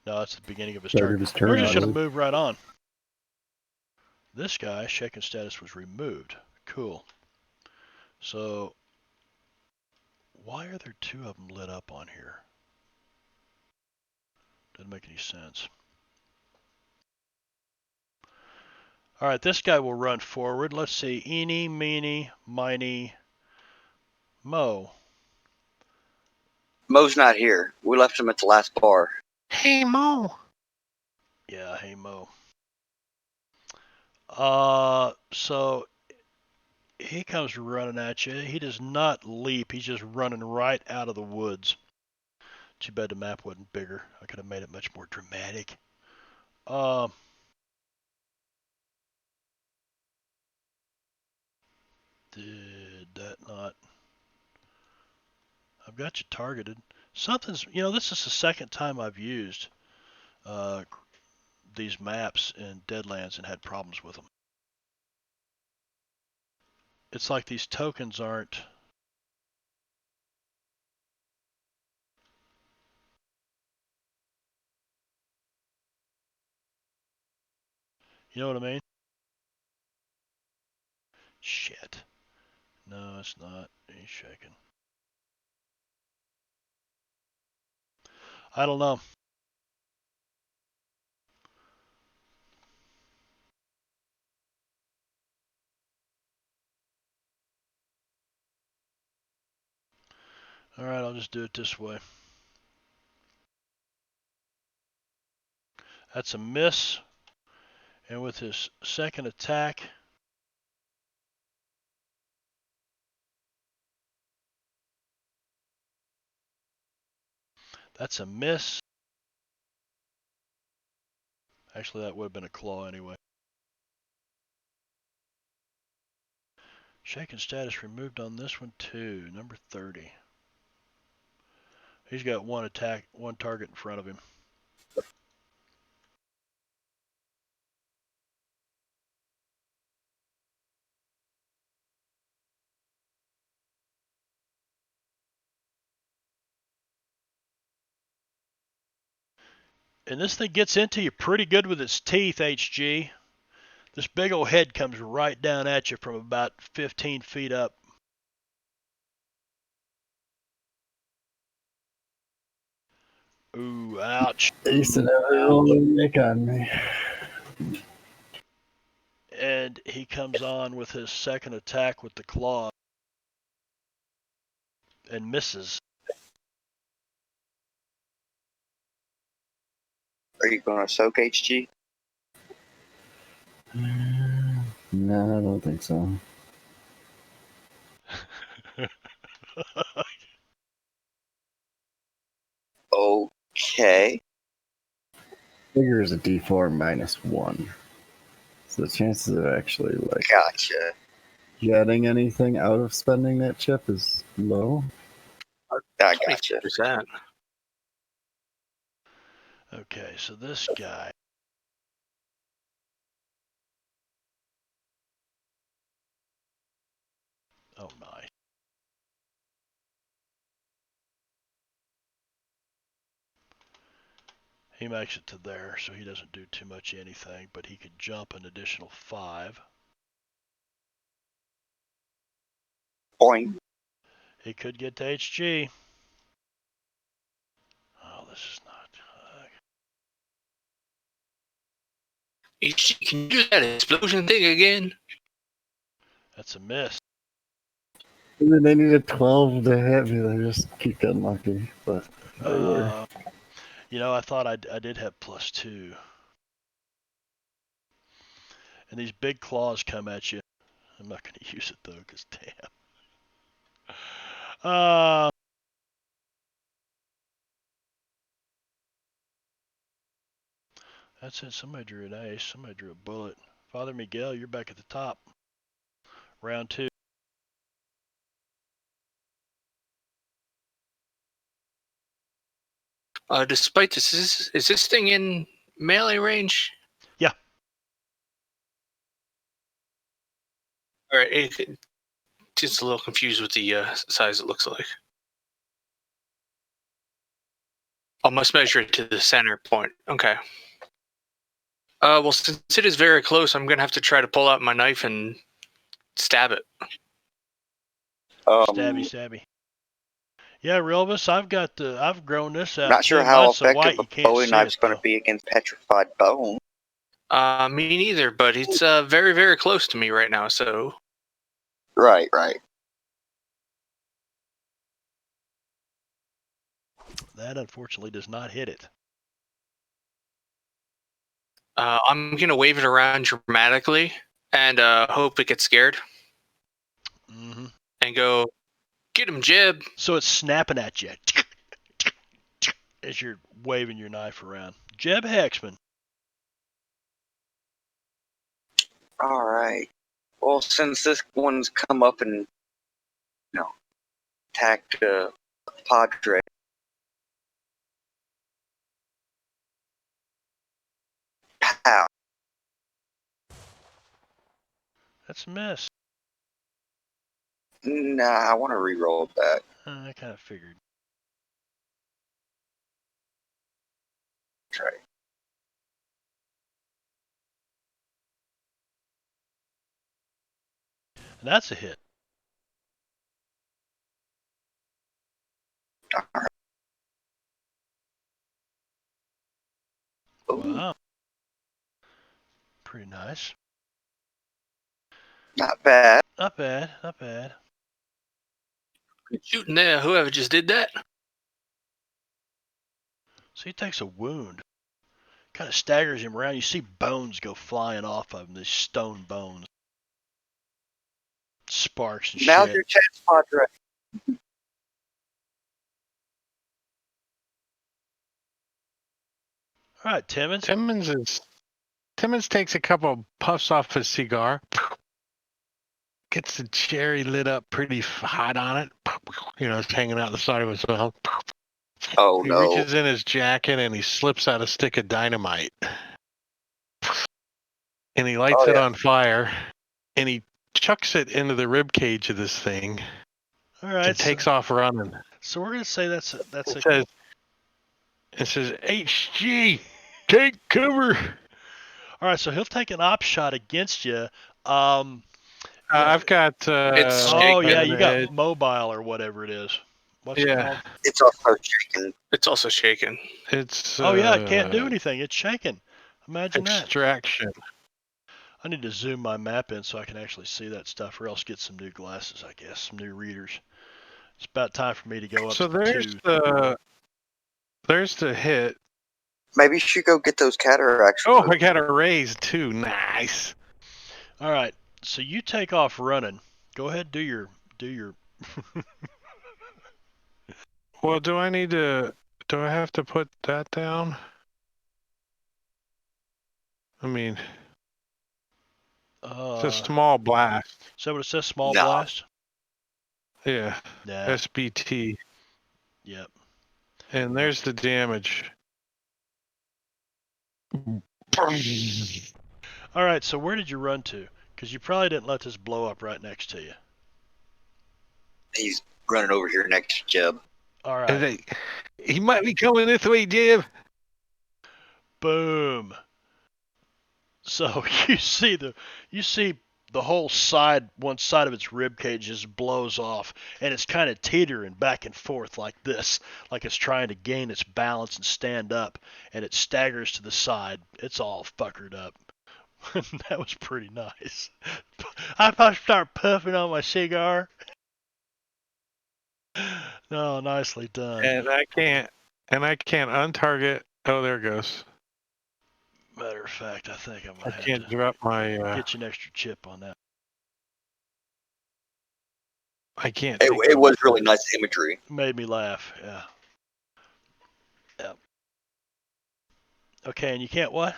No, that's the beginning of his Start turn. of his turn, We're just going to obviously. move right on. This guy, shaken status was removed. Cool. So, why are there 2 of them lit up on here? Doesn't make any sense. All right, this guy will run forward. Let's see. Eeny, meeny, miny, mo. Mo's not here. We left him at the last bar. Hey, Mo. Yeah, hey, mo. So he comes running at you. He does not leap. He's just running right out of the woods. Too bad the map wasn't bigger. I could have made it much more dramatic. Did that not? I've got you targeted. Something's, this is the second time I've used these maps in Deadlands and had problems with them. It's like these tokens aren't You know what I mean? Shit. No, it's not. He's shaking. I don't know. All right, I'll just do it this way. That's a miss. And with his second attack, that's a miss. Actually, that would have been a claw anyway. Shaken status removed on this one too. Number 30. He's got one attack, one target in front of him. And this thing gets into you pretty good with its teeth, HG. This big old head comes right down at you from about 15 feet up. Ooh, ouch. Ace and every roll they make on me. And he comes on with his second attack with the claw and misses. Are you going to soak HG? No, I don't think so. Okay. Figure is a D4 minus 1. So the chances of actually like Gotcha. getting anything out of spending that chip is low. I gotcha. 20%. Okay, so this guy. Oh, nice. He makes it to there, so he doesn't do too much anything, but he could jump an additional 5. Point. He could get to HG. Oh, this is not. Can you do that explosion thing again? That's a miss. And then they needed 12 to hit me. They just keep getting lucky, but they were. You know, I thought I did have +2. And these big claws come at you. I'm not going to use it though, because damn. That's it. Somebody drew an ace. Somebody drew a bullet. Father Miguel, you're back at the top. Round 2. Despite this, is this thing in melee range? Yeah. All right, just a little confused with the size it looks like. I must measure it to the center point. Okay. Well, since it is very close, I'm gonna have to try to pull out my knife and stab it. Stabby. Yeah, Relvis, I've grown this out Not sure too. how Mine's so white effective you a can't Bowie see knife's it going though. to be against petrified bone. Me neither, but it's very, very close to me right now, so... Right. That unfortunately does not hit it. I'm gonna wave it around dramatically and hope it gets scared. Mm-hmm. And go, get him, Jeb! So it's snapping at you as you're waving your knife around. Jeb Hexman. All right. Well, since this one's come up and attacked Padre, pow. That's a miss. Nah, I want to re-roll that. I kind of figured. Try. And that's a hit. Ooh, Wow. Pretty nice. not bad. Not bad. Not bad. Good shooting there, whoever just did that. So he takes a wound. Kind of staggers him around. You see bones go flying off of him. These stone bones. Sparks and Now's shit. your chance, Padre. All right, Timmons. Timmons takes a couple puffs off his cigar, gets the cherry lit up pretty hot on it. It's hanging out the side of his mouth. Oh He no! reaches in his jacket and he slips out a stick of dynamite. And he lights Oh, it yeah. on fire and he chucks it into the rib cage of this thing All right. and takes off running. So we're gonna say that's It says HG, take cover. All right. So he'll take an op shot against you. I've got. It's Oh shaken. yeah, you got mobile or whatever it is. What's it called? It's also shaking. It's also shaken. It's. Oh yeah, it can't do anything. It's shaking. Imagine that. Extraction. I need to zoom my map in so I can actually see that stuff, or else get some new glasses, I guess, some new readers. It's about time for me to go up So to there's 2. there's the hit. Maybe you should go get those cataracts. Oh, removed. I got a raise too. Nice. All right, so you take off running. Go ahead, do your. Well, do I have to put that down? I mean, it's a small blast. Is that what it says? Small No. blast. Yeah. Nah. SBT. Yep. And there's the damage. All right, so where did you run to? Because you probably didn't let this blow up right next to you. He's running over here next to Jeb. All right. He might be coming this way, Jeb. Boom. So you see the whole side, one side of its rib cage just blows off, and it's kind of teetering back and forth like this, like it's trying to gain its balance and stand up, and it staggers to the side. It's all fuckered up. That was pretty nice. I start puffing on my cigar. No, nicely done. And I can't untarget. Oh, there it goes. Matter of fact, I think I'm I gonna have can't to drop my. get you an extra chip on that. I can't. It was really nice imagery. Made me laugh. Yeah. Yep. Okay, and you can't what?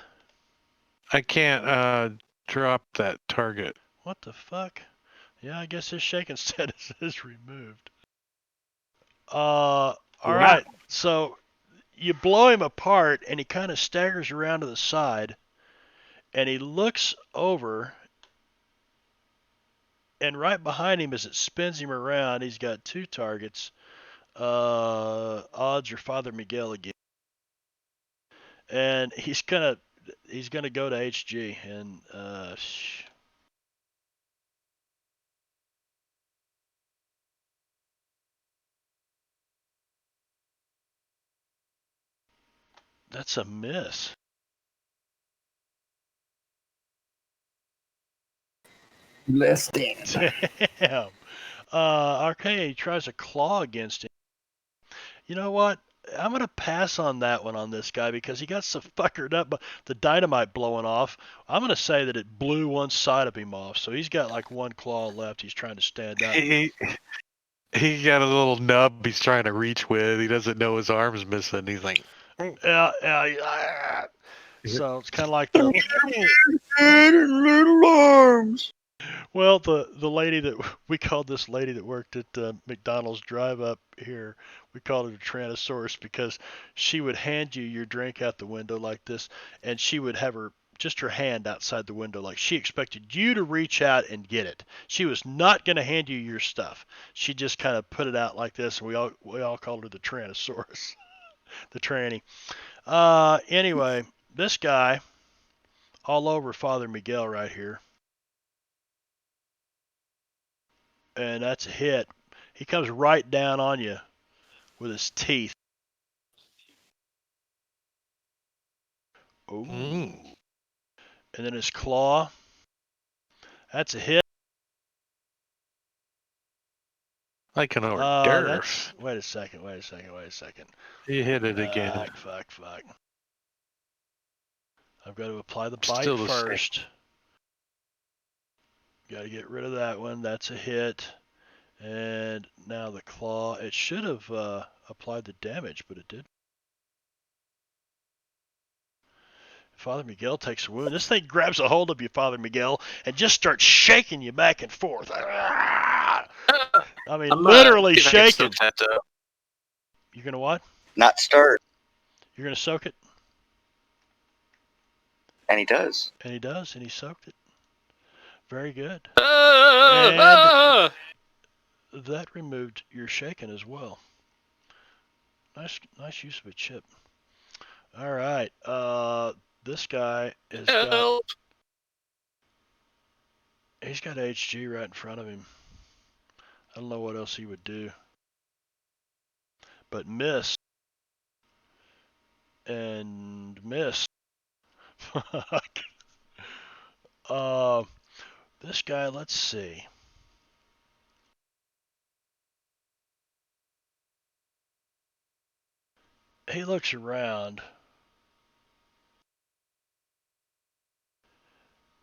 I can't drop that target. What the fuck? Yeah, I guess his shaking status is removed. All right. So you blow him apart, and he kind of staggers around to the side, and he looks over, and right behind him, as it spins him around, he's got 2 targets. Odds or Father Miguel again, and he's gonna go to HG, and that's a miss. Less than. Damn. Okay, he tries to claw against him. You know what? I'm going to pass on that one on this guy because he got so fuckered up by the dynamite blowing off. I'm going to say that it blew one side of him off. So he's got like 1 claw left. He's trying to stand up. He got a little nub he's trying to reach with. He doesn't know his arm's missing. He's like, Yeah. So it's kind of like the Little arms. well, the lady that we called this lady that worked at McDonald's drive-up here, we called her a Tyrannosaurus because she would hand you your drink out the window like this, and she would have her hand outside the window like she expected you to reach out and get it. She was not going to hand you your stuff. She just kind of put it out like this, and we all called her the Tyrannosaurus, the tranny. Anyway, this guy all over Father Miguel right here. and that's a hit. He comes right down on you with his teeth. Ooh. Mm. And then his claw. That's a hit. Like an hors d'oeuvre. Wait a second. You hit it again. Fuck. I've got to apply the bite Still the same. first. Got to get rid of that one. That's a hit. And now the claw. It should have applied the damage, but it didn't. Father Miguel takes a wound. This thing grabs a hold of you, Father Miguel, and just starts shaking you back and forth. I mean, literally see if I can shaking. soak that, You're going to what? Not stirred. You're going to soak it? And he does. And he does, and he soaked it. Very good. And That removed your shaking as well. Nice use of a chip. All right. This guy has help. he's got HG right in front of him. I don't know what else he would do. But miss. And miss. Fuck. This guy, let's see. He looks around.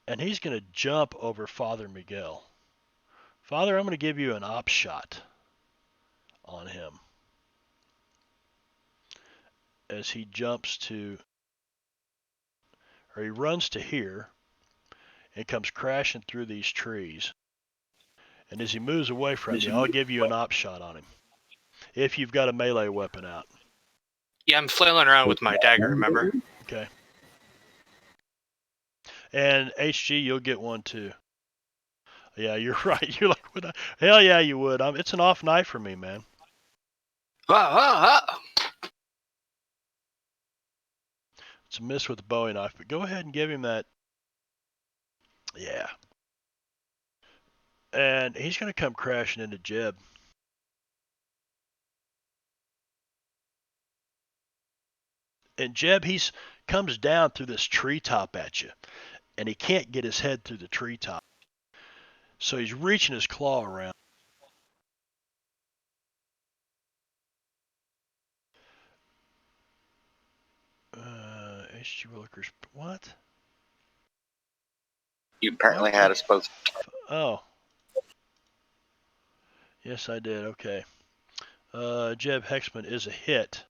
And he's going to jump over Father Miguel. Father, I'm going to give you an op shot on him. As he jumps to, or he runs to here and comes crashing through these trees. And as he moves away from you, I'll give you an op shot on him. If you've got a melee weapon out. Yeah, I'm flailing around with my dagger, remember? Okay. And HG, you'll get one too. Yeah, you're right. You're like, would I? Hell yeah, you would. It's an off night for me, man. It's a miss with the Bowie knife, but go ahead and give him that. Yeah. And he's going to come crashing into Jeb. And Jeb, comes down through this treetop at you, and he can't get his head through the treetop. So he's reaching his claw around. HG Willikers, what? You apparently had us both. Oh. Yes, I did. Okay. Jeb Hexman is a hit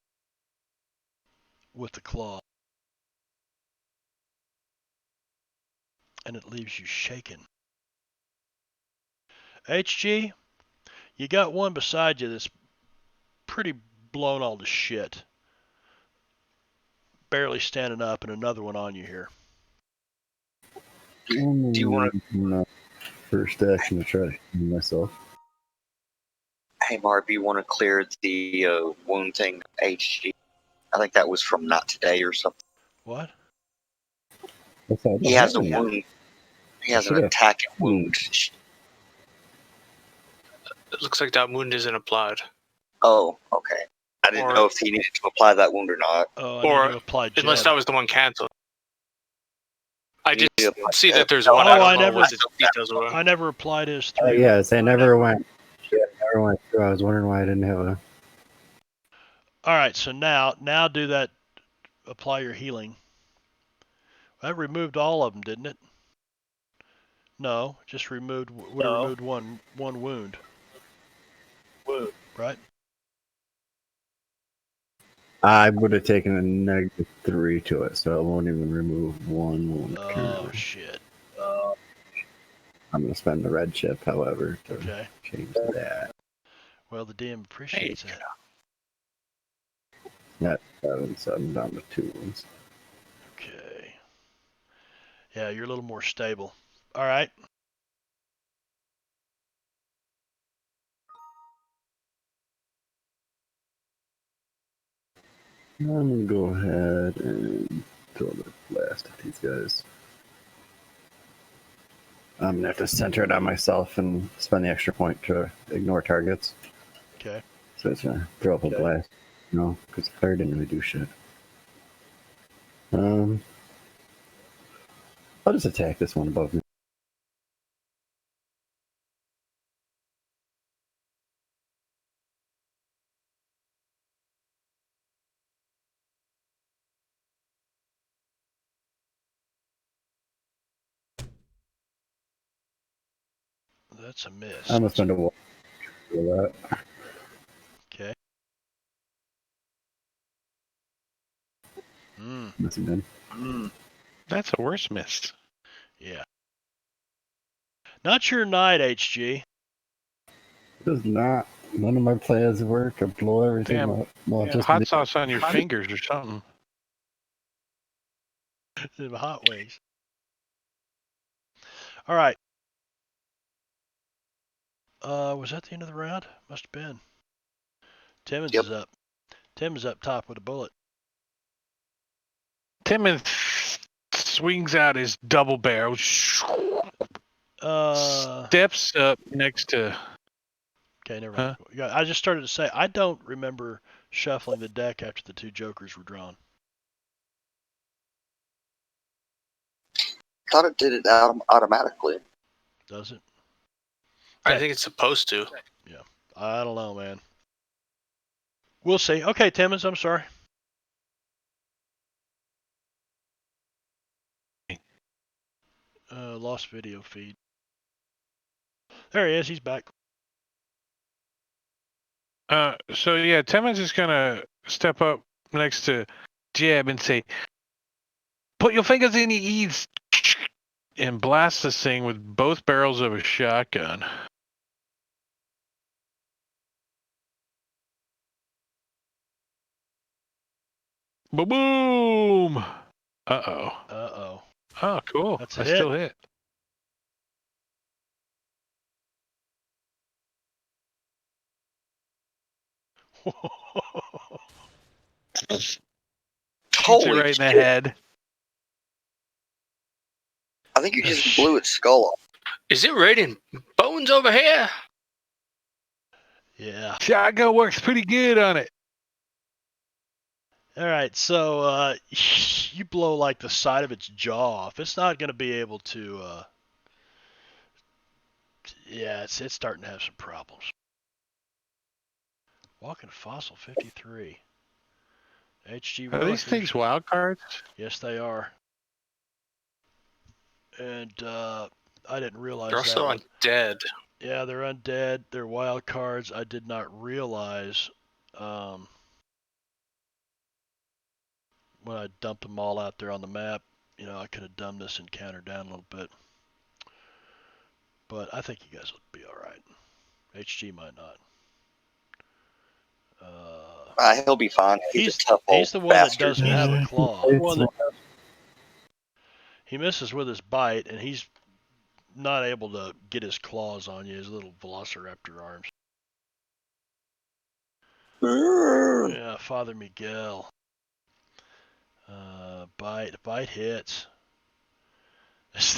with the claw. And it leaves you shaken. HG, you got one beside you that's pretty blown all to shit. Barely standing up, and another one on you here. Do you want to? First action to try to heal myself. Hey, Marv, you want to clear the wound thing, HG? I think that was from not today or something. What? He has a wound. He has an attack and wound. It looks like that wound isn't applied. Oh, okay. I didn't know if he needed to apply that wound or not. Oh, I need to apply Jeb. Unless that was the one canceled. I You just need to apply see Jeb. that there's one. I don't know what the never- details were. I never applied his 3. Yes, I never went. Never went through. I was wondering why I didn't have a. All right, so now do that. Apply your healing. That removed all of them, didn't it? No, just removed. We removed one wound. Right? I would have taken a -3 to it, so it won't even remove one wound. Oh shit. I'm gonna spend the red chip, however, to Okay. change that. Well, the DM appreciates that. That 7, so I'm down to 2 wounds. Okay. Yeah, you're a little more stable. All right. I'm gonna go ahead and throw the blast at these guys. I'm gonna have to center it on myself and spend the extra point to ignore targets. Okay. So it's gonna throw up a blast. No, because fire didn't really do shit. I'll just attack this one above me. That's a miss. I'm gonna spend a wall for that. Okay. That's good. That's a worse miss. Yeah. Not your night, HG. Does not. None of my plans work. I blow everything Damn. up. Well, Yeah, just hot sauce on your fingers or something. Some hot wings. All right. Was that the end of the round? Must have been. Timmons Yep. is up. Tim is up top with a bullet. Timmons swings out his double barrel, steps up next to. Okay, never mind. Yeah, I just started to say I don't remember shuffling the deck after the two jokers were drawn. Thought it did it automatically. Does it? I Okay. think it's supposed to. I don't know, man. We'll see. Okay, Timmons, I'm sorry. Lost video feed. There he is. He's back. So yeah, Timmons is gonna step up next to Jeb and say, "Put your fingers in your ears," and blast this thing with both barrels of a shotgun. Boom! Uh-oh. Uh-oh. Oh, cool. That's a I hit. still hit. Hits it Holy right in the shit. head. I think you just blew its skull off. Is it raining bones over here? Yeah. Shotgun works pretty good on it. All right, so you blow like the side of its jaw off. It's not going to be able to. Yeah, it's starting to have some problems. Walking Fossil 53. HG Are these things wild cards? Yes, they are. And I didn't realize They're that. also undead. Yeah, they're undead. They're wild cards. I did not realize when I dumped them all out there on the map. You know, I could have dumbed this encounter down a little bit. But I think you guys will be all right. HG might not. He'll be fine. He's a tough old He's the one bastard. that doesn't have a claw. It's He misses with his bite, and he's not able to get his claws on you, his little velociraptor arms. Yeah, Father Miguel. Bite hits.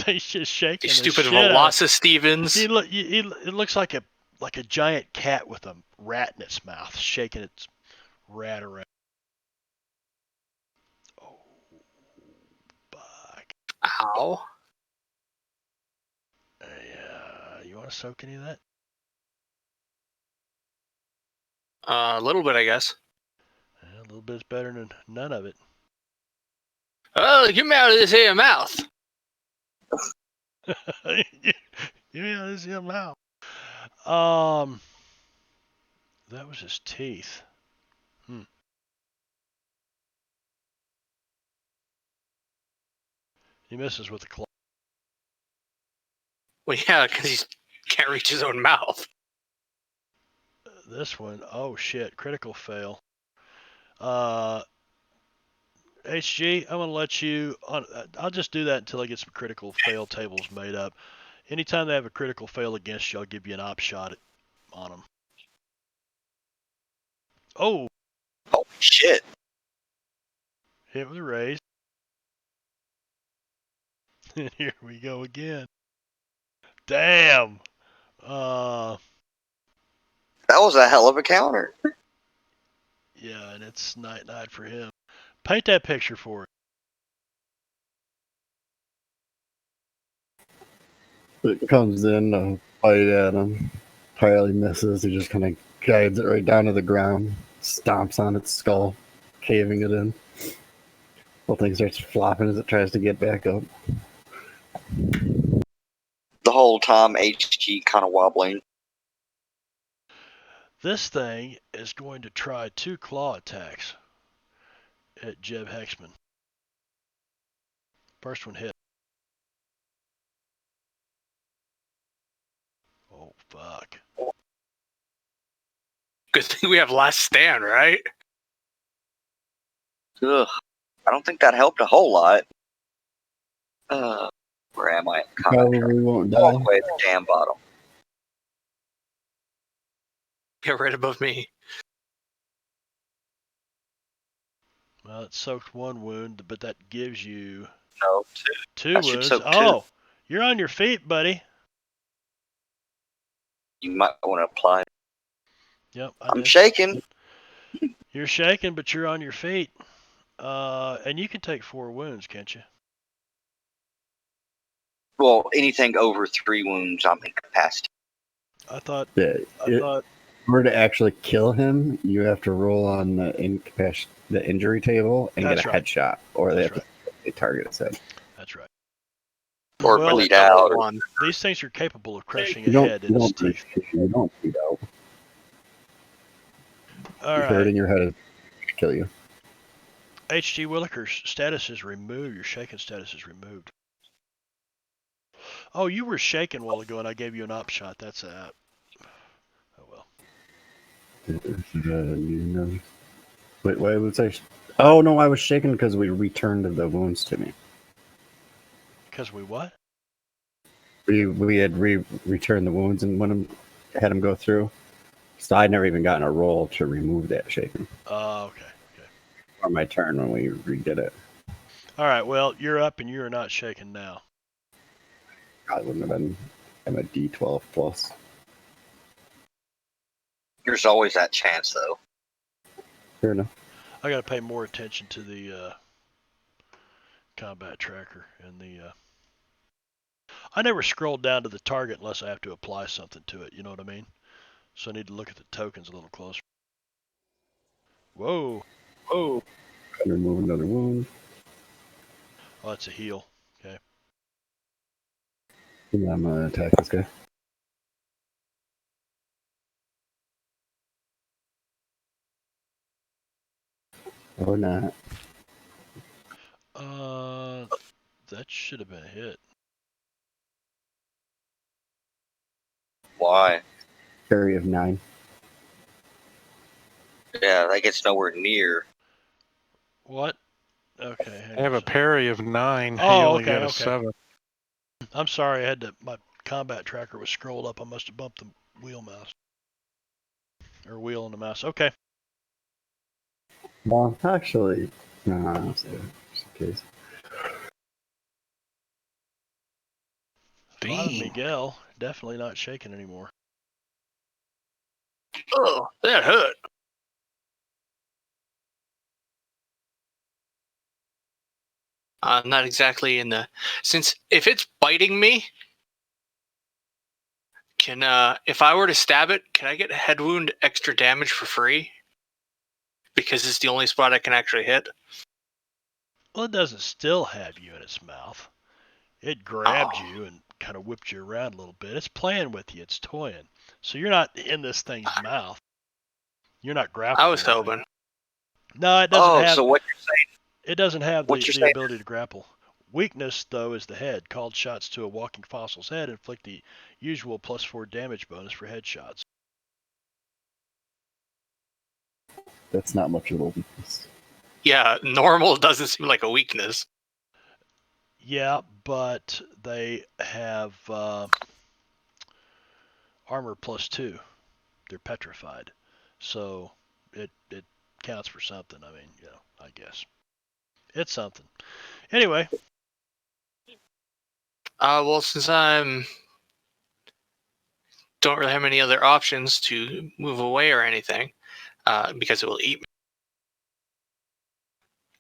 He's just shaking You the stupid shit out. Velocis Stevens. It looks like a giant cat with a rat in its mouth, shaking its rat around. Oh, fuck. Ow. Yeah, you want to soak any of that? A little bit, I guess. Yeah, a little bit's better than none of it. Oh, get me out of this here mouth. Yeah, this is him now. That was his teeth. He misses with the claw. Well, yeah, because he can't reach his own mouth. This one, oh shit, critical fail. HG, I'm gonna let you. I'll just do that until I get some critical fail tables made up. Anytime they have a critical fail against you, I'll give you an op shot on them. Oh, Holy shit. hit with a raise. And here we go again. Damn. That was a hell of a counter. Yeah, and it's night for him. Paint that picture for It comes in, bite at him. Entirely misses. He just kind of guides it right down to the ground, stomps on its skull, caving it in. Whole thing starts flopping as it tries to get back up. The whole time, HG kind of wobbling. This thing is going to try 2 claw attacks at Jeb Hexman. First one hit. Oh, fuck. Good thing we have last stand, right? Ugh. I don't think that helped a whole lot. Where am I? Probably won't All die. the way at the damn bottom. Get right above me. Well, it soaked 1 wound, but that gives you No, 2 That should wounds. soak 2. Oh, you're on your feet, buddy. You might want to apply. Yep, I I'm did. shaking. You're shaking, but you're on your feet. And you can take 4 wounds, can't you? Well, anything over 3 wounds, I'm incapacitated. I thought. Yeah, in order to actually kill him, you have to roll on the injury table and That's get a right. headshot, or they That's have to target its head. That's right. Or Well, bleed Double out. Or, one. these things are capable of crushing a You don't, head you in its don't, bleed, teeth. you don't bleed out. All right. Hurting your head to kill you. HG Williker's status is removed. Your shaken status is removed. Oh, you were shaken a while ago, and I gave you an op shot. That's that. Oh well. Wait, why would I? Oh no, I was shaken because we returned the wounds to me. Because we what? We had returned the wounds and had them go through. So I'd never even gotten a roll to remove that shaken. Okay. On my turn when we redid it. All right. Well, you're up, and you are not shaken now. Probably wouldn't have been. I'm a D12 plus. there's always that chance, though. Fair enough. I got to pay more attention to the combat tracker and the. I never scroll down to the target unless I have to apply something to it. You know what I mean? So I need to look at the tokens a little closer. Whoa. Oh. Remove another wound. Oh, that's a heal. Okay. And I'm gonna attack this guy. Or not. That should have been a hit. Why? Parry of 9. Yeah, that gets nowhere near. What? Okay. I have a parry of 9. Oh, you only okay, get a okay. 7. I'm sorry. My combat tracker was scrolled up. I must have bumped the wheel mouse. Or wheel on the mouse. Okay. Well, actually, no, just in case. Father Miguel, definitely not shaking anymore. Oh, that hurt. I'm not exactly in the... Since if it's biting me, can if I were to stab it, can I get a head wound extra damage for free? Because it's the only spot I can actually hit. Well, it doesn't still have you in its mouth. It grabbed you and kind of whipped you around a little bit. It's playing with you. It's toying. So you're not in this thing's mouth. You're not grappling. I was or anything. hoping. No, it doesn't have. So what you're saying? It doesn't have What you're the saying ability to grapple. Weakness, though, is the head. Called shots to a walking fossil's head inflict the usual +4 damage bonus for headshots. That's not much of a weakness. Yeah, normal doesn't seem like a weakness. Yeah, but they have armor +2. They're petrified, so it counts for something. I mean, I guess it's something. Anyway. Well, since I'm don't really have any other options to move away or anything because it will eat me.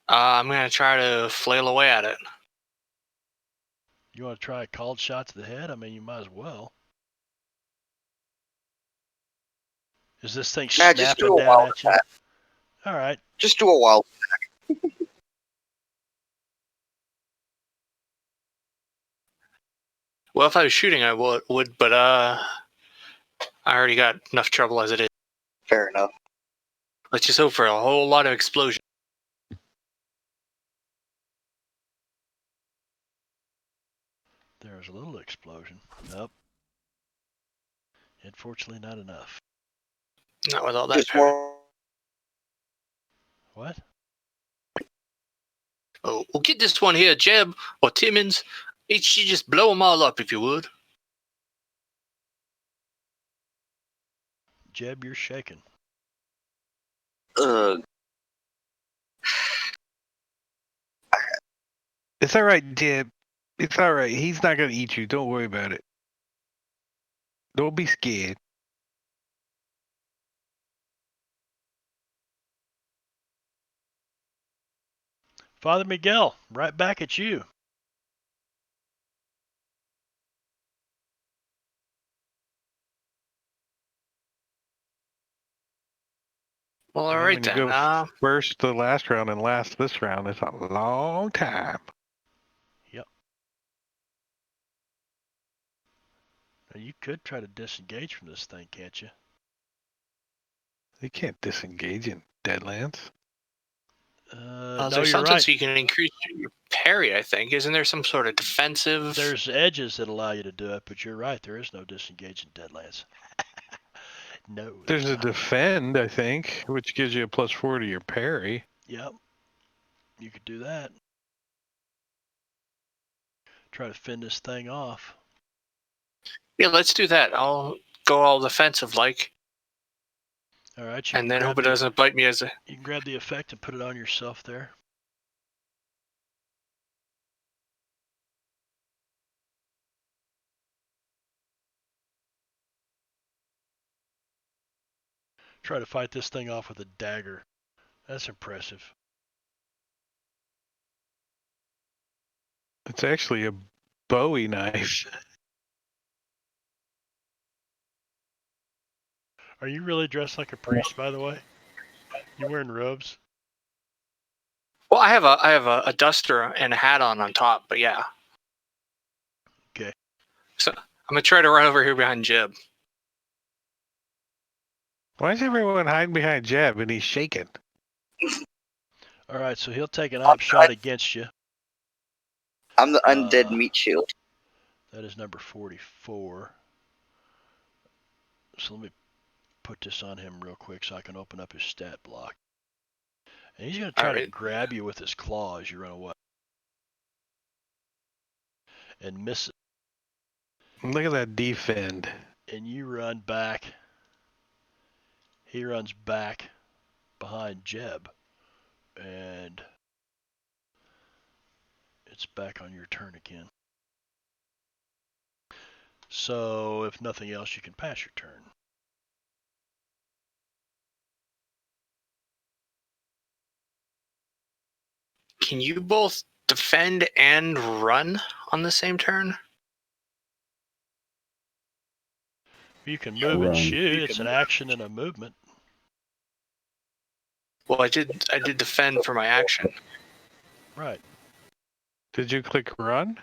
I'm going to try to flail away at it. You want to try a called shot to the head? I mean, you might as well. Is this thing Nah, just do snapping a down wild at you? attack. All right. Just do a wild. Well, if I was shooting, I would, but I already got enough trouble as it is. Fair enough. Let's just hope for a whole lot of explosion. There was a little explosion. Nope. Unfortunately, not enough. Not with all that Just power. more. What? Oh, well, get this one here, Jeb or Timmons. You just blow them all up if you would. Jeb, you're shaking. Ugh. It's all right, Jeb. It's all right. He's not gonna eat you. Don't worry about it. Don't be scared. Father Miguel, right back at you. Well, all Yeah, right when you then. go first the last round and last this round, it's a long time. Yep. Now, you could try to disengage from this thing, can't you? You can't disengage in Deadlands. No, there's you're something right. so you can increase your parry, I think. Isn't there some sort of defensive? There's edges that allow you to do it, but you're right. There is no disengage in Deadlands. No. There's a defend, I think, which gives you a +4 to your parry. Yep. You could do that. Try to fend this thing off. Yeah, let's do that. I'll go all defensive like, All right. and then hope it doesn't bite me as a. You can grab the effect and put it on yourself there. Try to fight this thing off with a dagger. That's impressive. It's actually a Bowie knife. Are you really dressed like a priest, by the way? You wearing robes? Well, I have a duster and a hat on top, but yeah. Okay. So I'm gonna try to run over here behind Jib. Why is everyone hiding behind Jeb and he's shaking? All right, so he'll take an op shot against you. I'm the undead meat shield. That is number 44. So let me put this on him real quick so I can open up his stat block. And he's going to try to grab you with his claw as you run away. And miss it. Look at that defend. And you run back. He runs back behind Jeb. And it's back on your turn again. So if nothing else, you can pass your turn. Can you both defend and run on the same turn? You can move and shoot. It's an action and a movement. Well, I did defend for my action. Right. Did you click run?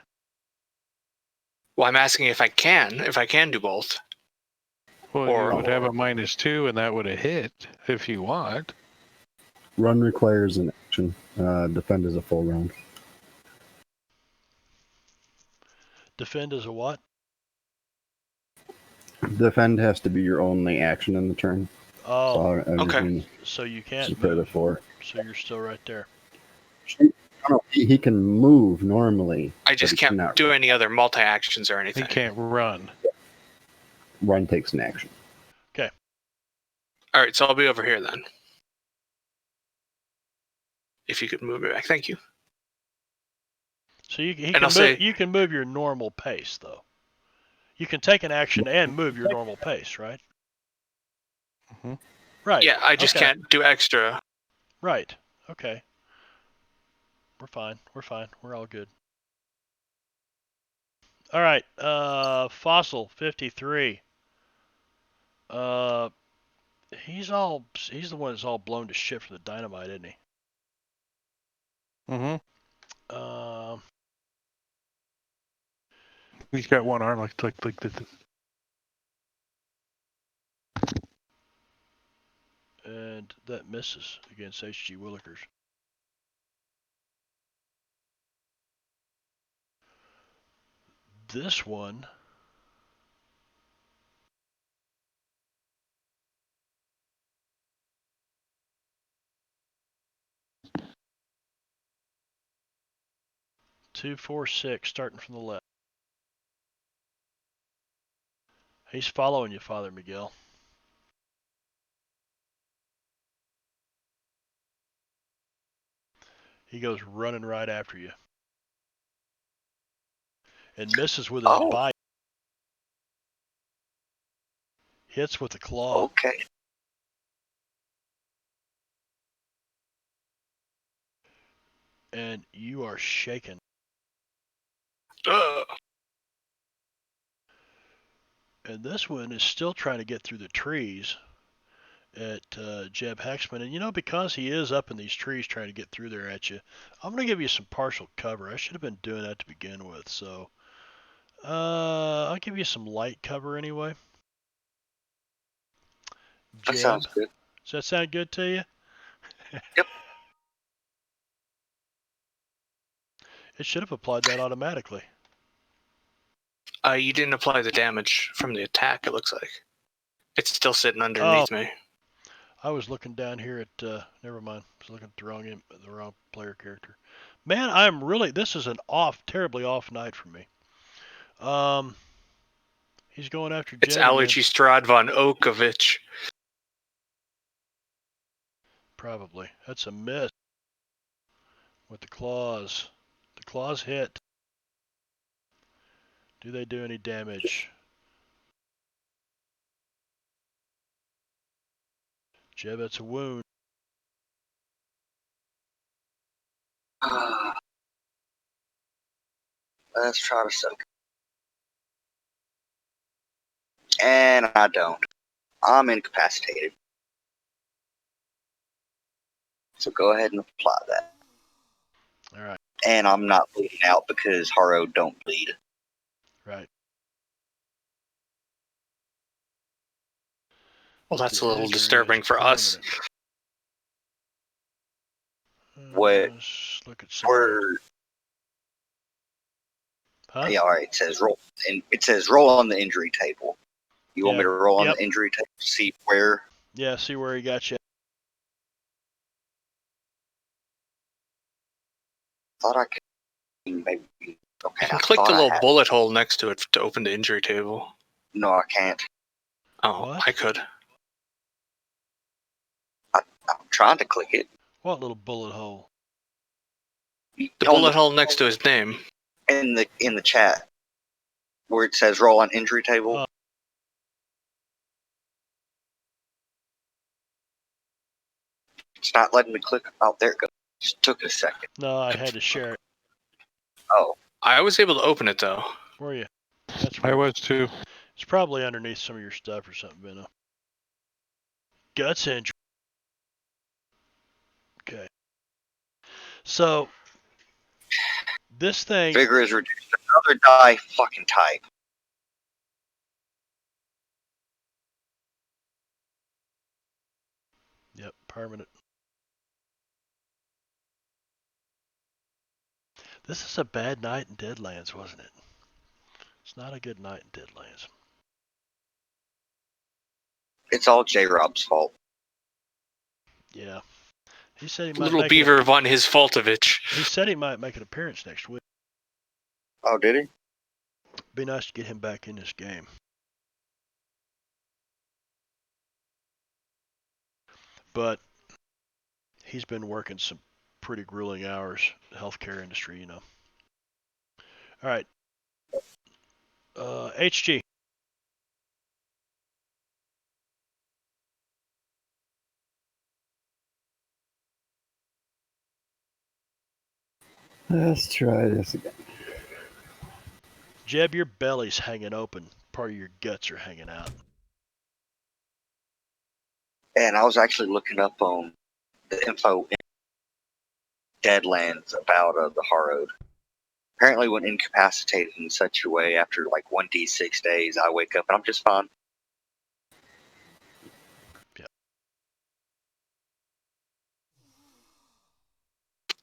Well, I'm asking if I can do both. Well, you would have a -2 and that would have hit if you want. Run requires an action. Defend is a full round. Defend is a what? Defend has to be your only action in the turn. Oh, okay. So you can't Prepare move. for. So you're still right there. No, he can move normally. I just can't do any other multi-actions or anything. He can't run. Run takes an action. Okay. All right, so I'll be over here then. If you could move it back, thank you. So you I'll say- can move your normal pace though. You can take an action and move your normal pace, right? Mhm. Right. Yeah, I just okay. can't do extra. Right. Okay. We're fine. We're fine. We're all good. All right. Fossil 53. He's the one that's all blown to shit from the dynamite, isn't he? Mm-hmm. Um. He's got one arm like this. And that misses against H.G. Willikers. This one. Two, four, six, starting from the left. He's following you, Father Miguel. He goes running right after you. And misses with his bite. Hits with the claw. Okay. And you are shaken. And this one is still trying to get through the trees at Jeb Hexman. And because he is up in these trees trying to get through there at you, I'm going to give you some partial cover. I should have been doing that to begin with. So I'll give you some light cover anyway. That Jeb, sounds good. does that sound good to you? Yep. It should have applied that automatically. You didn't apply the damage from the attack, it looks like. It's still sitting underneath me. I was looking down here at, never mind. I was looking at the wrong player character. Man, this is an terribly off night for me. He's going after Jeb. It's Allergy Strad von Okovich. Probably. That's a miss. With the claws. The claws hit. Do they do any damage? Jeb, that's a wound. Let's try to suck. And I don't. I'm incapacitated. So go ahead and apply that. All right. And I'm not bleeding out because Haro don't bleed. Right. Well, that's The a little injury disturbing is for us. What? Let's look at something. We're Huh? yeah, all right. It says roll, and it says roll on the injury table. You want me to roll on the injury table to see where? Yeah, see where he got you. Thought I could maybe. Okay, You can I click thought the I little had. bullet hole next to it to open the injury table. No, I can't. Oh, What? I could. I'm trying to click it. What little bullet hole? The bullet hole next to his name. In the chat where it says roll on injury table. It's not letting me click. Oh, there it goes. Just took it a second. No, I had to share it. Oh. I was able to open it though. Were you? That's I was too. It's probably underneath some of your stuff or something, Benno. Guts injury. Okay. So this thing. Vigor is reduced. Another die fucking type. Yep, permanent. This is a bad night in Deadlands, wasn't it? It's not a good night in Deadlands. It's all J-Rob's fault. Yeah. He said he might Little make Beaver von his faultovich. He said he might make an appearance next week. Oh, did he? Be nice to get him back in this game. But he's been working some pretty grueling hours, healthcare industry, All right. HG. Let's try this again. Jeb, your belly's hanging open. Part of your guts are hanging out. And I was actually looking up on the info in Deadlands about the Harrowed. Apparently, when incapacitated in such a way, after like 1d6 days, I wake up and I'm just fine.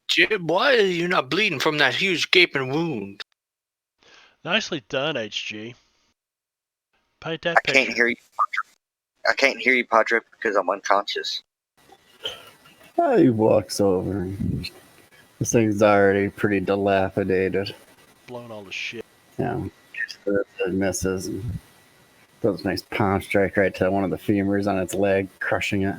Jib, why are you not bleeding from that huge gaping wound? Nicely done, HG. Paint that I picture. can't hear you. I can't hear you, Padre, because I'm unconscious. He walks over. This thing's already pretty dilapidated. Blown all the shit. Yeah, it misses and throws a nice palm strike right to one of the femurs on its leg, crushing it.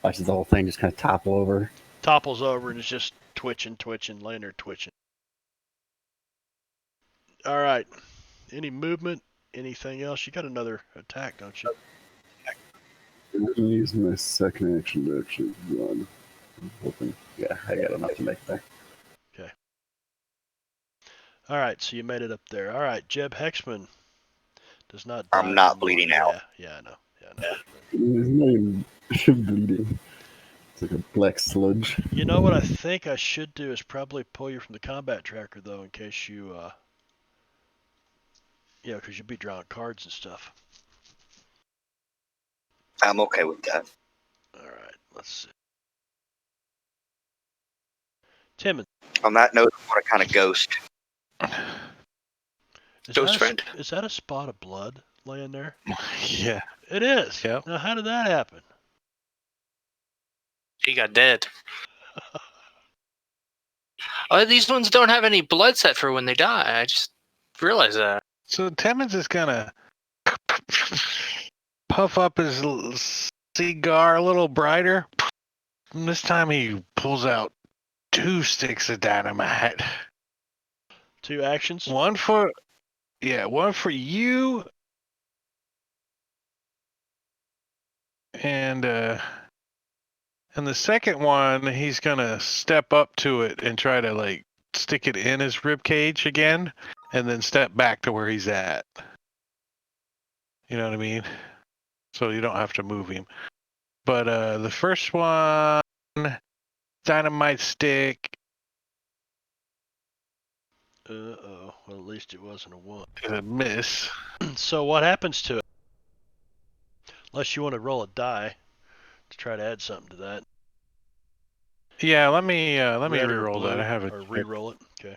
Watches the whole thing just kind of topple over. Topples over and is just twitching, laying there twitching. All right. Any movement? Anything else? You got another attack, don't you? I'm gonna use my second action to actually run. I'm hoping, yeah, I got enough to make it there. Okay. All right, so you made it up there. All right, Jeb Hexman does not die. I'm not from bleeding more. out. Yeah, I know. Yeah, I know. He's not even bleeding. It's like a black sludge. You know what I think I should do is probably pull you from the combat tracker, though, in case you, because you'll be drawing cards and stuff. I'm okay with that. All right, let's see. Timmons. On that note, what a kind of ghost. Ghost friend? Is that a spot of blood laying there? Yeah. It is. Yep. Now, how did that happen? He got dead. Oh, these ones don't have any blood set for when they die. I just realized that. So Timmons is gonna puff up his cigar a little brighter. And this time he pulls out 2 sticks of dynamite. 2 actions? One for you. And the second one, he's gonna step up to it and try to like stick it in his rib cage again, and then step back to where he's at. You know what I mean? So you don't have to move him. But the first one, dynamite stick. Uh-oh. Well, at least it wasn't a 1. Is a miss. So what happens to it? Unless you want to roll a die to try to add something to that. Yeah, let me Red or re-roll that. blue, I have a or chip. re-roll it. Okay.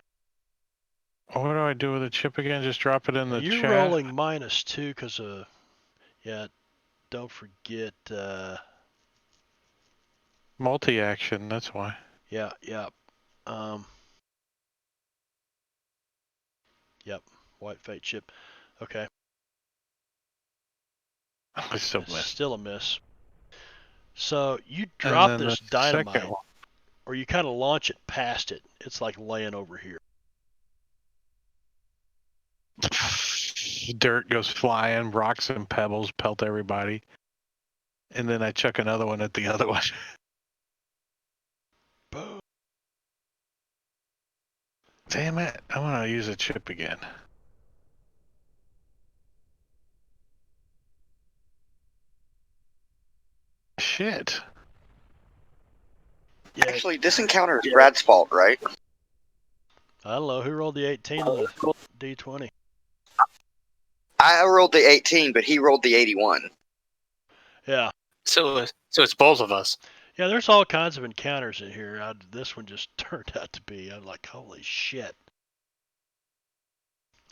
What do I do with the chip again? Just drop it in the You're chat. rolling -2 because of, don't forget, Multi-action. That's why. yeah. Yep, white fate chip. Okay. I still It's missed. still a miss. So you And drop then this the dynamite, second one. or you kind of launch it past it. It's like laying over here. Dirt goes flying, rocks and pebbles pelt everybody. And then I chuck another one at the other one. Boom. Damn it. I want to use a chip again. Shit. Yeah. Actually, this encounter is Brad's fault, right? I don't know who rolled the 18 on the D20. I rolled the 18, but he rolled the 81. Yeah. So it's both of us. Yeah, there's all kinds of encounters in here. This one just turned out to be. I'm like, holy shit.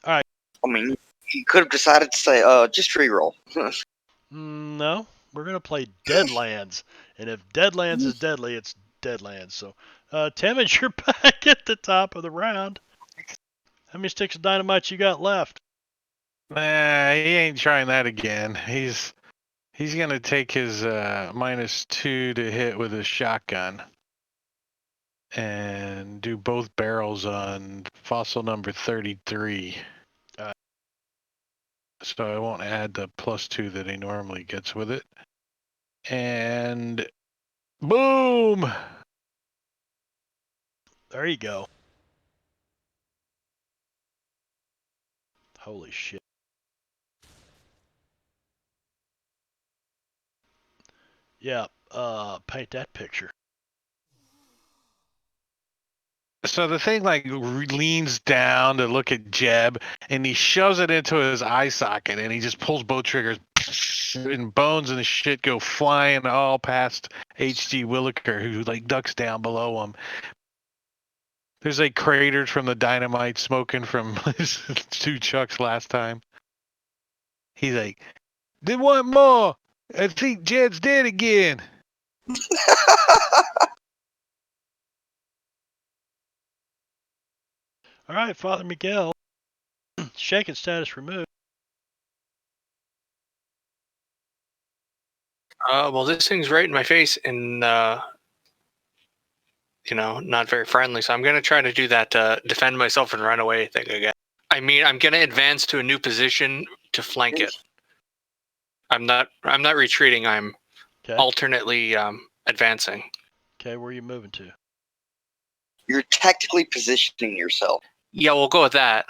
I mean, he could have decided to say, just re-roll. No, we're gonna play Deadlands, and if Deadlands is deadly, it's Deadlands. So, Timmons, you're back at the top of the round. How many sticks of dynamite you got left? Nah, he ain't trying that again. He's gonna take his -2 to hit with his shotgun. And do both barrels on fossil number 33. So I won't add the +2 that he normally gets with it. And boom! There you go. Holy shit. Yeah, paint that picture. So the thing like leans down to look at Jeb, and he shoves it into his eye socket, and he just pulls both triggers, and bones and shit go flying all past H.G. Williker, who like ducks down below him. There's like craters from the dynamite smoking from his 2 chucks last time. He's like, "They want more. I think Jed's dead again." All right, Father Miguel. Shaken status removed. Well, this thing's right in my face and, not very friendly. So I'm going to try to do that defend myself and run away thing again. I mean, I'm going to advance to a new position to flank it. I'm not retreating. I'm alternately advancing. Okay, where are you moving to? You're tactically positioning yourself. Yeah, we'll go with that.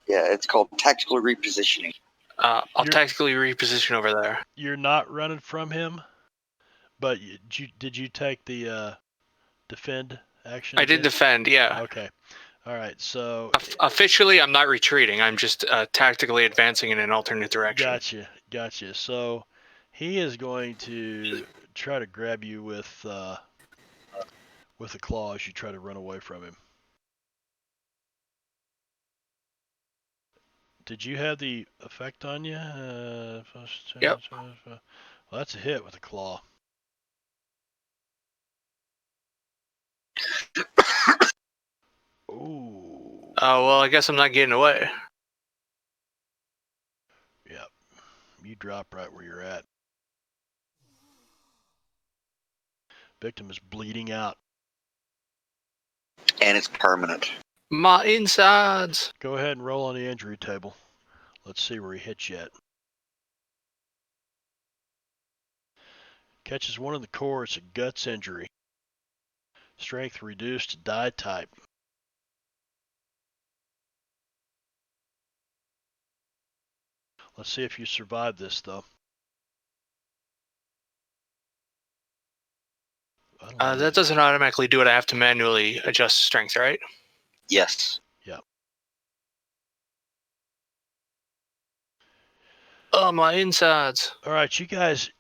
Yeah, it's called tactical repositioning. I'll tactically reposition over there. You're not running from him, but did you take the defend action? I did defend, yeah. Okay. All right, so... Officially, I'm not retreating. I'm just tactically advancing in an alternate direction. Gotcha. So he is going to try to grab you with a claw as you try to run away from him. Did you have the effect on you? Yep. Well, that's a hit with a claw. Ooh. Oh, well, I guess I'm not getting away. Yep. You drop right where you're at. Victim is bleeding out. And it's permanent. My insides. Go ahead and roll on the injury table. Let's see where he hits you at. Catches one in the core. It's a guts injury. Strength reduced to die type. Let's see if you survive this, though. That doesn't automatically do it. I have to manually adjust strength, right? Yes. Yep. Oh, my insides. All right, you guys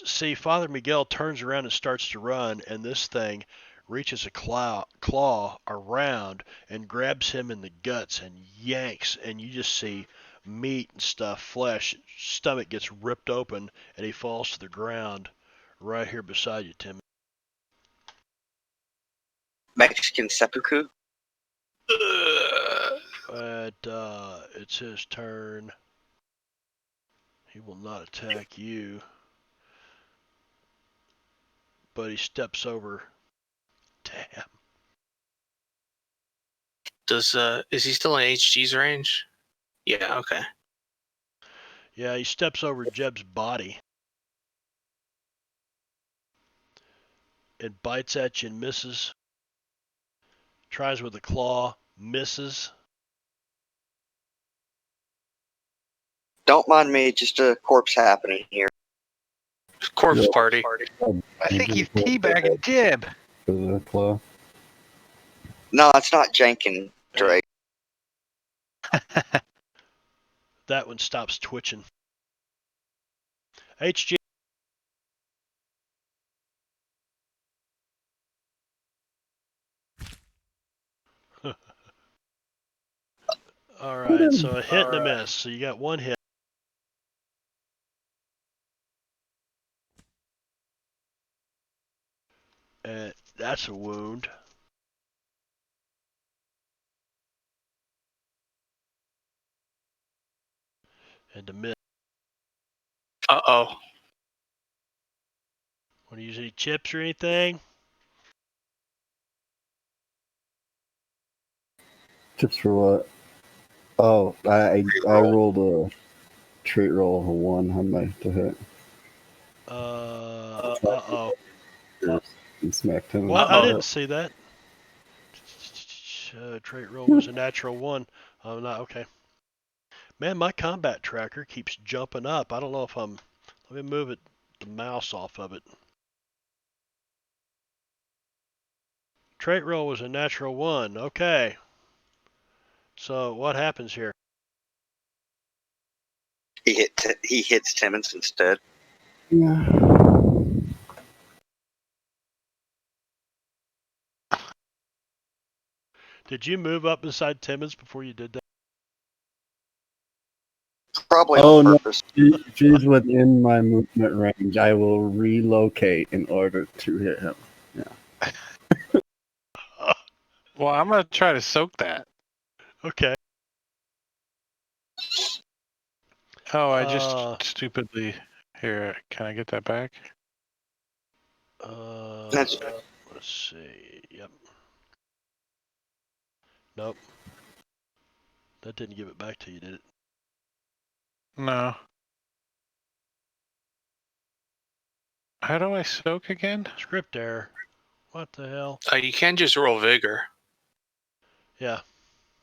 see Father Miguel turns around and starts to run, and this thing reaches a claw around and grabs him in the guts and yanks, and you just see meat and stuff, flesh, stomach gets ripped open, and he falls to the ground right here beside you, Tim. Mexican seppuku. It's his turn. He will not attack you, but he steps over. Damn. Is he still in HG's range? Yeah, okay. Yeah, he steps over Jeb's body and bites at you and misses. Tries with a claw, misses. Don't mind me, just a corpse happening here. Corpse party. I think he's teabagging Jeb. For the claw. No, it's not janking, Drake. That one stops twitching. HG. All right, so a hit and a miss. So you got one hit. And that's a wound. And a miss. Uh-oh. Want to use any chips or anything? Tips for what? Oh, I rolled a trait roll of a 1 on my to hit. Uh-oh. And smacked him. What? I didn't see that. Trait roll was a natural 1. Oh, not okay. Man, my combat tracker keeps jumping up. I don't know if I'm... Let me move the mouse off of it. Trait roll was a natural 1. Okay. So what happens here? He hits Timmons instead. Yeah. Did you move up beside Timmons before you did that? Probably Oh on no, purpose. if he's within my movement range, I will relocate in order to hit him. Well, I'm gonna try to soak that. Okay. Oh, I just stupidly. Here, can I get that back? That's Let's see. Yep. Nope. That didn't give it back to you, did it? No. How do I soak again? Script error. What the hell? You can just roll vigor, Yeah.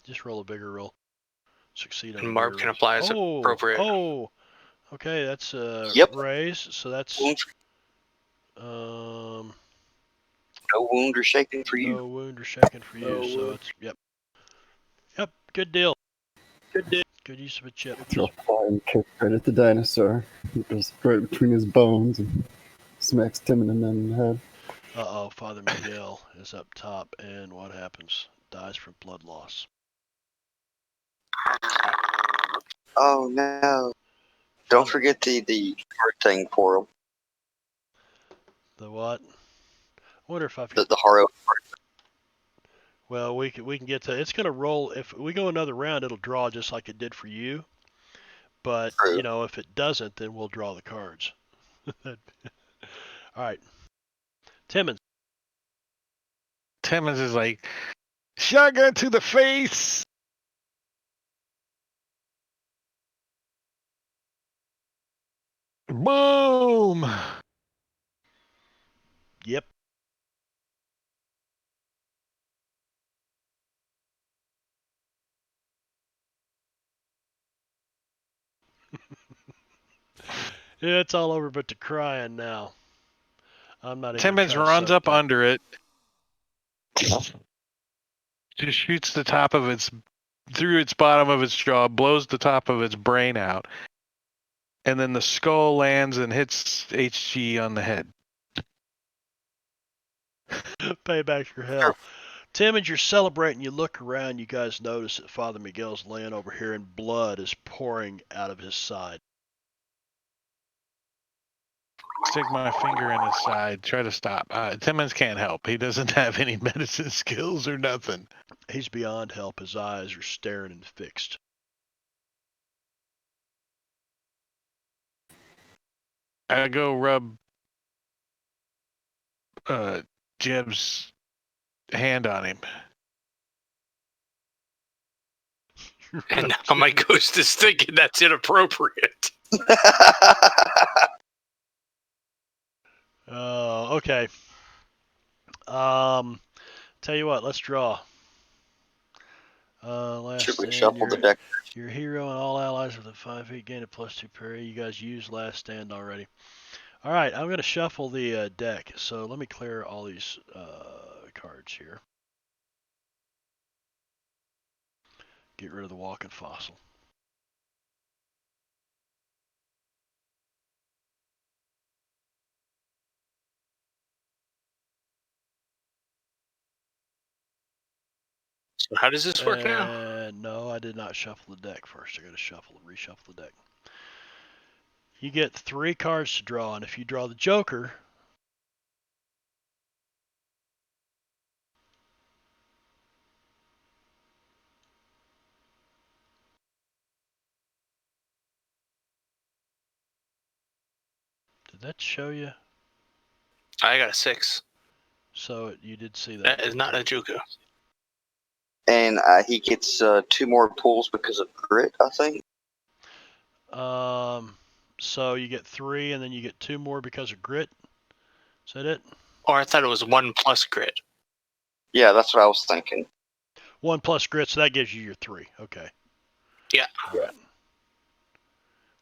Just roll a bigger roll. Succeed on and a Marb bigger can roll. apply as Oh! appropriate. Oh! Okay, that's Yep. raise. So that's wounds, no no wound or shaking for you. wound or shaking for you. No So wound. it's yep. Good deal. Good deal. Good use of a chip. Throw a flying kick right at the dinosaur. It goes right between his bones and smacks Timon in the head. Uh-oh, Father Miguel is up top, and what happens? Dies from blood loss. Oh no! Don't forget the heart thing for him. The what? I wonder if I've The horror. well, we can get to. It's gonna roll. If we go another round, it'll draw just like it did for you. But True. you know, if it doesn't, then we'll draw the cards. All right, Timmons. Timmons is like, shotgun to the face. Boom. Yep. Yeah, it's all over but the crying now. I'm not even Timmons trying to runs soak up that. under it. Just shoots the top of its through its bottom of its jaw, blows the top of its brain out, and then the skull lands and hits HG on the head. Payback for hell. Timmons, you're celebrating. You look around. You guys notice that Father Miguel's laying over here, and blood is pouring out of his side. Stick my finger in his side. Try to stop. Timmons can't help. He doesn't have any medicine skills or nothing. He's beyond help. His eyes are staring and fixed. I go rub Jeb's hand on him. And now my ghost is thinking that's inappropriate. Okay. Tell you what, let's draw. Last Should we stand, shuffle the deck? your hero and all allies within 5 feet gain a +2 parry. You guys used last stand already. All right, I'm going to shuffle the deck. So let me clear all these cards here. Get rid of the walking fossil. So how does this work now? No, I did not shuffle the deck first. I got to reshuffle the deck. You get 3 cards to draw, and if you draw the Joker, did that show you? I got a 6. So you did see that. That is not a Juku. And he gets 2 more pulls because of grit, I think. So you get 3, and then you get 2 more because of grit. Is that it? Or I thought it was 1 plus grit. Yeah, that's what I was thinking. 1 plus grit, so that gives you your 3. Okay. Yeah. All right.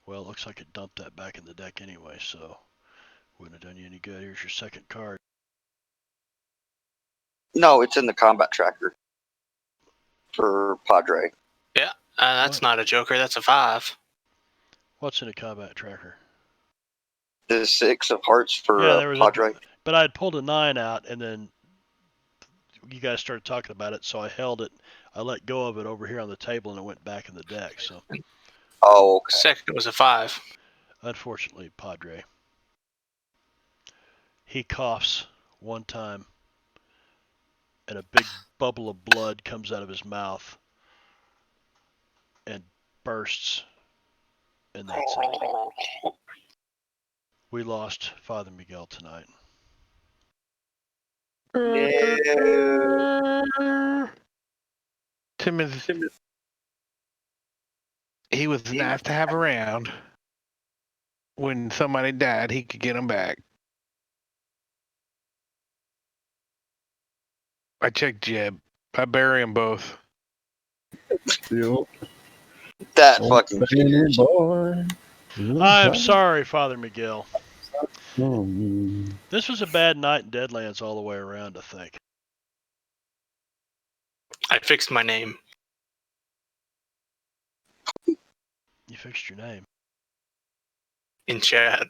Well, it looks like it dumped that back in the deck anyway, so wouldn't have done you any good. Here's your second card. No, it's in the combat tracker for Padre. That's What? not a joker. That's a 5. What's in a combat tracker? The 6 of hearts for Yeah, there was Padre. but I had pulled a 9 out, and then you guys started talking about it, so I held it. I let go of it over here on the table, and it went back in the deck. So, Oh, okay. Second was a 5. unfortunately, Padre. He coughs one time, and a big bubble of blood comes out of his mouth and bursts, and that's it. We lost Father Miguel tonight. Timmons, he was nice to have around. When somebody died, he could get them back. I checked Jeb. I bury them both. Yep. That Oh, fucking baby boy. I'm sorry, Father Miguel. Oh, This was a bad night in Deadlands all the way around, I think. I fixed my name. You fixed your name. In chat.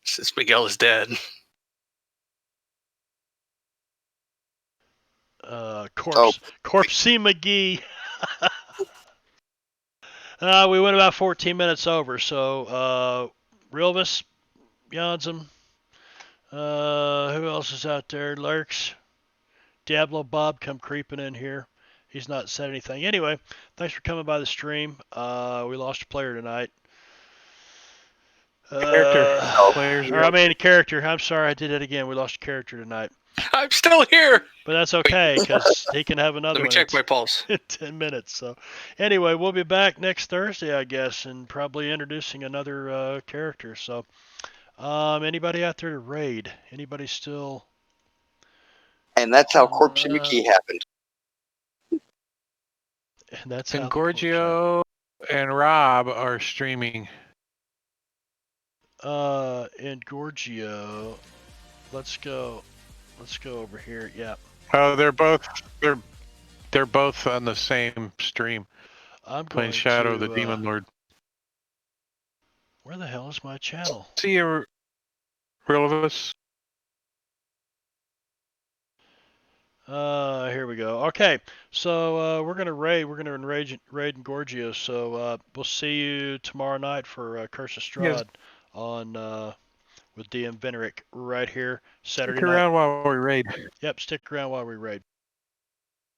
Since Miguel is dead. Corpsey McGee. We went about 14 minutes over, so Rilvis, Jansen, who else is out there? Lurks, Diablo Bob come creeping in here. He's not said anything. Anyway, thanks for coming by the stream. We lost a player tonight. Character. I'm sorry, I did it again. We lost a character tonight. I'm still here. But that's okay, because he can have another Let me one check my pulse. in 10 minutes. So, anyway, we'll be back next Thursday, I guess, and probably introducing another character. So, anybody out there to raid? Anybody still? And that's how Corpse McKee happened. And that's And how Gorgio and Rob are streaming. and Gorgio. Let's go over here. Yeah. Oh, they're both on the same stream. I'm Playing going Shadow to the Demon Lord. Where the hell is my channel? See you, Rilvis. Here we go. Okay, so we're gonna raid. We're gonna raid in Gorgio. So we'll see you tomorrow night for Curse of Strahd on with DM Veneric right here Saturday Stick night. around while we raid. Yep, stick around while we raid.